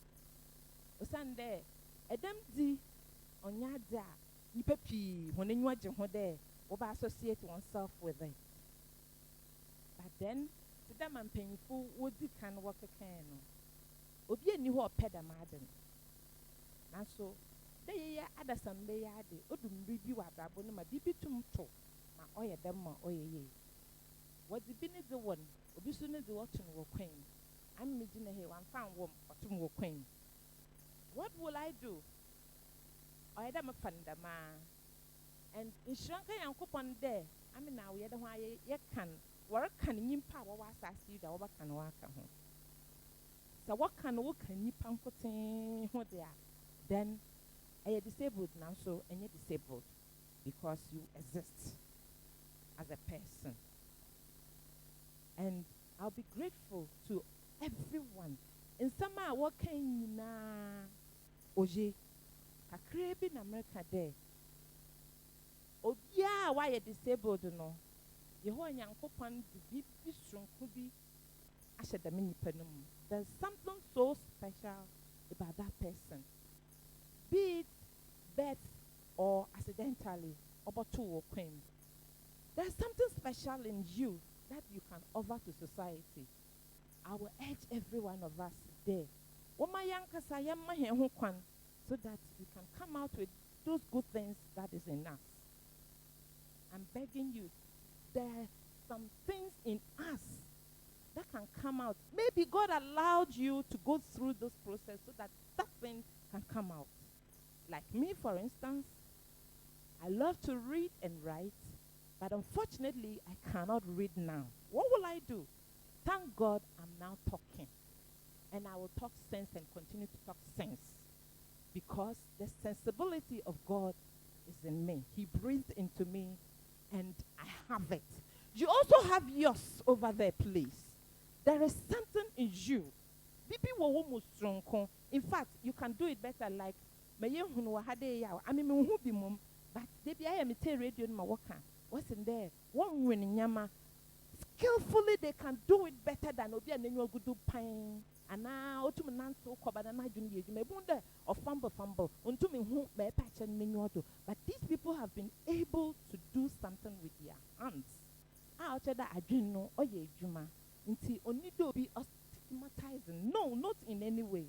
ɔsan dɛ ɛdɛm di ɔnyɛ ade a nnipa pii wɔn ani agye ho dɛ wɔba associate oneself with it but then te dɛ ma mpanyinfo wɔdi kan wɔkekɛn no obi ani hɔ ɔpɛ dɛm ade no nanso dɛ yɛyɛ adasam bɛyɛ ade odum biribi wɔ abrabɔ no ma biribi tum to ma ɔyɛ dɛm ma ɔyɛ yie wɔde bi ne de wɔn obi so ne de wɔto no wɔ kwan mu amemi gyina hɛ wamfa nwɔm ɔtom wɔ kwan mu what will I do ɔyɛ dɛ mefa no dɛmaa and nhyira nka Nyankopɔn dɛ amena woyɛ dɛ ho ayɛ yɛkan wɔrekan nyimpa a wɔwɔ asase yi da wɔbɛka no wɔaka ho sɛ wɔka no woka nnipa nkotee ho de a then ɛyɛ disabled nanso ɛnyɛ disabled because you exist as a person and I'll be grateful to everyone nsɛm a wɔka nyinaa oye kakra bi na America dɛ obiara a wɔayɛ disabled no yɛhɔ Nyankopɔn de biribi soronko bi ahyɛ dɛm nnipa no mu there's something so special about that person be it birth or accidentally oboto kwen there's something special in you that you can offer to society. I will urge every one of us there so that we can come out with those good things that is in us. I'm begging you, there are some things in us that can come out. Maybe God allowed you to go through this process so that that thing can come out. Like me, for instance, I love to read and write, but unfortunately, I cannot read now. What will I do? Thank God I'm now talking. And I will talk sense and continue to talk sense. Because the sensibility of God is in me. He breathed into me, and I have it. You also have yours over there, please. There is something in you. In fact, you can do it better like but I am a radio in my worker. What's in there? One winning yama. Skillfully they can do it better than Obi and Nenyo Gudu Pine. And now to Nanso Kobana Junior, you may wonder or fumble unto me who may patch and Nenyoto. But these people have been able to do something with their hands. Out of that I do know oh ye Juma. Until only do be stigmatizing. No, not in any way.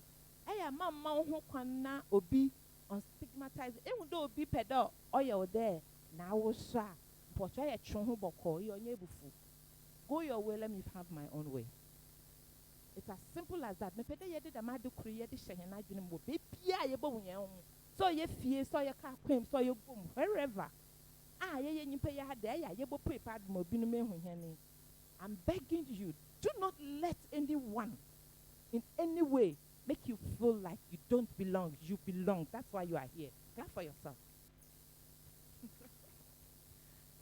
I am mamma who can na obi on stigmatizing. Even though be pedo or you're there now was portray a chon boko your neighborhood. Go your way, let me have my own way. It's as simple as that. Me pede ye did a madu create the shahena junimo. Be pia ye bo so ye fear, so your car quim, so your boom, wherever. Ah, ye pay ya there, ye bo prepared mobile. I'm begging you, do not let anyone in any way make you feel like you don't belong. You belong. That's why you are here. Clap for yourself.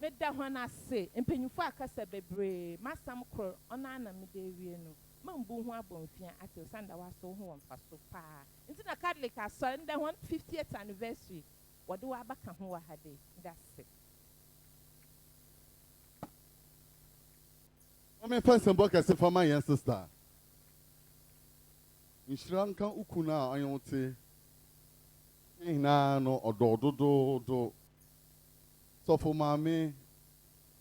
meda ho na se empenyufo akasa bebre masam kro ona na mede wie no mambu ho abonfia ate sanda waso ho wonfaso pa nti na catholic aso nda ho 50th anniversary wode wa abaka ho wa hade that's it. Ome fansen boka se fama yan sister. Nshranka ukuna ayonte. Ina no odododo. So for mame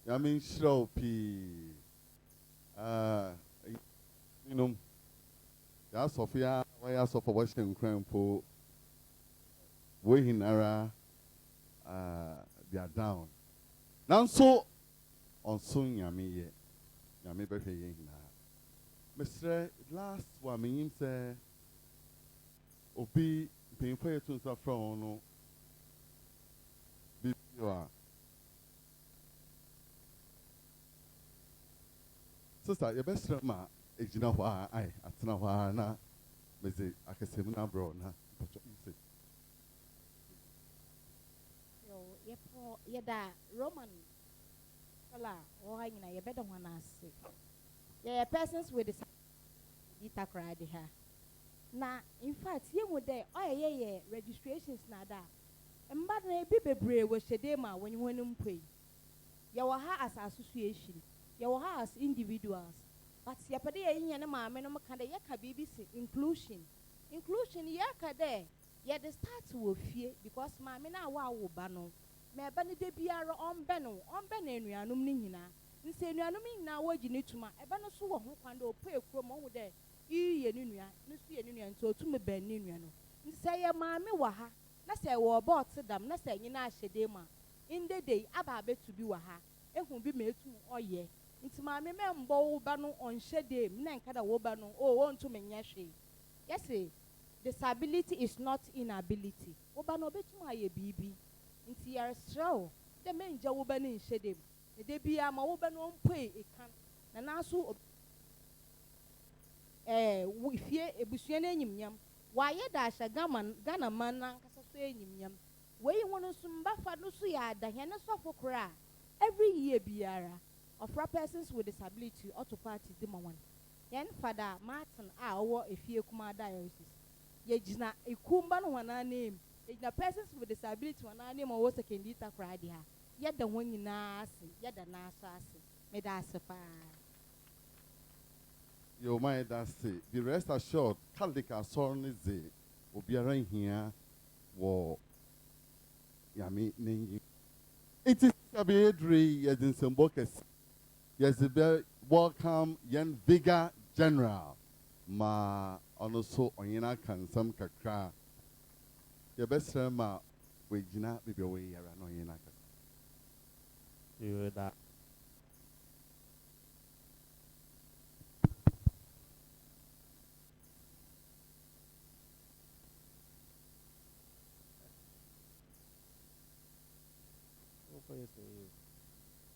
ya min shro pi you know ya Sophia why so for watching crampo we hinara they are down. Now so on soon yami ye. Yami be ye na. Mr. Last one means obi paying for you to from no be you are. Sister, your best friend ma ejina hwa ai atena hwa na mezi akasem na bro na say. Yo yeda Roman Ola or na ye better one as yeah persons with the cried her. Na in fact ye would there oh registrations na da and bad na be was shedema when you went pay. Your as association, your as individuals, but yapade in yanama menoma kanda yaka BBC inclusion yaka there. Yeah, the start will fear because my mena wa bano. Me bani de biara on beno enuanum ni nyina. Nse enuanum nyina wa gini tuma e bano so wo ho kwanda o pe kuro mo wo de iye ni nua nso ye ni nua nso tu me ban ni nua no. Nse ye maame wa ha na se wo bot dam na se nyina ahyede ma. In the day aba betu bi wa ha ehun bi metu oye. Nti maame me mbo wo ba no on hyede na nka da wo ba no o wo ntu me nya hwe. Yes disability is not inability. Oba no betu aye bibi. Nti yare sraw de menja wo ba ni hyedem. De bia ma wo ba no mpoe ekan. Na naso wo fie ebusua na enyimnyam. Wa ye da hya Ghana man na nkasa so enyimnyam. We wono so mbafa no so ya da hene sofo kra. Every year biara of persons with disability auto party de one. Yen Father Martin owo efie kuma diocese. Yejina ikumba no wana name yejina persons with disability wana name owo secondary takrade ha yeda ho nyina ase yeda na aso ase me da ase pa Your mind that say be rest assured Catholic assurance ze obiara hia wo yami nenyi it is be edri yedin sembokes yes be welcome yen bigger general ma ono so onyina kansam kakra ye besra ma we gina bibia we yara no onyina ka you that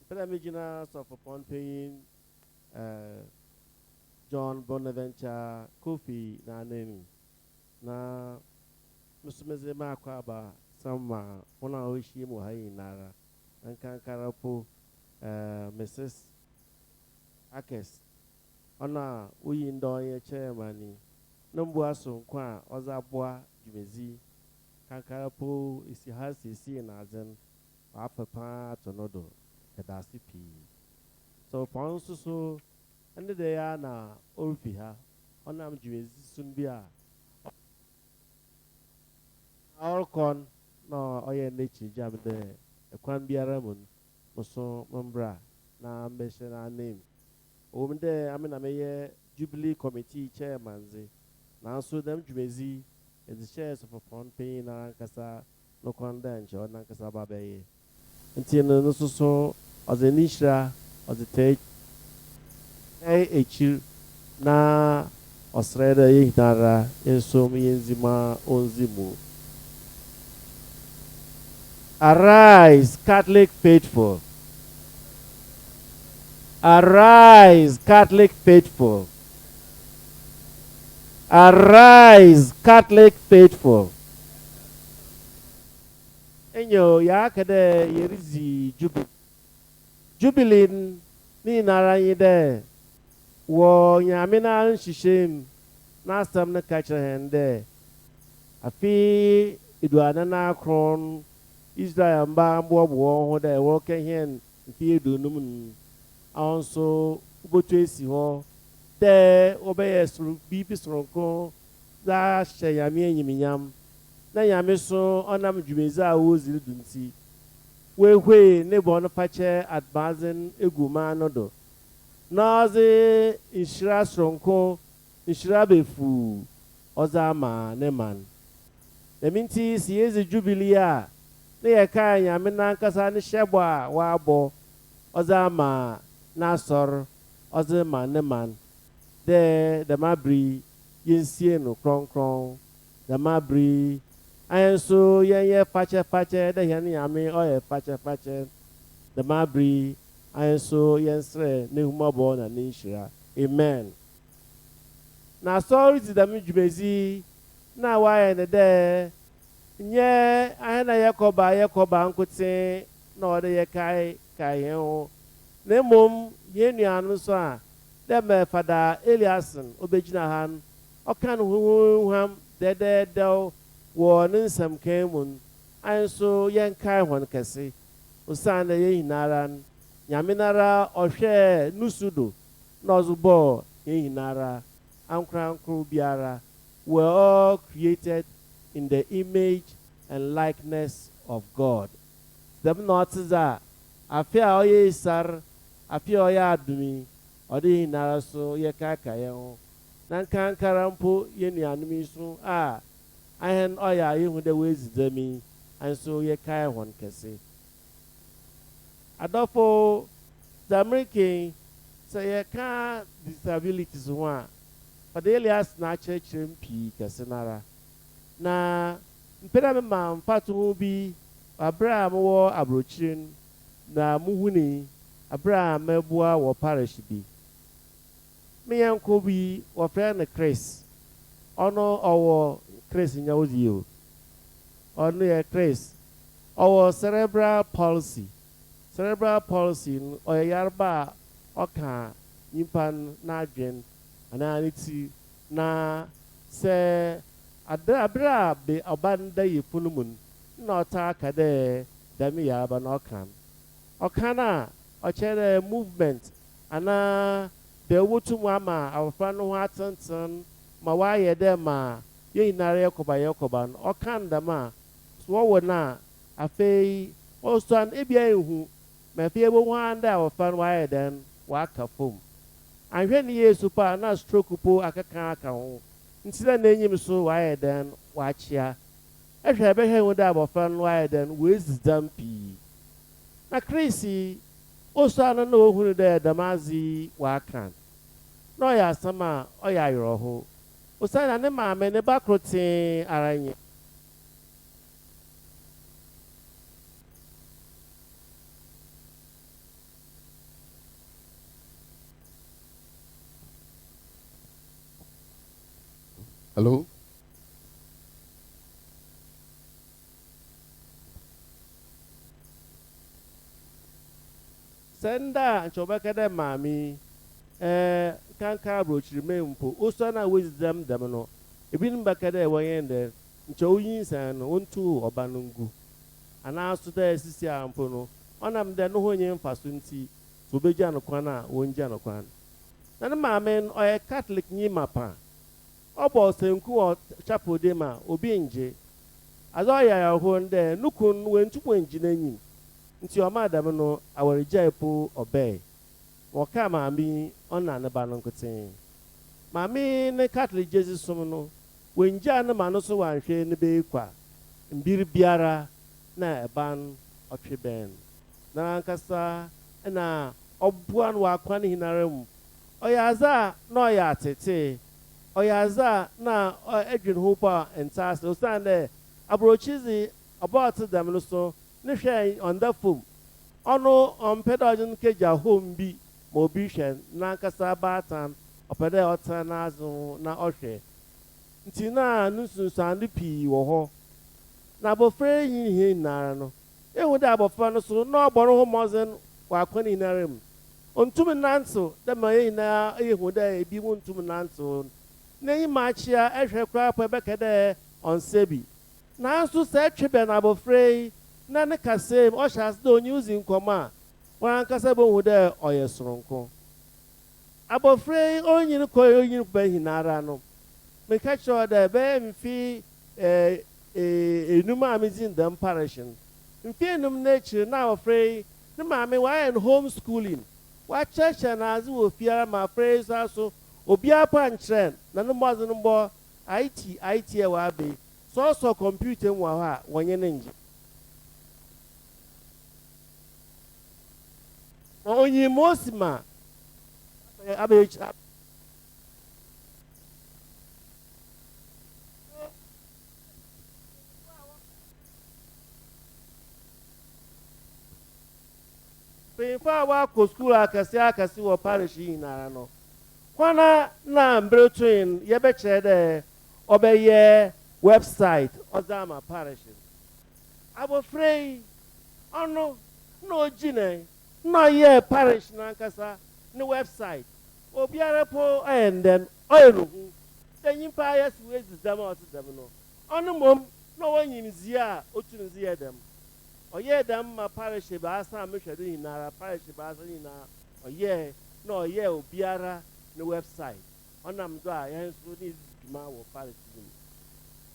Pela Mijina of upon paying John Bonaventure Kofi na name na Musumeze Makwaba sama ona oshi mu hayi nara ankankarapo Mrs. Akes ona uyi ndoye chairman nombu aso kwa ozabwa jumezi kankarapo isi hasi si na azen apapa tonodo kedasi pi so ponsu so ande de ya na orfi ha onam jumezi sunbia Orcon no oye nechi jamde ekwan biara mun muso membra na mbeshana name omde amena meye Jubilee committee chairman ze na so dem jumezi is the shares of upon pay na kasa no kondanche ona kasa babaye ntino no so ozenishra ozete echi na osreda yihnara ensom yenzima onzimu. Arise, Catholic faithful. Arise, Catholic faithful. Arise, Catholic faithful. Enyo ya kade yerizi Jubilee Jubilee ni nara yi de wo nyame na nhyehyem na asam ne ka kyerɛ hen de afi eduane na akron Israel mba mboaboa ho de wo kɛhɛn mfi edunum nu ahonso ubotu esi hɔ de obɛyɛ soro bibi soronko za hyɛ nyame enyiminyam na nyame so ɔnam dwumezi a wozi du nti wehwe ne bɔ no fakyɛ adbazen egu maa no do na ɔdze nhyira soronko nhyira befu ɔdze ama ne man dɛm nti si yɛdze Jubilee a ne yɛka nyame nankasa ne hyɛbɔ a wabɔ ɔdze ama n'asɔr ɔdze ma ne man dɛ dɛm abiri yɛnsie no kronkron dɛm abiri ayɛ nso yɛnyɛ fakyɛfakyɛ dɛ yɛn nyame ɔyɛ fakyɛfakyɛ dɛm abiri ayɛ nso yɛnsrɛ ne humɔbɔ na ne nhyira amen. Na asɔre ti dɛm dwumezi na wayɛ ne dɛ nyɛ ayɛ na yɛkɔba nkote na ɔde yɛkae yɛn ho na mmom yɛn nuanom nso a dɛ mɛ fada Eliason obɛgyina ha no ɔka no huhuham dɛdɛɛdɛw wɔ ne nsɛmkan mu no ayɛ nso yɛnkae wɔn kɛse osiane dɛ yɛn nyinara no nyame nara ɔhwɛ nusu do na ɔdze bɔɔ yɛn nyinara ankorankoro biara were all created in the image and likeness of God. Dɛm na ɔte dze a afe a ɔyɛ isar afe a ɔyɛ adumi ɔde yɛn nyinara so yɛkaaka yɛn ho na nkankara mpo yɛn nuanom yi so a ahɛn ɔyɛ a yɛhu dɛ wɔadzi dɛm yi nso yɛkae wɔn kɛse. Adɔfo dza American sɛ yɛka disabilities ho a fada Elias na akyerɛkyerɛ pii kɛse nara na mpɛrɛ me ma mfato ho bi abere a mowɔ aburokyire na muhuni abere a mɛboa wɔ parish bi me yɛnko bi wɔfrɛ no Chris ɔno ɔwɔ Chris nyawodie o ɔno yɛ Chris ɔwɔ cerebral palsy no ɔyɛ yarba a ɔka nyimpa n'adwen anaa ne ti na sɛ abere a ɔba no da yɛ funu mu no na ɔta aka dɛ dɛm yarba na ɔka no a ɔkyerɛ dɛ movement anaa deɛ wotu mu ama abɔfra no ho atenten ma wayɛ dɛ ma yɛn nyinara yɛkɔba no ɔka no dɛm a so wɔwɔ no a afei ɔsɔn ebia ehu ma afei ebo ho anda abɔfra no wayɛ dɛn waka fam ahwɛ ne yesu pa na stroke po akeka aka ho nti dɛ n'enyim so wayɛ dɛn wakyea ɛhwɛ ɛbɛhwɛ ho dɛ abɔfra no wayɛ dɛn woezi dam pii na krisi ɔsɔn no na ohunu dɛ dɛm adze waka na ɔyɛ asɛm a ɔyɛ ayerɛho ɔsan na ne maame ne ba koro tee ara nye Hello? Senda nchobaka de mami kanka brochiri mempo oso na wezidam dam no ebinim baka de woyende ncho yinsan no ontu oba no ngu ana so da sisi ampo no onam de no honye mfaso nti so begya no kwan a wonja no kwan na ne maame oye catholic nyi mapa obo senku o chapel de ma obi nje azo ya ho nde nukun wentu njina nyim nti o madam no awarija epo obey woka maami ona ne ba no nkoten maami ne catholic jesus som no wenja ne ma no so wanhwe ne be kwa mbiri biara na eban otwe ben na nkasa na obuan wa kwa ne hinarem oyaza na oya tete oyaza na edwin ho pa entas o sande abrochizi about them no so ne hwɛ on the phone ɔno ɔmpɛdɔgye keja home bi ma obi hwɛ na nkasa baatan ɔpɛdɛ ɔtena n'azo na ɔhwɛ nti na nsunsuande pii wɔ hɔ na abɔfra yi nyinara no ehu dɛ abɔfra no so na ɔbɔ no ho mmɔdzen wakoni narim ontum nanso da maye na ehu da ebi mu ontum nanso nei machia ehwe kra pa bekede onsebi nanso se twebe na abofrei na ne kase o shas do using koma wan kase bo hu da oyesronko abofrei onyin ko onyin ba hinara no me catch sure da be mfi enuma amizin dem parishin mfi enum nature na abofrei ne maame wa en homeschooling wa church na azu ofiara ma praise aso obia panchen na no mozo no bo IT e wa be so computer mu ha wonye ne nje onyi mosima abe Pemfa wa ko school akasi wo parish hinara no kwana na mbretwin ye be kire de obeye website ozama parish abofrei ono no jine no ye parish na nkasa ni website obiara po and then oyeruhu denyin pa yes we zama otudem no ono mom no wanyimzi a otunzi edem oye dem ma parish ba asa mehwedu hinara parish ba asa hinara oye no oye obiara ni website onam do a yen so ni duma wo parish dim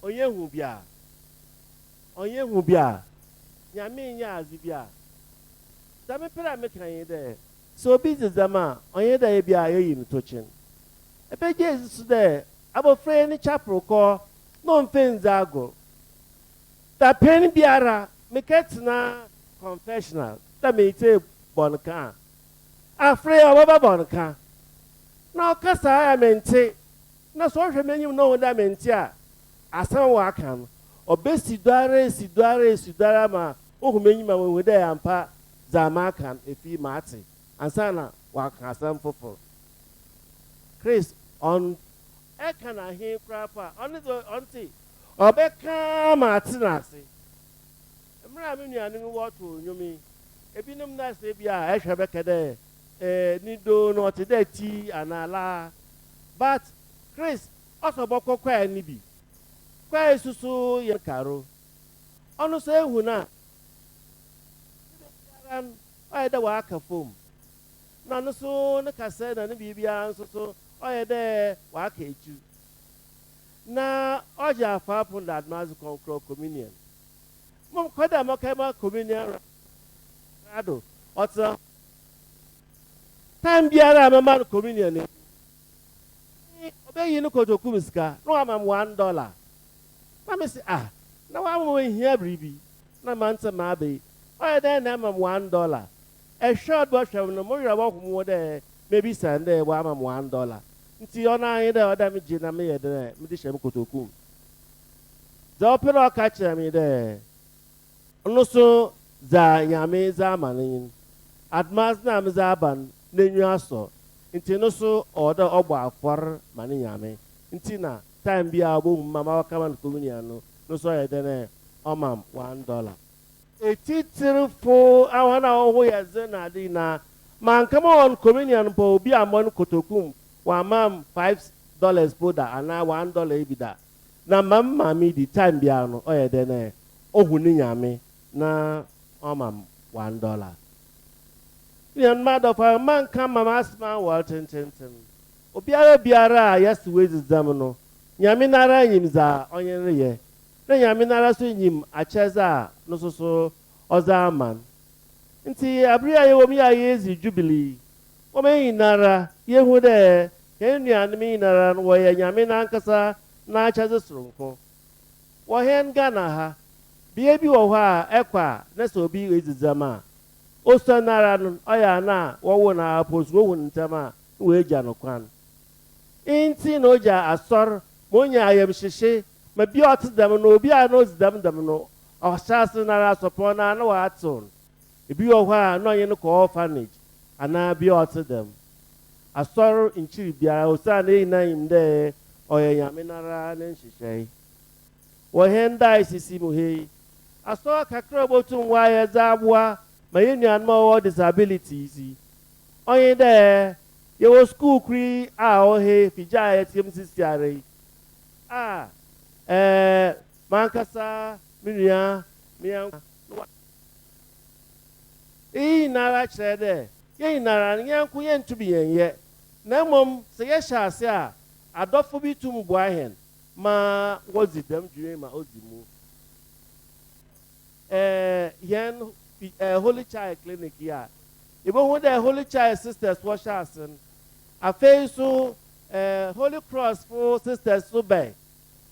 onye hu bia nyame nya azibia dame pera me kan yi de so bi zama onye da ye bia ye yin tochin ebe Jesus de abofre ni chapel ko no mfenza ago da pen biara me ketina confessional da me ite bonka afre obaba bonka na okasa ya mente na so hwe menyim no da mente a asan wa kan obesi duare ma ohu menyim ma we da ampa zama kan efi mate ansana wa kan asan fofo Chris on ekana hin krapa onti obeka mate na se mra me nuane wo to nyomi ebinom na se bia ehwe bekede ni do no te da ti anala but Chris also boko kwa ni bi kwa susu ye karo onu so ehu na ay da wa ka fom na no so ne ka se na ne bibia so oye de wa ka eju na oja fa pun that mas concro communion mom kwada makama communion rado otso time biara mama communion ni obeyi no kotoku miska no amam $1 mama say na wa mo hia bribi na manta ma be oye den na amam $1 a short bo hwem no mo yira wo homo de maybe Sunday wa amam $1 nti ona ayi de oda mi gina me ye de mi di hwem kotoku za opero ka kire mi de no so za nyame za manin admas na mi za ban n'enyu aso nti no so oda ogbo afor mani nyame nti na time bia obo mama wa kama communion no so ye de omam $1 etitirfo awana oho ye ze na di na man kama on communion po obi amon kotokum wa mam $5 poda ana $1 ebida na mamma mi di time bia no o ye de ohu ni nyame na omam $1 yan mother for man come mama asma walten obiara yes we zam no nyame nara nyimza onye reye na nyame nara so nyim acheza no so oza man nti abria ye womi aye ezi Jubilee womi nara yehu de yenu mi nara no ye nyame na nkasa na acheza sronko wo hen Ghana ha bie bi wo ha ekwa na so bi ezizama oso nara no oya na wo na post wo ntama we ja no kwan inti no ja asor monya ayem hyehye ma bi otdam no obi a no zdam no o chance nara support na na wa aton ebi wo ha no yen ko orphanage ana bi otdam asor inchiri bia osa na ina im de oya nyame nara na hyehye wo henda isisi mu he asor kakra botum wa ye zabua ma yɛn nuanom a wɔwɔ disabilities yi ɔyɛ dɛ yɛwɔ school kuri a ɔhe figya a yɛtiam sisi ara yi a mankasa me nua mea iyi nyinara kyerɛ dɛ yɛn nyinara yɛnko yɛntumi yɛnyɛ na mmom sɛ yɛhyɛ ase a adɔfo bi tum boa hɛn ma wɔdzi dɛm dwuma ma ɔdzi mu yɛn Holy Child Clinic yi a yɛbɛhu dɛ Holy Child Sisters wɔhyɛ ase no afei so Holy Cross fo sisters so bɛn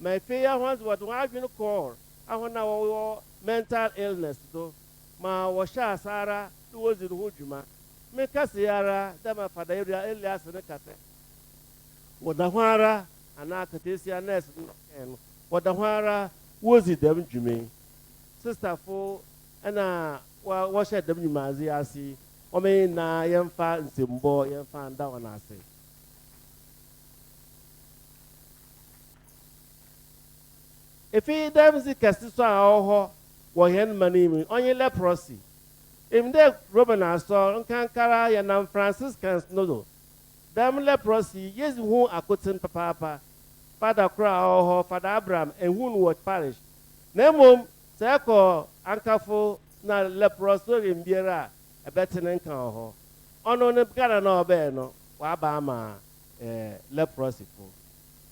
ma afei ahɔn wɔde wɔn adwene kɔɔ ahɔn a wɔwɔ mental illness do ma wɔhyɛ ase ara na wɔdzi ne ho dwuma mekasa yi ara dɛ ma fada Elias ne kasa wɔda ho ara anaa akatesia nurse no wɔda ho ara wɔdzi dɛm dwuma yi sisterfo ɛna wɔhyɛ dɛm dwumadze ase wɔn nyinaa yɛmfa nsɛmbɔ yɛmfa nda wɔn ase. Efi dɛm si kɛse so a ɔwɔ hɔ wɔ yɛn mma no mu ɔnye leprosy emde Roman asɔ nkankara yɛnam Franciscans no do dɛm leprosy yɛsi ho akoten papaapa fada koro a ɔwɔ hɔ fada Abraham ehu no wɔ parish na mmom sɛ ɛkɔ ankafo na leprosorium biara a ɛbɛte ne nka wɔ hɔ ɔno ne Ghana na ɔbɛɛ no waba ama leprosy fo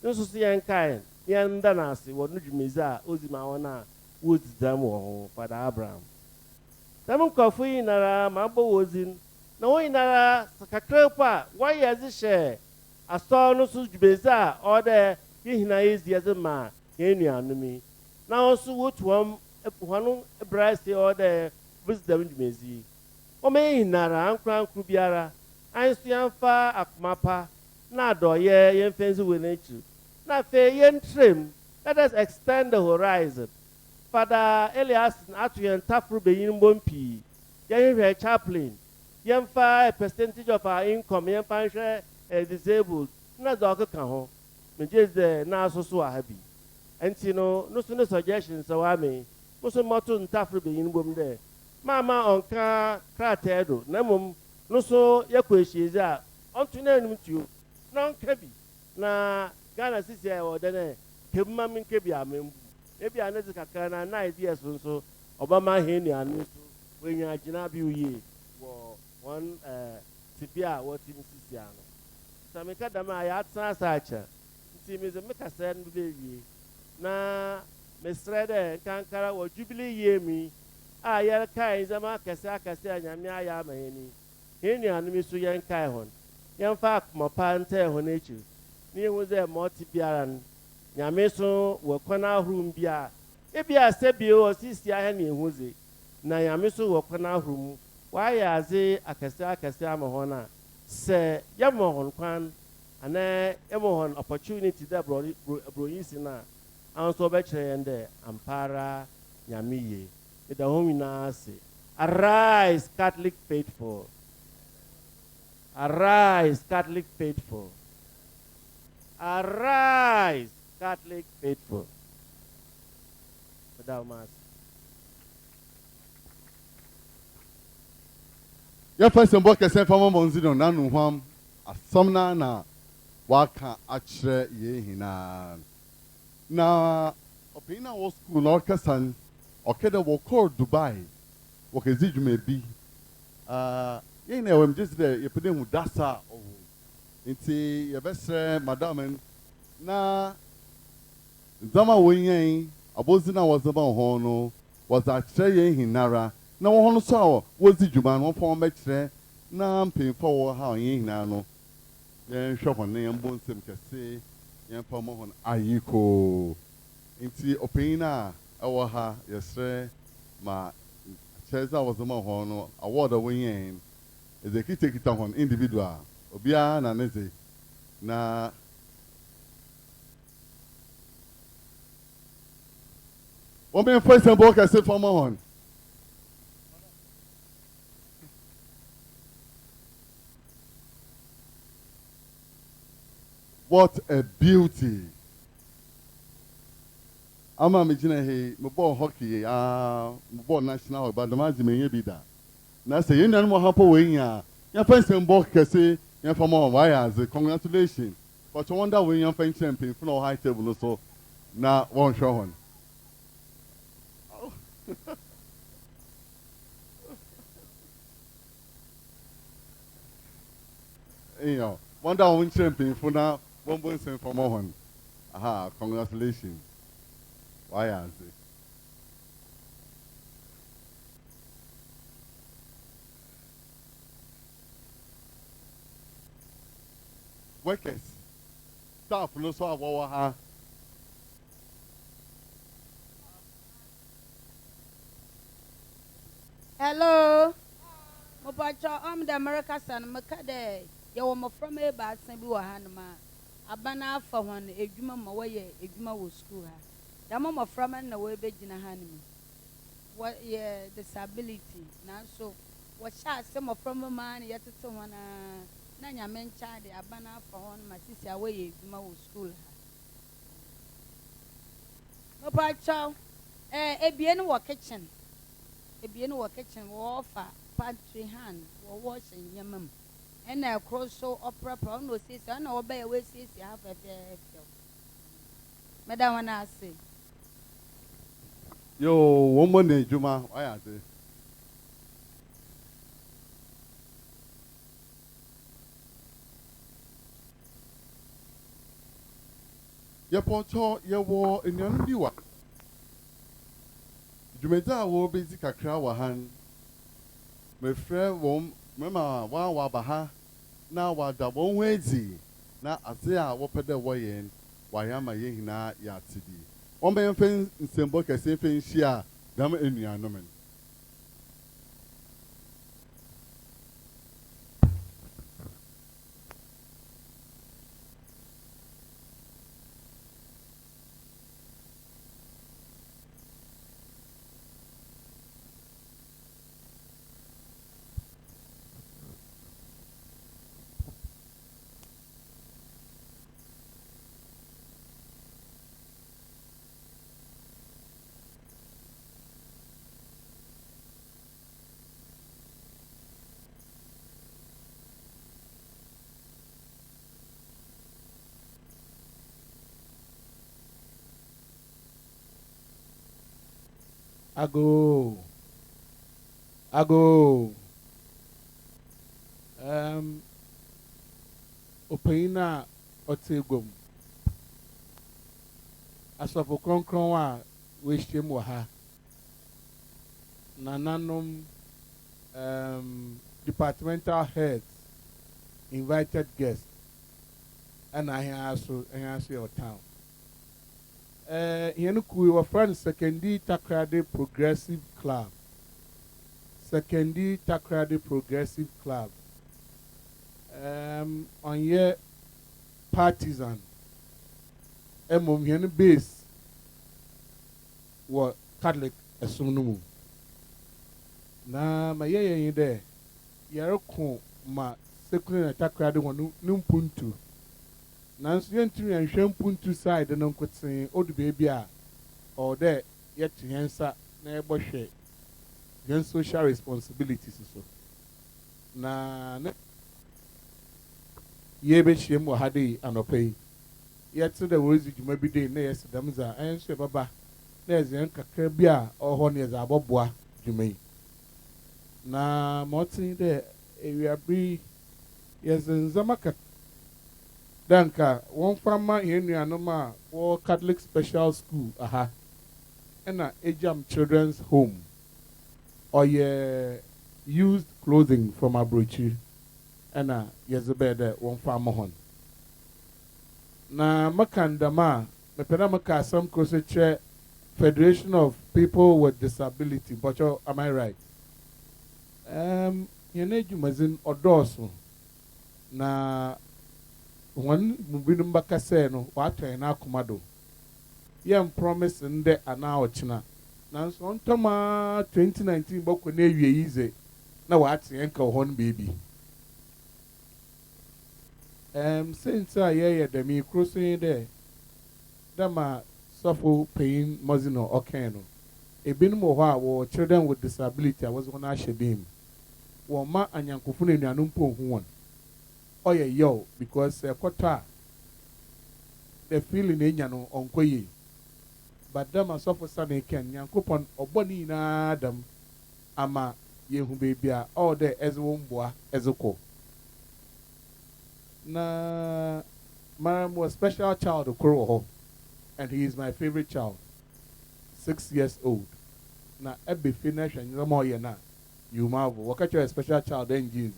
nso so yɛn kae yɛn da n'ase wɔ no dwumadzi a ozi ma wɔn a wodzi dɛm wɔ ho fada Abraham dɛm nkɔfo yi nyinara ma abɔ wɔdzi na wɔn nyinara kakra po a wɔyɛ dze hyɛ asɔr no so dwumadzi a ɔdɛ yɛhina yɛdzi yɛdze ma yɛn nuanom yi na nso wotu wɔn brɛ se ɔdɛ bisi dɛm dwumadzi wɔn yɛ nyinara ankorankoro biara anso yɛmfa akoma pa na adɔyɛ yɛmfa nsi wɔ n'akyi na afei yɛn trem let us extend the horizon. Father Elias ato yɛn taforo bɛyin mbɔ mpii yɛhwehwɛ chaplain yɛmfa a percentage of our income yɛmfa nhwɛ disabled na dza ɔkeka ho megye dɛ n'aso so wɔ ha bi nti no so ne suggestion sɛ wame mo so mmɔto ntaforo bɛyin mbom dɛ maama ɔnka krataa do na mmom no so yɛkɔ ahyiedzi a ɔnto n'anum tuo na ɔnka bi na Ghana sisi a ɛwɔ dɛ ne kebuma mi nka bi amembu ebi a ne dze kakra na na ideas nso ɔbɛma hɛn nuanom nso wɔanya gyina bi yie wɔ wɔn tibi a wɔte mu sisi ano sɛ meka dɛm a yɛatena asa akyɛ nti medze mekasa no bɛwie na mesrɛ dɛ nkankara wɔ Jubilee yie mu yi a yɛrekae ndzɛma akɛse akɛse a Nyame ayɛ ama yɛn yi hɛn nuanom yi so yɛnkae hɔn yɛmfa akoma pa ntɛɛ hɔn akyiri na yɛhu dɛ ma ɔte biara no Nyame so wɔ kwan ahorow bi a ebi a sɛbie wɔ sisi ahɛ ne ehu dze na Nyame so wɔ kwan ahorow mu wɔayɛ adze akɛse akɛse ama hɔn a sɛ yɛma hɔn kwan anaa yɛma hɔn opportunity dɛ broni si no a nso ɔbɛkyerɛ yɛn dɛ ampara Nyame yie ɛda hɔ nyinaa ase. Arise Catholic faithful, arise Catholic faithful, arise Catholic faithful. Without mass. Your first and book is from Monzino, Nanuham, a somna na waka achre ye hina. Na opina was school or Cassan, or Keda will call Dubai, what is it may be. You know, I'm just there, you put in with Dasa or into your best madam na. Zama wenye abozina was about hono was a tray hinara. Na one saw was the Juman one form betre na pay for how ye nano. Then shop on name bones him case yan pomon ayiko. Inti opina awaha yesre ma chesa was the hono award of winning is a key take it on individual. Obia na neze na Omen first and book I said for one. What a beauty. Ama me jina he me ball hockey me ball national but the match me be that. na say you know hapo we nya ya fancy mbo kese ya famo why as congratulations but wonder we yan fan champion for high table so na one show one you know wonder one champion for now one bon sen for more one aha congratulations why as workers staff no so awo ha Hello. Mopacho the America son makade. You were from a bad Sabu Hanma. Abana for one, a juma way, a juma will school her. The mama from and away begging a handy. What disability now so what shall some of from a man yet to someone Nanya men child the abana for one my sister away a juma will school her. Mopacho a bien work kitchen. A bien work kitchen will offer pantry hand or washing your mum. And I cross so opera problem no says I know obey away says you have a Madam when I say yo one more name Juma why as ya poncho ya wo enyan diwa Jumeta wo basic akra wa han me frɛ wɔn mema wa baha na wa da wɔn wezi na ase a wɔpɛ dɛ wɔyɛ wa ya ma yɛ hina ya tibi wɔn bɛn fɛn nsɛmbɔ kɛse fɛn hyia dam enuanom Ago. Opina otegum. Asofo kronkron wa we hyem wa ha. Nananom departmental heads, invited guests, and I have your town. We were friends, Secondary Takrade Progressive Club. Secondary Takrade Progressive Club. On your partisan. Here base were Catholic Esunumu. Na my ye there. Yaroko ma Secondary Takrade one numpuntu. Nancy entry and shampuntu side and uncle saying, "Oh, the baby are or there yet to answer neighbor share. Then social responsibilities so. Na ye be shame or had and pay. Yet to the words you may be day near Damza and say Baba. There's young Kakabia or honey as a bobwa, you may. Na Martin there, we are be yes in Zamaka. Danka, one farmer in Yanoma or Catholic Special School, aha, and a Ejam Children's Home, or ye used clothing from a brochure, and a Yezebede, one farmer hon. Na Makandama, the Penamaka, some Crusade Federation of People with Disability, but am I right? Yeneju Mazin Odoso, na one mubinum bakase no wata na akomado yem promise nde ana ochina nanso ontoma 2019 boko na ewie yize na wata enka hon baby since ye demi crossing there dama suffer pain mazino okeno ebinum ho a wo children with disability I was gonna shedim wɔma anyankofo no anuanom mpo hu wɔn ɔyɛ yɛw because ɛkɔtɔ the feeling enya no ɔnkɔ yie but dam asɔfo sane ken nyankopɔn ɔbɔ ne nyinaa dam ama yehu baby a ɔwɔ dɛ ɛze wo mboa ɛze kɔ na Maram was special child koro hɔ and he is my favorite child 6 years old na ebe finish and no ye na you marvel what catch a special child then easy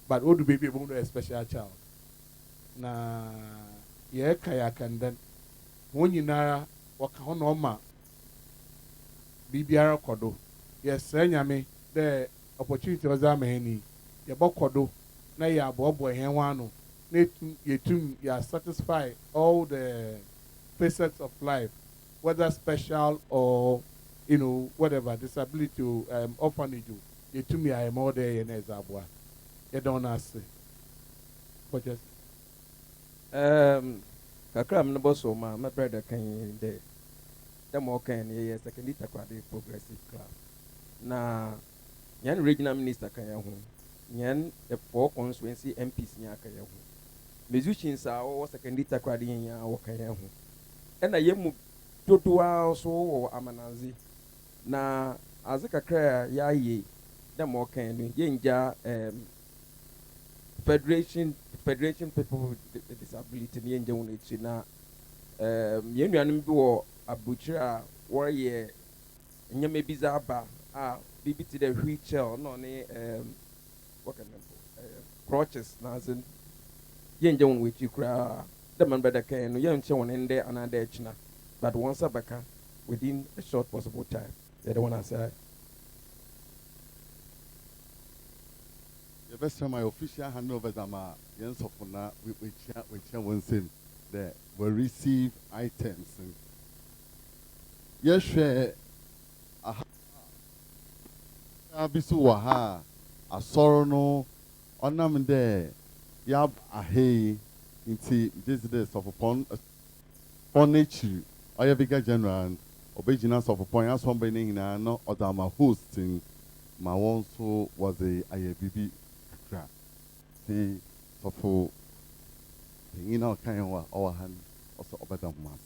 but old baby won't a special child na ye kaya kan then when you nara waka ho no ma bibiara kodo yes nyame the opportunity was amani ye bokodo na ye abobo hen wano na yetum you satisfy all the facets of life whether special or whatever disability orphanage you to me I am all there in Ezabwa. You don't ask. But just kakram no boss my brother can there. The more can yes second it progressive club. Na yan regional minister kan ya ho. Yan the four constituency MPs nya kan ya ho. Musicians are all second it ya wo kan ya ho. And I yemu totua so wo amananzi. Na azika kra ya ye dem o kan no yenja federation people with disability ni yenja won echi na yenuanum bi wo abuchira wo ye nyame biza aba a bibi ti the wheelchair no ne what can crutches na azin yenja won wechi kra dem man better kan no yenche won ende another echina but once abaka within a short possible time. They don't want to say. The best time my official handover Zama Yensofuna which one sim that will receive items. Yes, share a bisuaha a sorrow on there. Yab a hay into this of upon nature. I have bigger general. Obedience of a point as one being no other my hosting my one so was a IABB crack. See so for the inner kind of our hand also over the mass.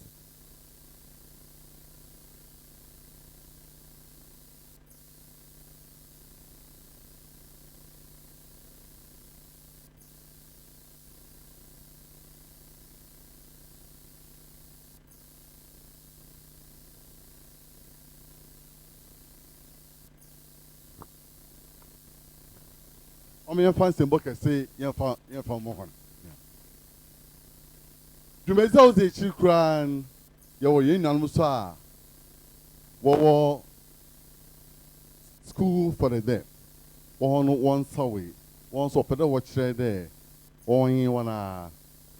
I mean, fancy book say, you're from Mohon. You may tell the children, you're in Almusa, war school for the deaf. Once away, once or better watch there, only one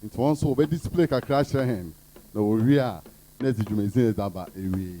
into one so be display a crash hand. No, we are, let's you may say that about a way.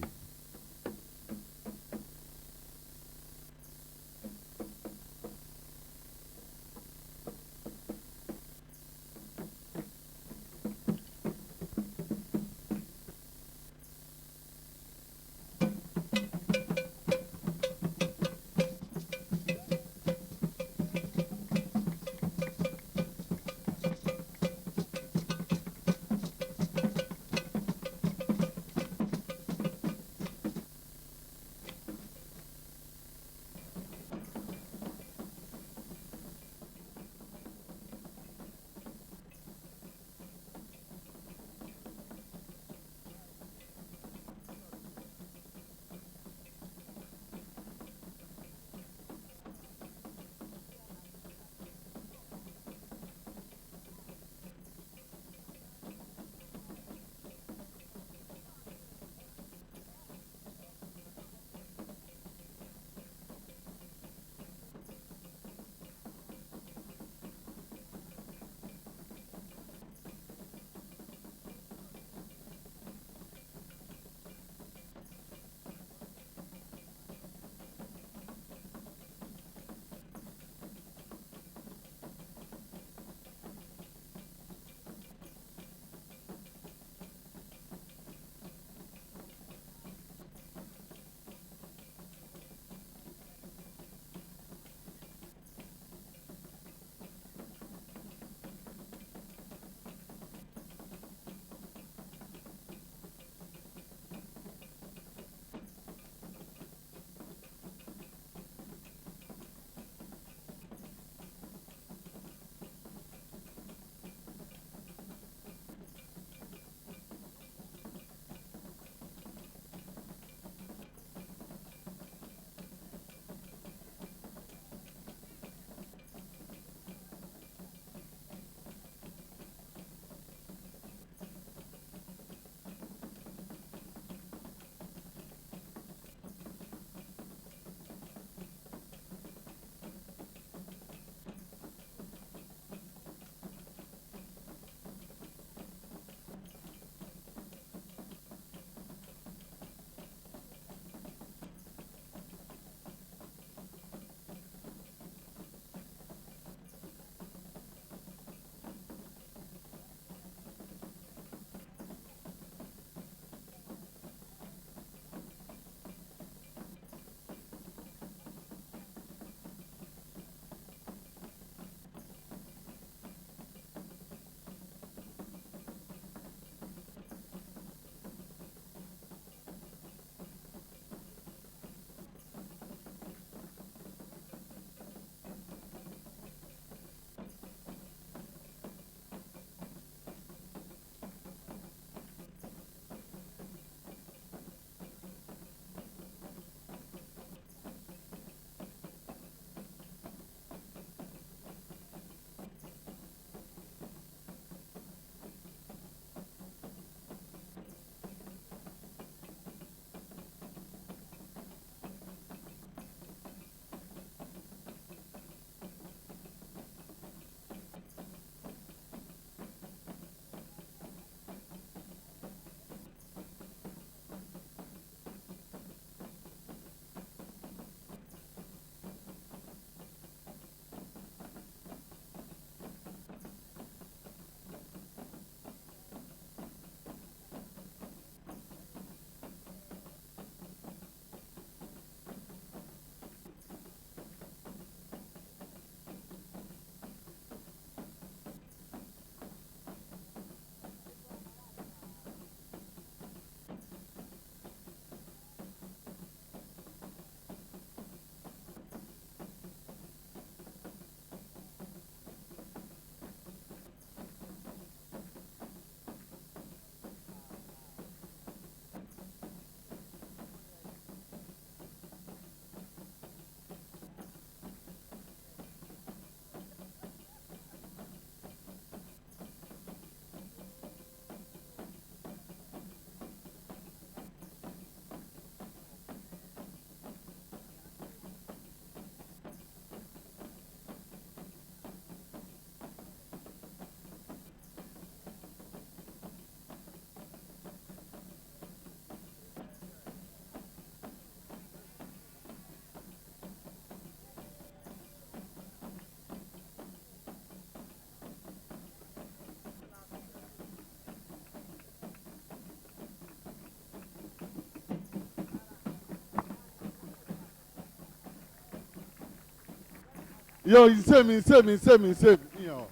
Yo, you say me, you know.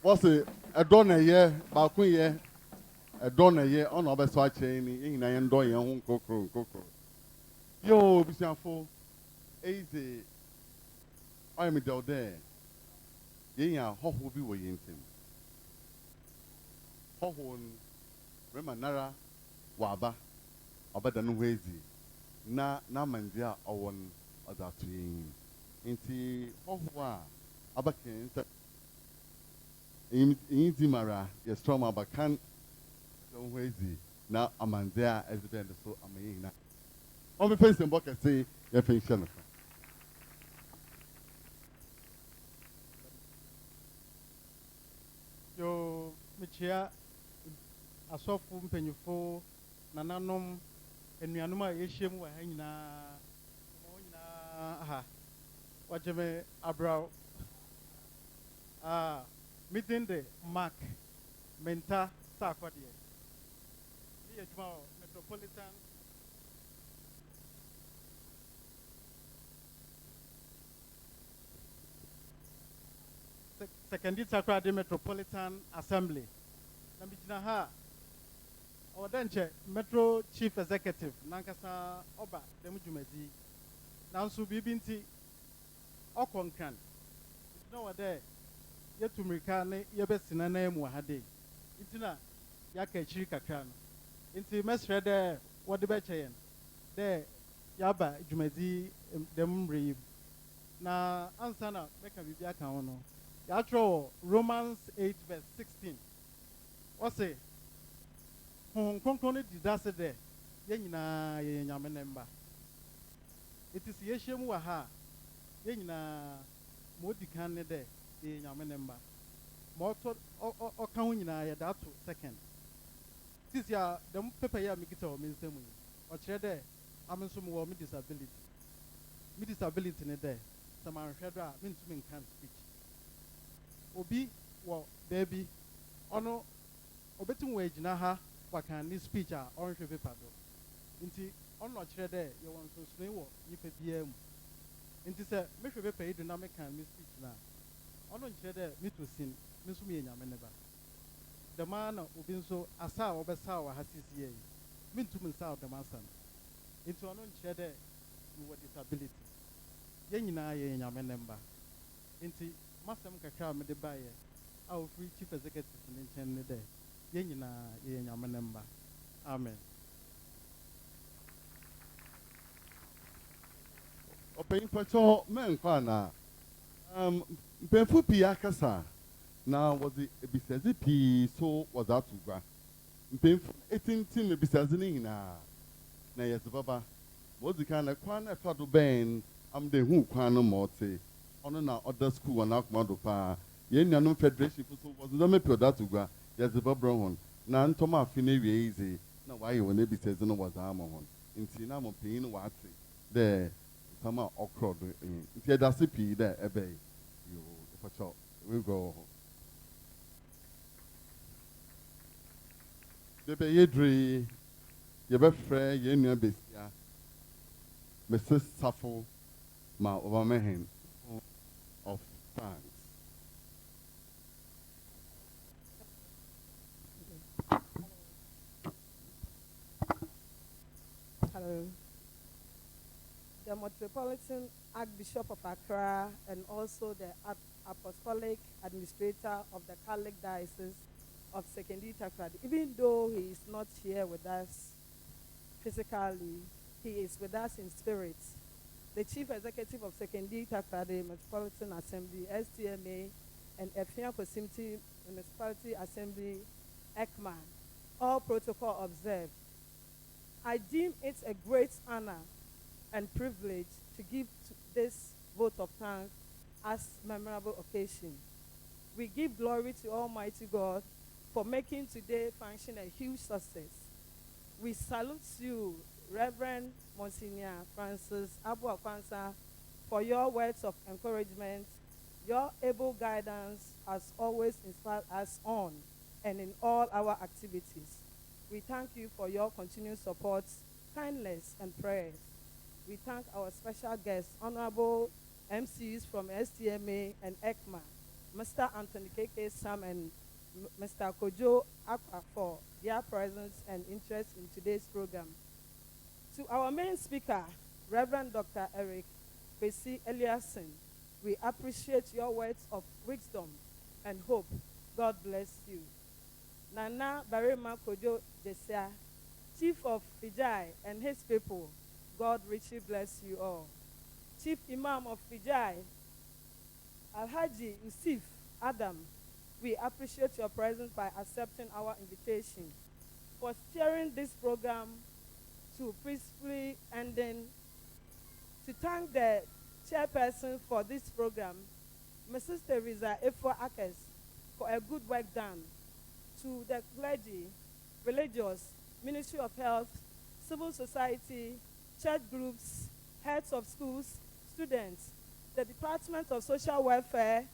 What's it? A donor year, Balcony year, a donor year, on our side chain, in I enjoy your own cocoa. Yo, Bisafo, easy. I am down there. Yeah, how will be waiting? How Remanara, Waba, Abadan Wazy, na Mandia, or one other twin. Inti, how Abakan. Mara, yes, from Abakan, don't wazy. Now I'm on there as the band, so I'm in. On the face and book, I say, you're finishing. Yo, Michia, a soft room pennyful, Nananum, and Mianuma Ishim were hanging what you may abrow. Meeting the Mark Menta Sakwadia. Metropolitan. Secondary Sakradi Metropolitan Assembly. Namijinaha, or then Metro Chief Executive, Nankasa Oba, Demujumedi, Nansu Bibinti, Okonkan. You know what there? Yet to Mirkane, Yabesina name Wahade. Itina Yaka Chirika Kran. Inti Mesre there, what the Bechayan. There, Yaba, Jumedi, Demumri. Na Ansana, make a Bibiaka ono. Yatro Romans 8 verse 16. What say? Concluded disaster there. Yenina Yamenemba. It is Yeshemu Aha. Yenina Modikan there. Yamenemba. Motor or Kaunina Yadatu second. This year, the paper ya Mikito means them. Or Chede, Amansumu me disability. Me disability in a day. Samara Shedra means to mean can't speak. Obi wo baby ono obetum wage na ha wakan ni speech a on hwe paper do nti ono kire de ye won so sne wo nipa bia mu nti se me hwe paper yi do na me kan mi speech na ono kire de me to sin me so me nyame ne ba the man obi nso asa wo be sa wa ha sisi yi me ntum nsa the man san nti ono kire de you with disability ye nyina ye nyame ne ba nti Masam kakra me de baye our free chief executive in chen de yenyina ye nyamenemba amen Open pato men kwana benfu pia kasa na was it bisazi pi so was that ugba benfu 18 me bisazi ni na yes baba was the kind of kwana fado ben am de hu kwana mote on na other school and akumado pa ye nuanom federation so was no me pure that ugba yes baba hon na ntoma afine wie easy na why you na bisazi no was am hon nti na mo pin wa ate there sama okro do nti da sipi there ebe you for we go Bebe yedri yebe frɛ ye nua besia Mrs. Safo ma overmehen of thanks. Hello. The Metropolitan Archbishop of Accra and also the Apostolic Administrator of the Catholic Diocese of Secondary Takrady. Even though he is not here with us physically, he is with us in spirit. The Chief Executive of Secondary Takrady Metropolitan Assembly, STMA, and Efia Kosimti Municipality Assembly, ECMA, all protocol observed. I deem it a great honor and privilege to give this vote of thanks as memorable occasion. We give glory to Almighty God for making today function a huge success. We salute you, Reverend Monsignor Francis Abu Akwansa, for your words of encouragement. Your able guidance has always inspired us on and in all our activities. We thank you for your continued support, kindness, and prayers. We thank our special guest, Honorable MCs from STMA and ECMA, Mr. Anthony K.K. Sam and Mr. Kojo Akwa for their presence and interest in today's program. To our main speaker, Reverend Dr. Eric Kwesi Eliason, we appreciate your words of wisdom and hope. God bless you. Nana Barima Kojo Desia, Chief of Fijai and his people, God richly bless you all. Chief Imam of Fijai, Alhaji Usif Adam, we appreciate your presence by accepting our invitation. For steering this program to peacefully ending, to thank the chairperson for this program, Mrs. Teresa Efo Akes, for a good work done. To the clergy, religious, Ministry of Health, civil society, church groups, heads of schools, students, the Department of Social Welfare,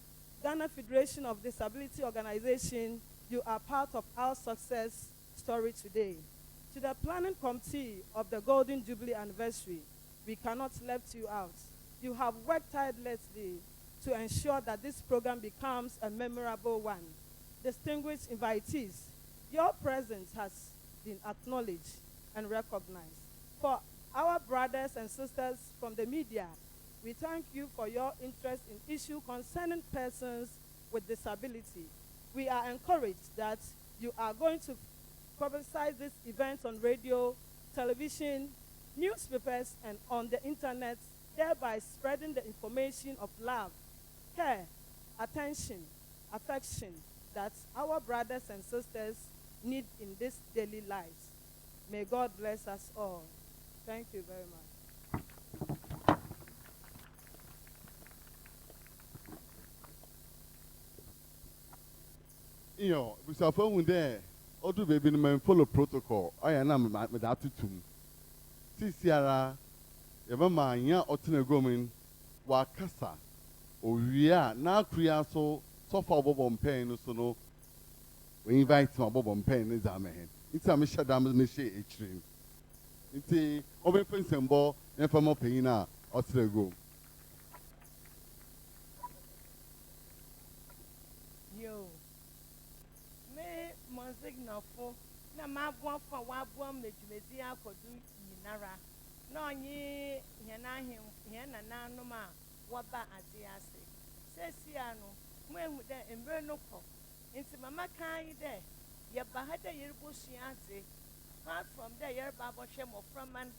Ghana Federation of Disability Organization, you are part of our success story today. To the planning committee of the Golden Jubilee anniversary, we cannot left you out. You have worked tirelessly to ensure that this program becomes a memorable one. Distinguished invitees, your presence has been acknowledged and recognized. For our brothers and sisters from the media, we thank you for your interest in issues concerning persons with disability. We are encouraged that you are going to publicize this event on radio, television, newspapers, and on the internet, thereby spreading the information of love, care, attention, affection that our brothers and sisters need in this daily lives. May God bless us all. Thank you very much. Busafo hu there, odu baby no man follow protocol. Aya na me da tutum. Sisiara yebama anya otene gomin wa kasa. Owia na akria so fa obobom pen no so no. We invite my obobom pen is amen. It's a misha dam me she echrim. Nti obe pensembo na famo pen na otene go. Monsignor na mabua fa wabua mejumedi akodu yinara na onye hena nanuma waba adiase sesi ano mu ehu de emre no ko nti mama kan de ye bahada yerbo shiaze apart from there yerba bo hwe mo framan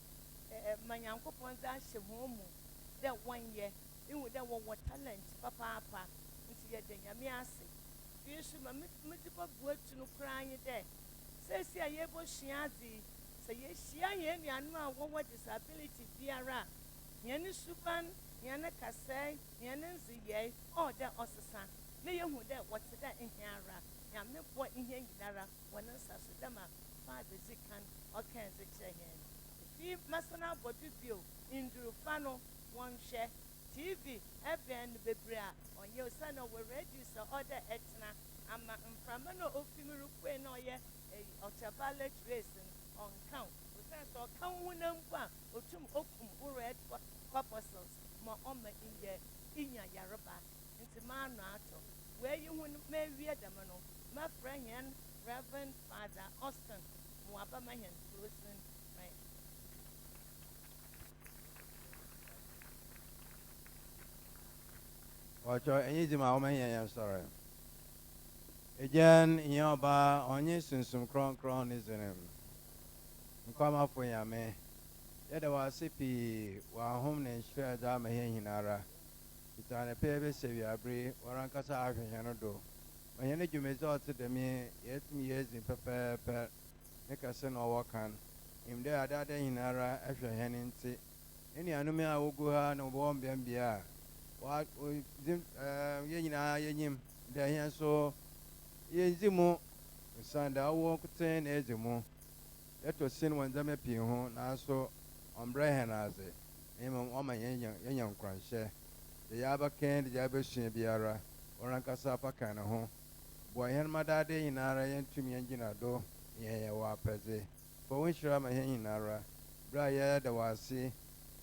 manyankopon za hye homu de 1 year ehu de wo talent papa nti ye de nyame ase Yesu ma medipa buatu no kranye de sesi ayebo shiazi se ye shia ye nuanu a wo disability biara ye ne suban ye ne kasai ye ne nziye o de osesa na ye hu de wote da ehiara ya mebo ihe yinara wona saso de ma father zikan o kan ze chehe fi masana bodu bio induru fano won hwe TV even bebrea onye osana we reduce order etna ama mframano ofimiru kwe no ye ochabale race on count osana so kan wona mpa otum okum red purposes ma oma inye inya yaroba nti ma no ato we yi hu me wie damano ma friend Reverend Father Austin mo abama hen closing right. Ocho enyizima omenya ya sorry. Again yoba onye sunsum kron izenem. Nkoma fo ya me. Yeda wa sipi wa hom ne nhwe da ma he hinara. Itane pebe sewi abri warankasa ahwehwe no do. Onye ne dwumezo te de me yetmi yezi pepepe. Ne kase no wakan. Imde adada hinara ahwehwe ne nti. Eni anume a wogu ha no bo mbiambia. What yenyim the here so yezimu sanda walk 10 ezimu let us sin when them pin ho na so ombre aze emo o ma yenya nkranhye the yaba ken the yaba hye biara orankasa paka na ho bo hen madade hinara yentumi yengina do ye wa peze bo winshira ma hen hinara bra ye da wasi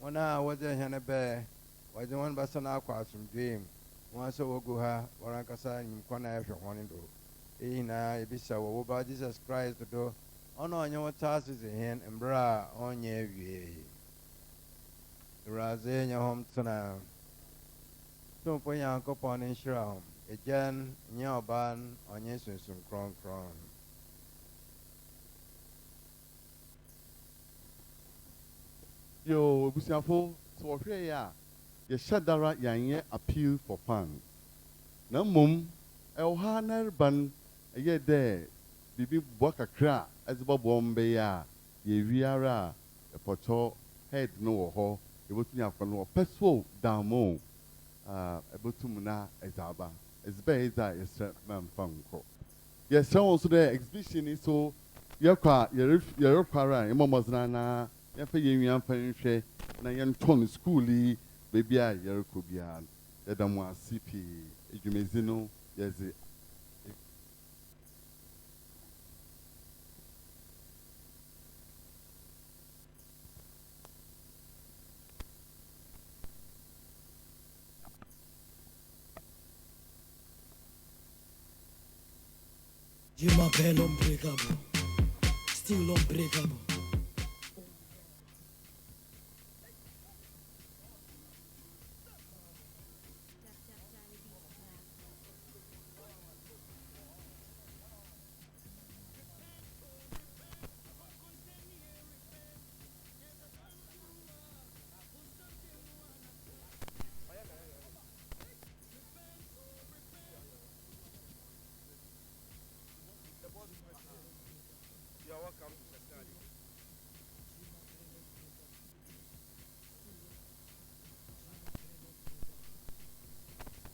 wana waje hen be wɔde wɔn bɛsa no akɔ asomdwee mu wɔn nso wɔgu ha wɔn ankasa nyimkwa na ɛhwɛ wɔn do eyi nyinaa ebisa wɔ wɔba Jesus Christ do ɔno ɔnyɛ wɔ taase dze hɛn mbrɛ a ɔnyɛ awie Awurade nyɛ hɔm tena Tumfo Nyankopɔn nhyira hɔm Agyan nyɛ ɔbaa ɔnyɛ sunsum kronkron Yo, busiafo, so wɔhwɛ ya yɛhyɛ dara yɛanyɛ appeal for funds. Na mmom, ɛwɔ ha na ɛreba ɛyɛ dɛ biribi bɔ kakra a ɛdze bɔbɔ mbɛyɛ a yɛwiara a ɛpɔtɔ head no wɔ hɔ yɛbɛtumi afa no wɔpɛ so damo ɛbɛtum na ɛdze aba ɛdze bɛyɛ dze a yɛsrɛ mamfa nkɔ yɛsrɛ wɔn so dɛ exhibition yi so yɛkɔ a yɛrekware a yɛmmɔmmɔdena na yɛmfa yɛn nua mfa nhwɛ na yɛntɔ no school yi baabi a yɛrekɔ biara yɛda mo ase pii adwumadzi no yɛdze Je m'appelle unbreakable, still unbreakable. You're welcome to the study.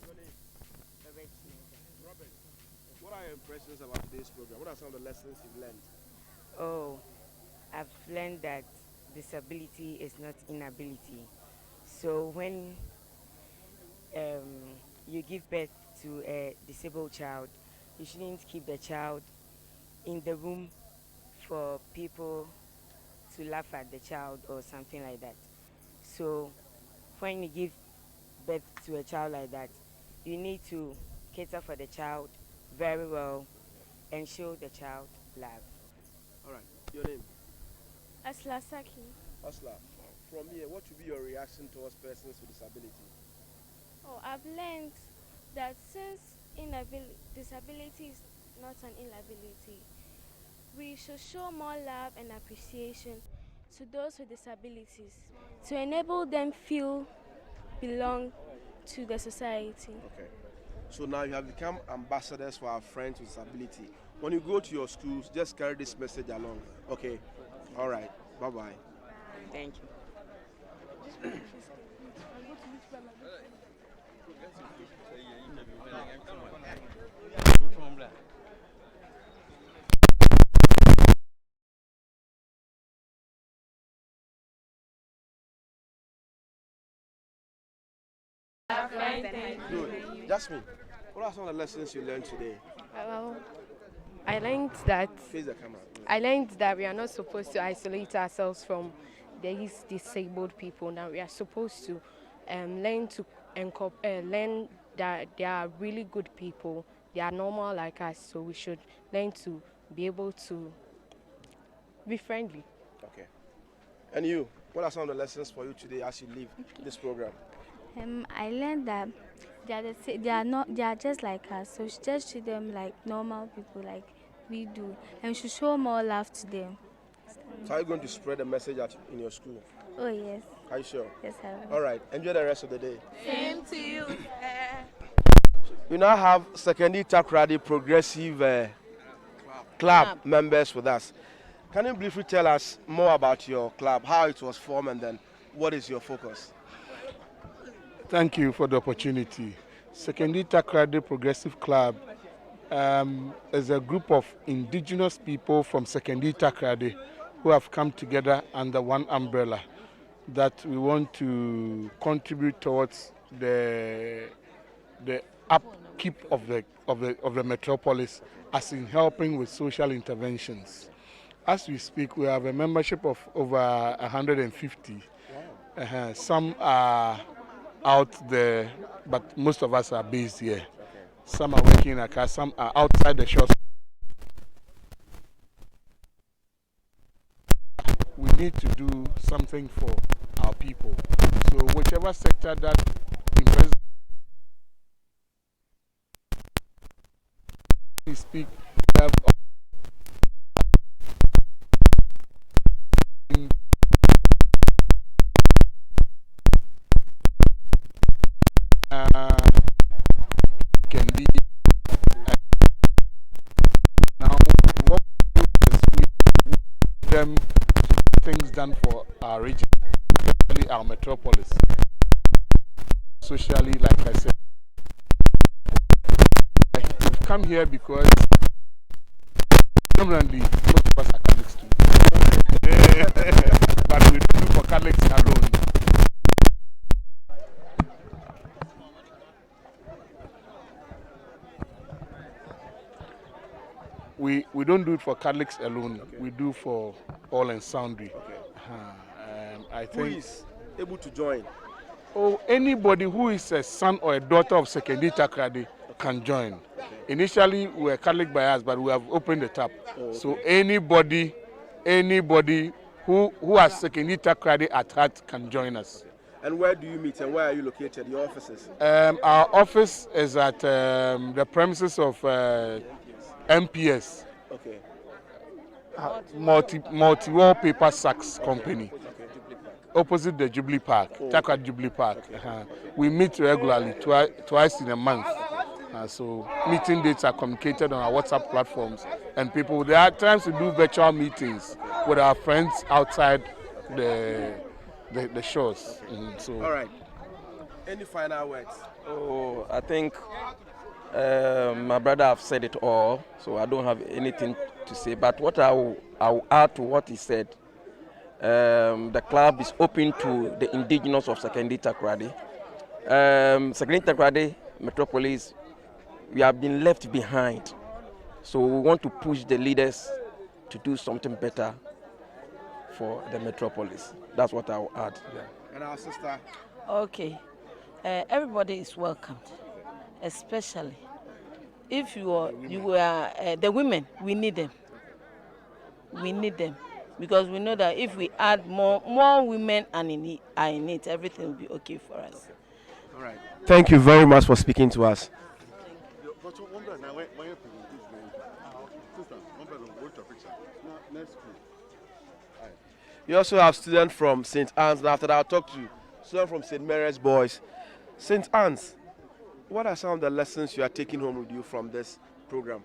Your name? Robert. What are your impressions about today's program? What are some of the lessons you've learned? Oh, I've learned that disability is not inability. So when you give birth to a disabled child, you shouldn't keep the child in the room for people to laugh at the child or something like that. So when you give birth to a child like that, you need to cater for the child very well and show the child love. All right. Your name? Asla Saki. Asla. From here, what would be your reaction towards persons with disability? Oh, I've learned that since disability is not an inability, we should show more love and appreciation to those with disabilities to enable them feel belong to the society. Okay. So now you have become ambassadors for our friends with disability. When you go to your schools, just carry this message along. Okay. All right. Bye-bye. Thank you. Good. Jasmine, what are some of the lessons you learned today? Well, I learned that Face the camera. I learned that we are not supposed to isolate ourselves from these disabled people. Now we are supposed to learn that they are really good people. They are normal like us, so we should learn to be able to be friendly. Okay. And you, what are some of the lessons for you today as you leave this program? I learned that they are just like us, so we should just treat them like normal people, like we do, and we should show more love to them. So are you going to spread the message in your school? Oh yes. Are you sure? Yes, I will. All right. Enjoy the rest of the day. Same to you. We now have Secondary Takrady Progressive Club members with us. Can you briefly tell us more about your club, how it was formed, and then what is your focus? Thank you for the opportunity. Secondary Takrady Progressive Club is a group of indigenous people from Secondary Takrady who have come together under one umbrella that we want to contribute towards the upkeep of the metropolis, as in helping with social interventions. As we speak, we have a membership of over 150. Some are out there, but most of us are based here. Some are working in Accra, some are outside the shores. We need to do something for our people. So whichever sector that invests, we speak, we have can be now what we do is we give them things done for our region, especially our metropolis. Socially, like I said, we've come here because predominantly most of us are Catholics too. But we don't do for Catholics alone. We don't do it for Catholics alone. Okay. We do for all and sundry. Okay. I think who is able to join? Oh, anybody who is a son or a daughter of Secondary Takrade can join. Okay. Initially, we were Catholic by us, but we have opened the tap. Oh, okay. So anybody who has Secondary Takrade at heart can join us. Okay. And where do you meet and where are you located, your offices? Our office is at the premises of MPS. Okay. Multi-wallpaper sacks company. Okay. Opposite the Jubilee Park, Takrade Jubilee Park. Okay. We meet regularly, twice in a month. So meeting dates are communicated on our WhatsApp platforms, and people, there are times to do virtual meetings with our friends outside the shores. So. All right. Any final words? Oh, I think my brother have said it all, so I don't have anything to say. But what I will add to what he said, the club is open to the indigenous of Secondary Takrade. Secondary Takrade Metropolis, we have been left behind. So we want to push the leaders to do something better for the Metropolis. That's what I will add. Yeah. And our sister? Okay. Everybody is welcomed, especially if you are the women. We need them. We need them because we know that if we add more women are in it, everything will be okay for us. Okay. All right. Thank you very much for speaking to us. We also have students from St. Anne's, and after that I'll talk to students from St. Mary's Boys. St. Anne's, what are some of the lessons you are taking home with you from this program?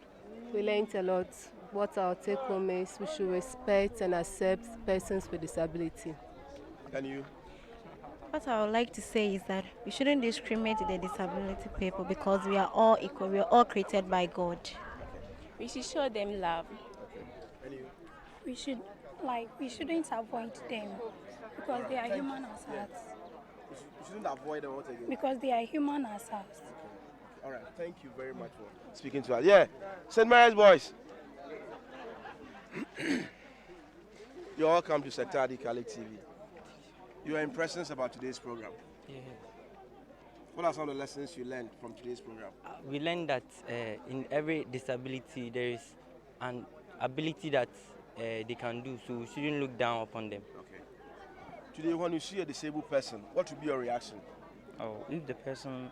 We learned a lot. What our take home is, we should respect and accept persons with disability. And you? What I would like to say is that we shouldn't discriminate the disability people because we are all equal. We are all created by God. We should show them love. And you? We shouldn't avoid them because they are human as us. You shouldn't avoid them altogether. Because they are human as us. All right, thank you very much for speaking to us. Yeah, St. Mary's Boys. You're welcome to Sectari Kalik TV. Your impressions about today's program? Yeah. What are some of the lessons you learned from today's program? We learned that in every disability there is an ability that they can do, so we shouldn't look down upon them. Okay. Today, when you see a disabled person, what would be your reaction? Oh, if the person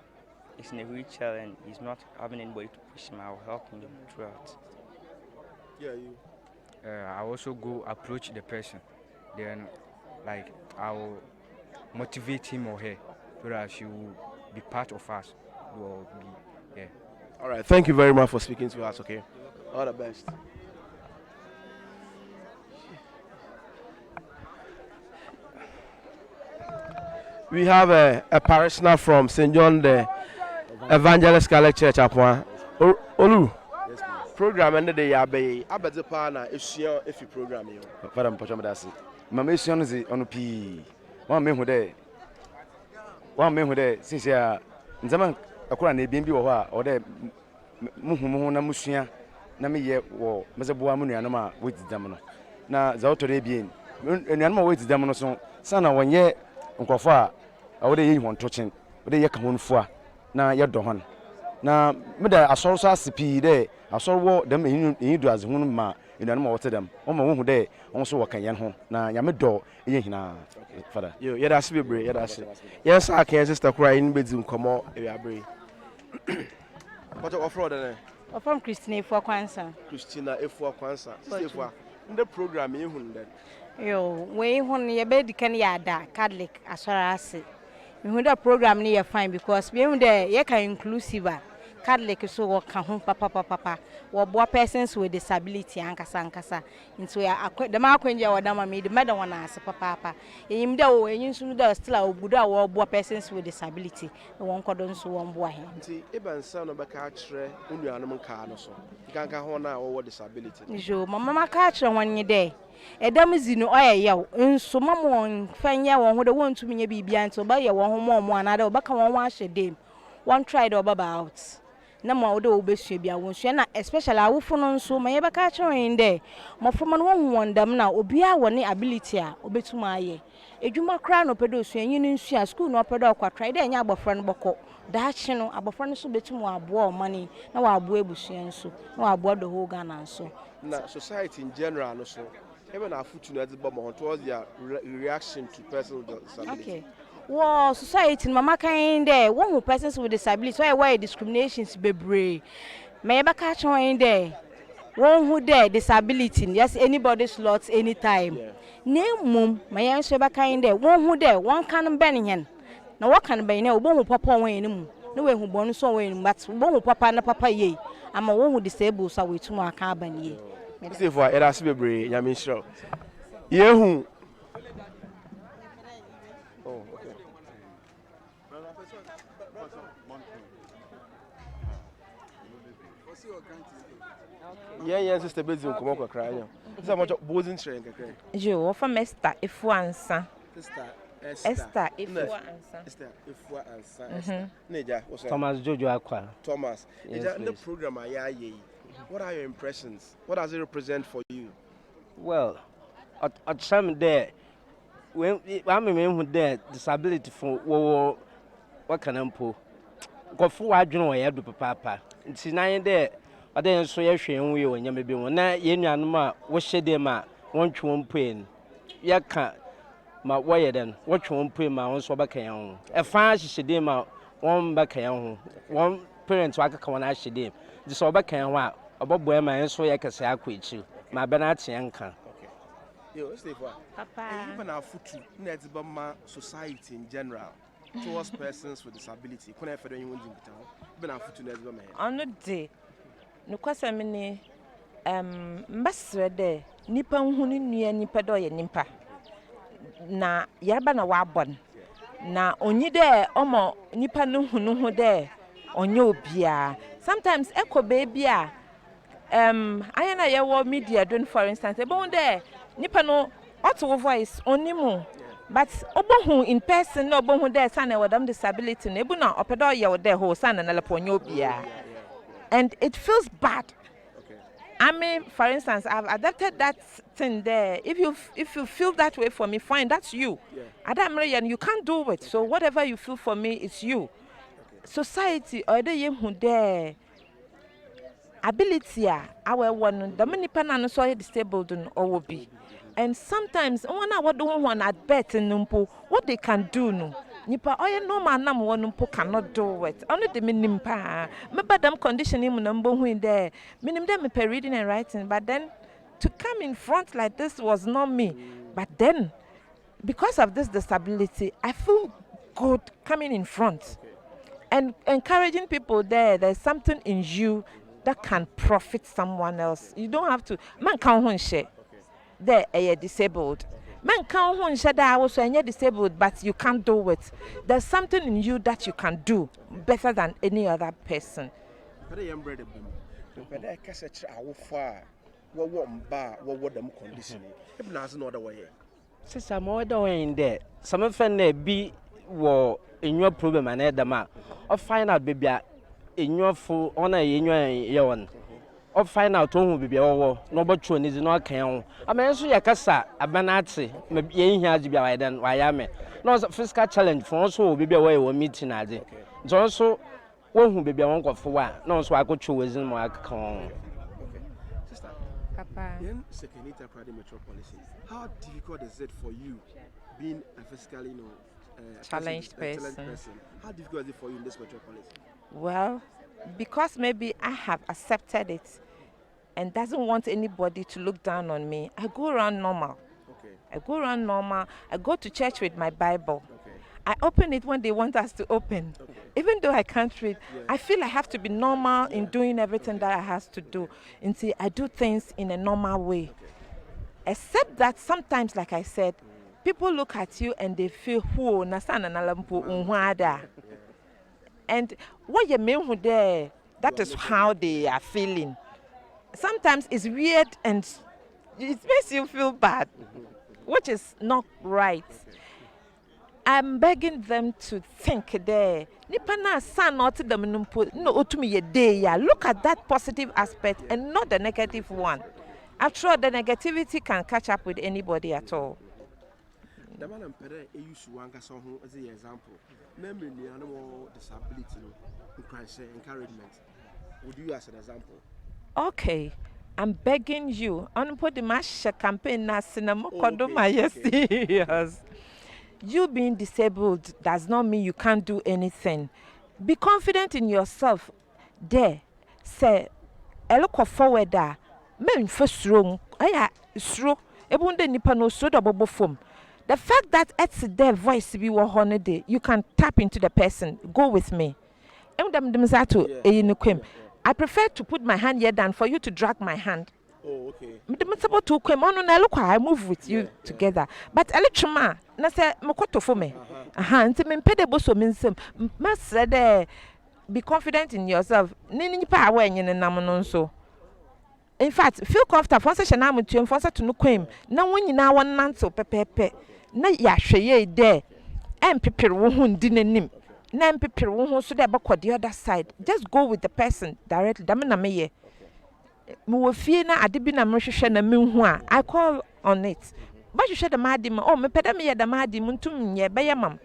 is in a wheelchair and is not having anybody to push him, I will help him throughout. Yeah, you. I also go approach the person, then I will motivate him or her so that she will be part of us. Will be, yeah. All right, thank you very much for speaking to us. Okay, all the best. We have a parishioner from St. John the Evangelist Catholic Church Apua. Olu. Yes, please. Program ended the yabe. Abedze pana if program yo. Father Mpacho Madasi. Mama esuano zi ono pi. Wa mehu de since ya nzama akora na ebien bi wo ho a ode muhu na musua na meye wo mezeboa mu nuanom a wetidam no. Na za otore ebien. Nuanom a wetidam no so sana wonye nkofo a awode yi hon tochen ode ye ka honfo na ye do hon na me da asoro so asipi de asoro wo dem eyidu az hunu ma inu ma wote dem o ma wo hu de on so wo kan yen ho na ya me do ye hina fada yo ye da se bebre ye da se ye sa kan sister kura in bedi nkomo e abre what offer de from Christina Efua Kwansa sister Efua in the program ye hun de yo we hun ye be dikan ya da Catholic asora ase me hu da program ni ye fine because me hu de ye kan inclusive Catholic so wo ka ho papa wo boa persons with disability ankasa into ya the ma kwanja wo da ma me de meda wona ase papa enyim da wo enyin su da still a obudo a wo boa persons with disability won kodo nso won boa he nti ebansa no beka kire unuanom ka no so ganka ho na wo disability jo mama ka kire wonye de edam zinu oyeyew nso mamon fanya won ho de wontumi nya bibia nti oba ye won ho mo anada obaka won ho ahyedem one try the obaba out na mo de obesua bia wonsua na especially awofo no nso ma ye baka kire de mofoma no won wondam na obia woni ability a obetuma aye edwuma kra no pedo osua yin nsua school no pedo akwa try de nya abofra no boko daachi no abofra no so betuma aboa omani na wa aboa ebusua nso na wa aboa the whole Ghana nso na society in general no so even afutu no ade bomb towards their reaction to personal disability. Okay. Well, society mama kind there one who persons with disability why discriminations bebre. May ever catch one there. One who there disability yes anybody slots anytime. Name mum my answer back kind there one who there one can benny. Now what can be now one who papa way no way who born so way but one who papa na papa ye. I'm a one who disabled so we to my carbon ye. See for it has bebre yamin sure. Yehu. Oh, okay. Yeah, sister Bezi nkomo kwa kra nya. Say much bozin share nkekre. Jo, from Esther Efuansa. Esther Efuansa. Esther Efuansa. Neja, what's Thomas Jojo Akwa. Thomas. Yes, in the program ayaye. What are your impressions? What does it represent for you? Well, at some there when I'm who there disability for what can I go for I don't know papa. It's 9 there. I didn't so you we when you may be one night yen anima what shed them out one chum pain. Ya can't my wire then what chum pain my own so back on. A fine she them out one back on one parent like a come on I should them. The so back on what about boy my so I can say I quit you. My Bernard Yanka. Yo, stay for Papa. Even our foot net society in general towards persons with disability. Couldn't have anyone in town. Even our foot net on the day. No question many Master de Nipa huni near Nipa doye nimpa. Na Yaba na wabon. Na only there omo Nipa no hunu there on your beer. Sometimes echo baby. I na your media doing for instance, about there. Nipa no auto voice onimu but obohu in person no obohu there son e wadam disability no ebu na opedo ye there ho son na leponyo bia and it feels bad. Okay. I mean for instance I've adapted that thing there. If you feel that way for me fine, that's you. Adam you can't do it. So whatever you feel for me it's you. Okay. Society or the yem there ability our one the many panano so disabled or will be. And sometimes one what don't want at bet in numpo what they can do no nipa oye no man nam one numpo cannot do it only the minim pa maybe them conditioning number who in there minim them per reading and writing but then to come in front like this was not me but then because of this disability I feel good coming in front and encouraging people there's something in you that can profit someone else. You don't have to man can't share. There are disabled. Man can't share that also and you're disabled, but you can't do it. There's something in you that you can do better than any other person. But I guess it's our far. What them conditioning. If not another way. Since I'm more doing there, some of them be war in your problem and Edama or find out baby in your full honor in your or find out who will be over, no but true is not can. I mean, so ya casa, a banati, maybe here to be I then, why am I? No, fiscal challenge for also will be away or meeting at it. So also, one who be a uncle for what, no, so I could choose in my account. Sister, Papa. in Sekenita Kradi Metropolis, how difficult is it for you being a physically, challenged person? How difficult is it for you in this metropolis? Well, because maybe I have accepted it and doesn't want anybody to look down on me, I go around normal. Okay. I go around normal. I go to church with my Bible. Okay. I open it when they want us to open. Okay. Even though I can't read, I feel I have to be normal in doing everything that I have to do. And see, I do things in a normal way. Except that sometimes, like I said, people look at you and they feel, whoa, nasana nalampu unwada. And what you mean there, that is how they are feeling. Sometimes it's weird and it makes you feel bad, which is not right. I'm begging them to think there. Look at that positive aspect and not the negative one. After all, the negativity can catch up with anybody at all. The man Pere use one as an example. Memory animal disability, encouragement. Would you as an example? Okay, I'm begging you. On put the mash campaign na cinema kodoma yes. You being disabled does not mean you can't do anything. Be confident in yourself. There, say, I look forward there. Men first room, I stro. Ebunde nipa no so double form. The fact that it's their voice be one holiday, you can tap into the person. Go with me. I prefer to put my hand here than for you to drag my hand. Oh, okay. I move with you together. But a little man, na say mokoto for me. Nti me mpede boso me nsem. Masre de be confident in yourself. Ni pa awe nyene nam no nso. In fact, feel comfortable. Once she na mutu, once to no kwem. Na won nyina won nanto pepepe. Na ya hweye there. Em pepere wo hu ndi nanim. Na em pepere wo hu so de bakọ the other side. Just go with the person directly. Dame na meye. Me wo fie na ade bi na mhwehwehwe na menhu a I call on it. Ba hwehwe de madim. Oh, me peda me ye de madim ntum nye be ye mam.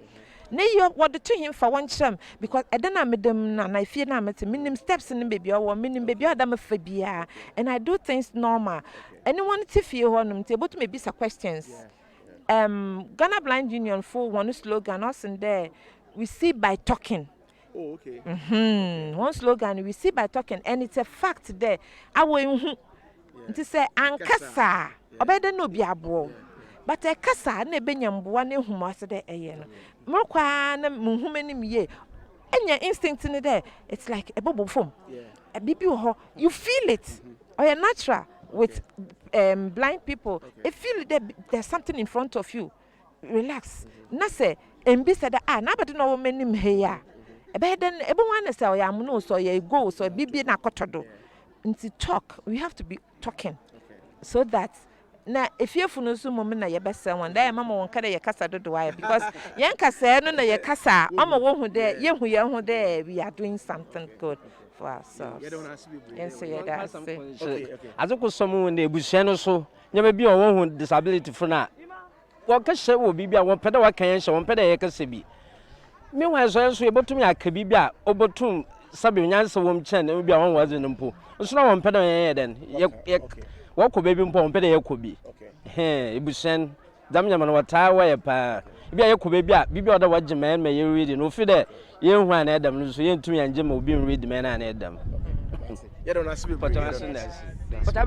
Na you what to him for one cham because I don't know medem na fie na mete minim steps in baby or minim baby or dam fa bia and I do things normal. Anyone to fie honum te but maybe some questions. Ghana Blind Union for one slogan us in there we see by talking. Oh, okay. One slogan we see by talking and it's a fact there. I will to say ankasa obeda no bi abo. But a kasa na benyamboa ne humase de eye no. Mokwa na muhumani miye. Enya instinct in there. It's like a bubble foam. A bibi ho. You feel it. Or you're natural with blind people. If feel there's something in front of you. Relax. Na say embi said na badu no womanim he ya. Ebe den everyone say ya muno so ya go so bibi na kotodo. Nti talk. We have to be talking. So that na if you funu so mom na ye besa one day mama won kada ye kasa dodo why because yen kasa no na ye kasa ama wo hu de ye hu de we are doing something good for ourselves. Yes, so yeah, that's it. Okay. Azoko someone na ebusua no so nyama bi o wo hu disability for na wo ka hye wo bibia wo peda wa kan hye wo peda ye kasa bi me wa so ye botum ya ka bibia obotum sabe nyanse wo mchen na bibia won waze no mpo so na wo peda ye den ye wako baby mpo mpede yeko bi ebusen damnyama no wata wa ye pa bia yeko baby a bibia oda waje man me ye read no fi de ye hu an edam no so ye ntum ya nje ma obi read man an edam ye don't ask me but I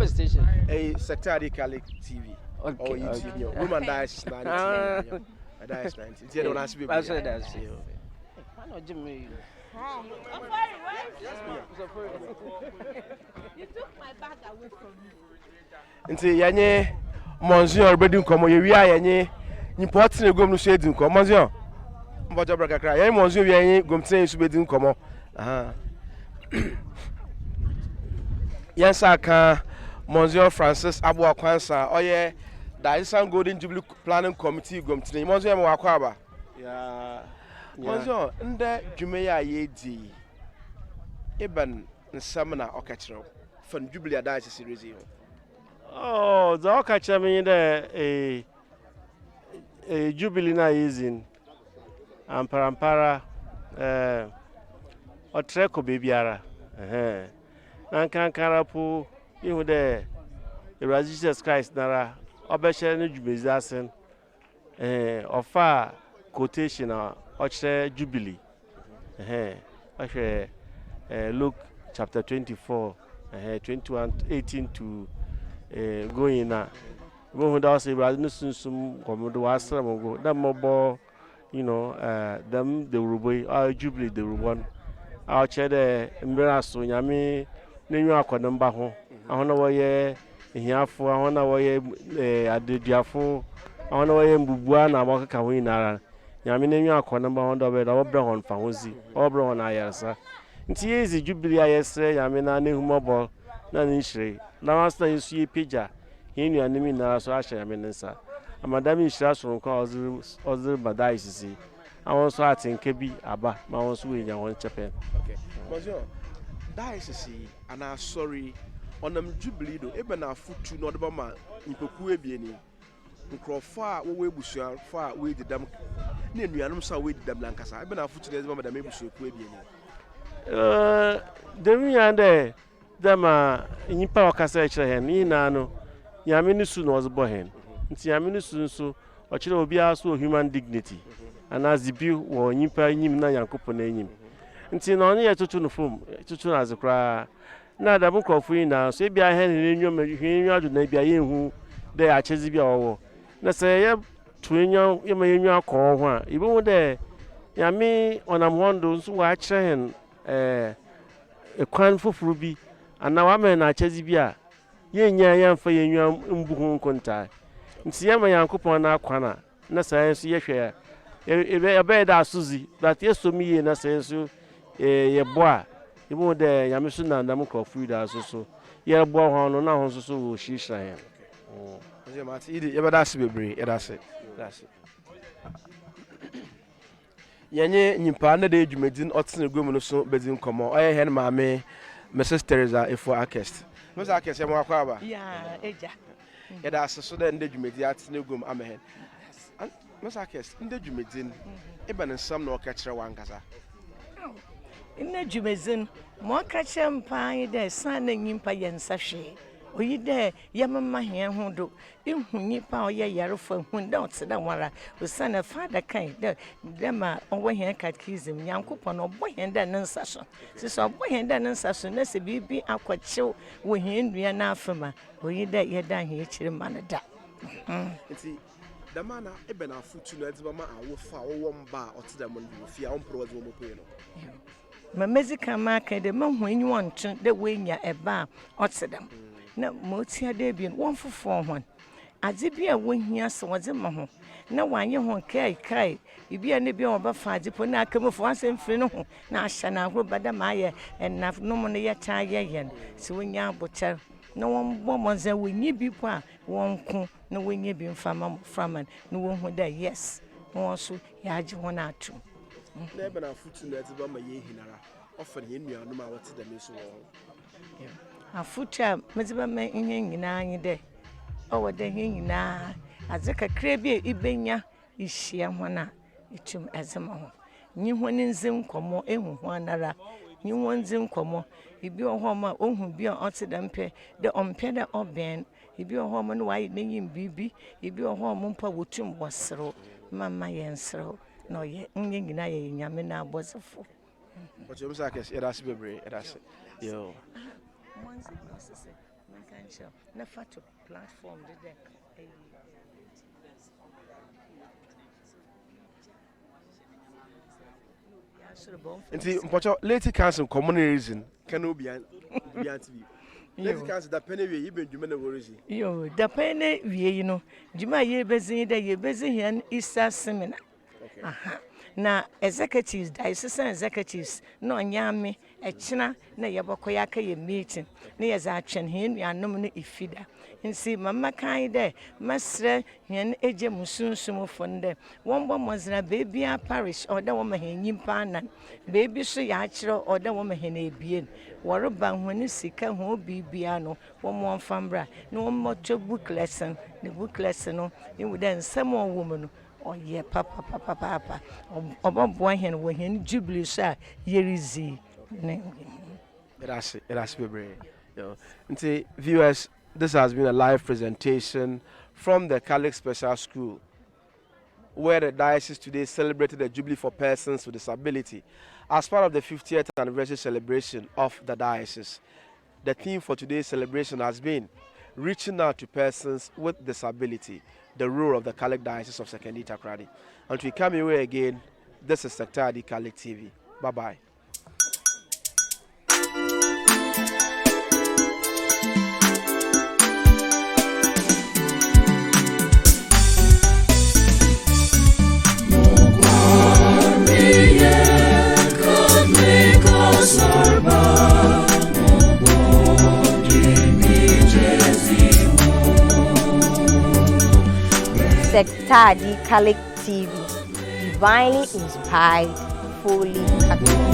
station Secretary Catholic TV or YouTube woman dies 19 dies 19 ye don't ask me I said that no Jimmy you took my bag away from me. Nti yanye Monsieur obedi nkomo ye wi ayanye nyipot na gom no so edi nkomo Monsieur mbojo bra kakra yanye Monsieur wi yanye gom tene so bedi nkomo yes aka Monsieur Francis Abu Akwansa oye Daisan Golden Jubilee Planning Committee gom tene Monsieur me wakwa aba ya Monsieur nda dwume ya ye di Eben nsam na okachiro often Jubilee Diocese series. Oh, the all catch me there a Jubilee na using amparampara or treko babyara. Nankankara po you there the Jesus Christ nara obeshe no Jubilee offer quotation or Jubilee. Luke chapter 24, 21, 18 to going now. When we say we are not some come to Wasra go. That more, you know, them the Ruby, our Jubilee the Ruban. Our chair the embarrass so yami. Name akwa number ho. I wanna why here for I wanna why at the Jafo. I wanna why mbubua na mwaka kawi nara. Yami name akwa number 100 bed. Our brown fancy. Our brown ayasa. Nti yezi Jubilee ayesre yami na ne humobol na nishre. Na wasta yusu pija. Hinu ya nimi na so asha yami nsa. Amadami nshira so nko ozir badai sisi. Awon so atinke bi aba ma won so we nya won chepen. Okay. Monsieur, diocese and sorry on them Jubilee do ebe na futu no de ba ma impeku ebieni. Nkrofa wo ebusua fa we di dam na enuanum sa we di dam lankasa ebe na futu de ba ma dam ebusua ku ebieni. Demi ande dama nyipa wakasa ekire hen ni na no yame ni su no ozbo hen nti yame ni su nso o kire obi aso human dignity ana zibi wo nyipa nyim na yankopɔ na nyim nti na onye tutu no fom tutu na azekra na da bu krofu yi na so bia hen ni nwom hwenwa adu na bia yehu de achezi bia owo na se ye tuenwa ye ma yenwa akɔ ho a ibo mu de yame onam hondo nso wa akire hen ekwan foforo bi ana wa me na achezi bi a yenya yamfa yenwa mbuhu nkonta nti yama yankopɔn na akwana na sayenso yehwe ebe da asuzi that yesomi ye na sayenso ye boa ibo de yamesu na ndam krofu da so ye boa ho no na ho so wo shisha he Oje mati idi ye bada se bebre ye da se yenye nyimpa na de dwumadin otene gwemu no so bedin komo oye hen maame Mrs. Teresa Efo Akest. Mrs. Akest ye mo akwa aba? Yeah, eja. Ye da so de nde dwumadi atene gwum amehen. Mrs. Akest, nde dwumadin ebe ne nsam na okakire wankasa. Nne dwumadin mo kakire mpan de san na nyimpa ye nsahwe. Oyi de yamma hia ho do ehunyi pa oye yarefo hunda oteda wara osana father kind de ma owo hia catechism yankopɔ no obo hia de nsaso siso obo hia de nsaso na se bibi akɔkyew wo hia ndua na afema oyi de ye da hia kyire manada nti damana ebe na futu no ediba ma awofa wo mba oteda mo no fi a ompro wo mo poe no ma mezika ma ka de ma hu enyi wonto de we nya eba oteda na motia de bi won fofo hon ade bi a wohia se wode ma ho na wanye ho kai ibi a ne bi oba fa ade po na akamfo asem firi no ho na ahya na agro bada ma ye enaf no mo ne ye cha ye yen se wonya abocha na won bo monza wonyi bi po a won ko na wonyi bi mfama framan na won hu da yes won so ya age ho na atu na ebe na futu na ade ba ma ye hinara offer ye nuanu ma wote da meso wo afuta meziba me ihe nyina anyi de owode ihe nyina azeka krebi ibenya ihia hona itum ezema ho nyi honi nzim komo ehu ho anara nyi won nzim komo ibi oho ma ohu bi ote da mpe de ompe de oben ibi oho ma no wayi nyim bibi ibi oho mo mpa wotum wasero mama yensero no ye nyi nyina ye nyame na abozefo But you say era se bebre era se yo once it process it, man can show. Never to platform the deck. Nti mpocho late council community reason can no be TV. Late council da pene we ibe dwuma na worisi. Yo, da pene we no. Dwuma ye bezin da ye bezin here Easter seminar. Aha. na executives diocesan executives na onyame echina na yebokoya ka ye meeting na ye za atwen he nuanom no ifida nsi mama kan de masre hyen eje musunsum fonde wombo mozna bebia parish oda wo mahenyim panan bebi so ya akire oda wo mahena ebien woreba hwani sika ho bibia no wo mo mfambra na wo mo book lesson the book lesson no you then some woman oh yeah papa oboboa hen wo hen Jubilee sha yerizi That's very, viewers, this has been a live presentation from the Catholic Special School, where the diocese today celebrated the Jubilee for persons with disability as part of the 50th anniversary celebration of the diocese. The theme for today's celebration has been reaching out to persons with disability, the role of the Catholic Diocese of Sekondi Takoradi. Until we come your way again, this is Sector ID Catholic TV. Bye-bye. Sector ID Catholic TV, divinely inspired, fully Catholic.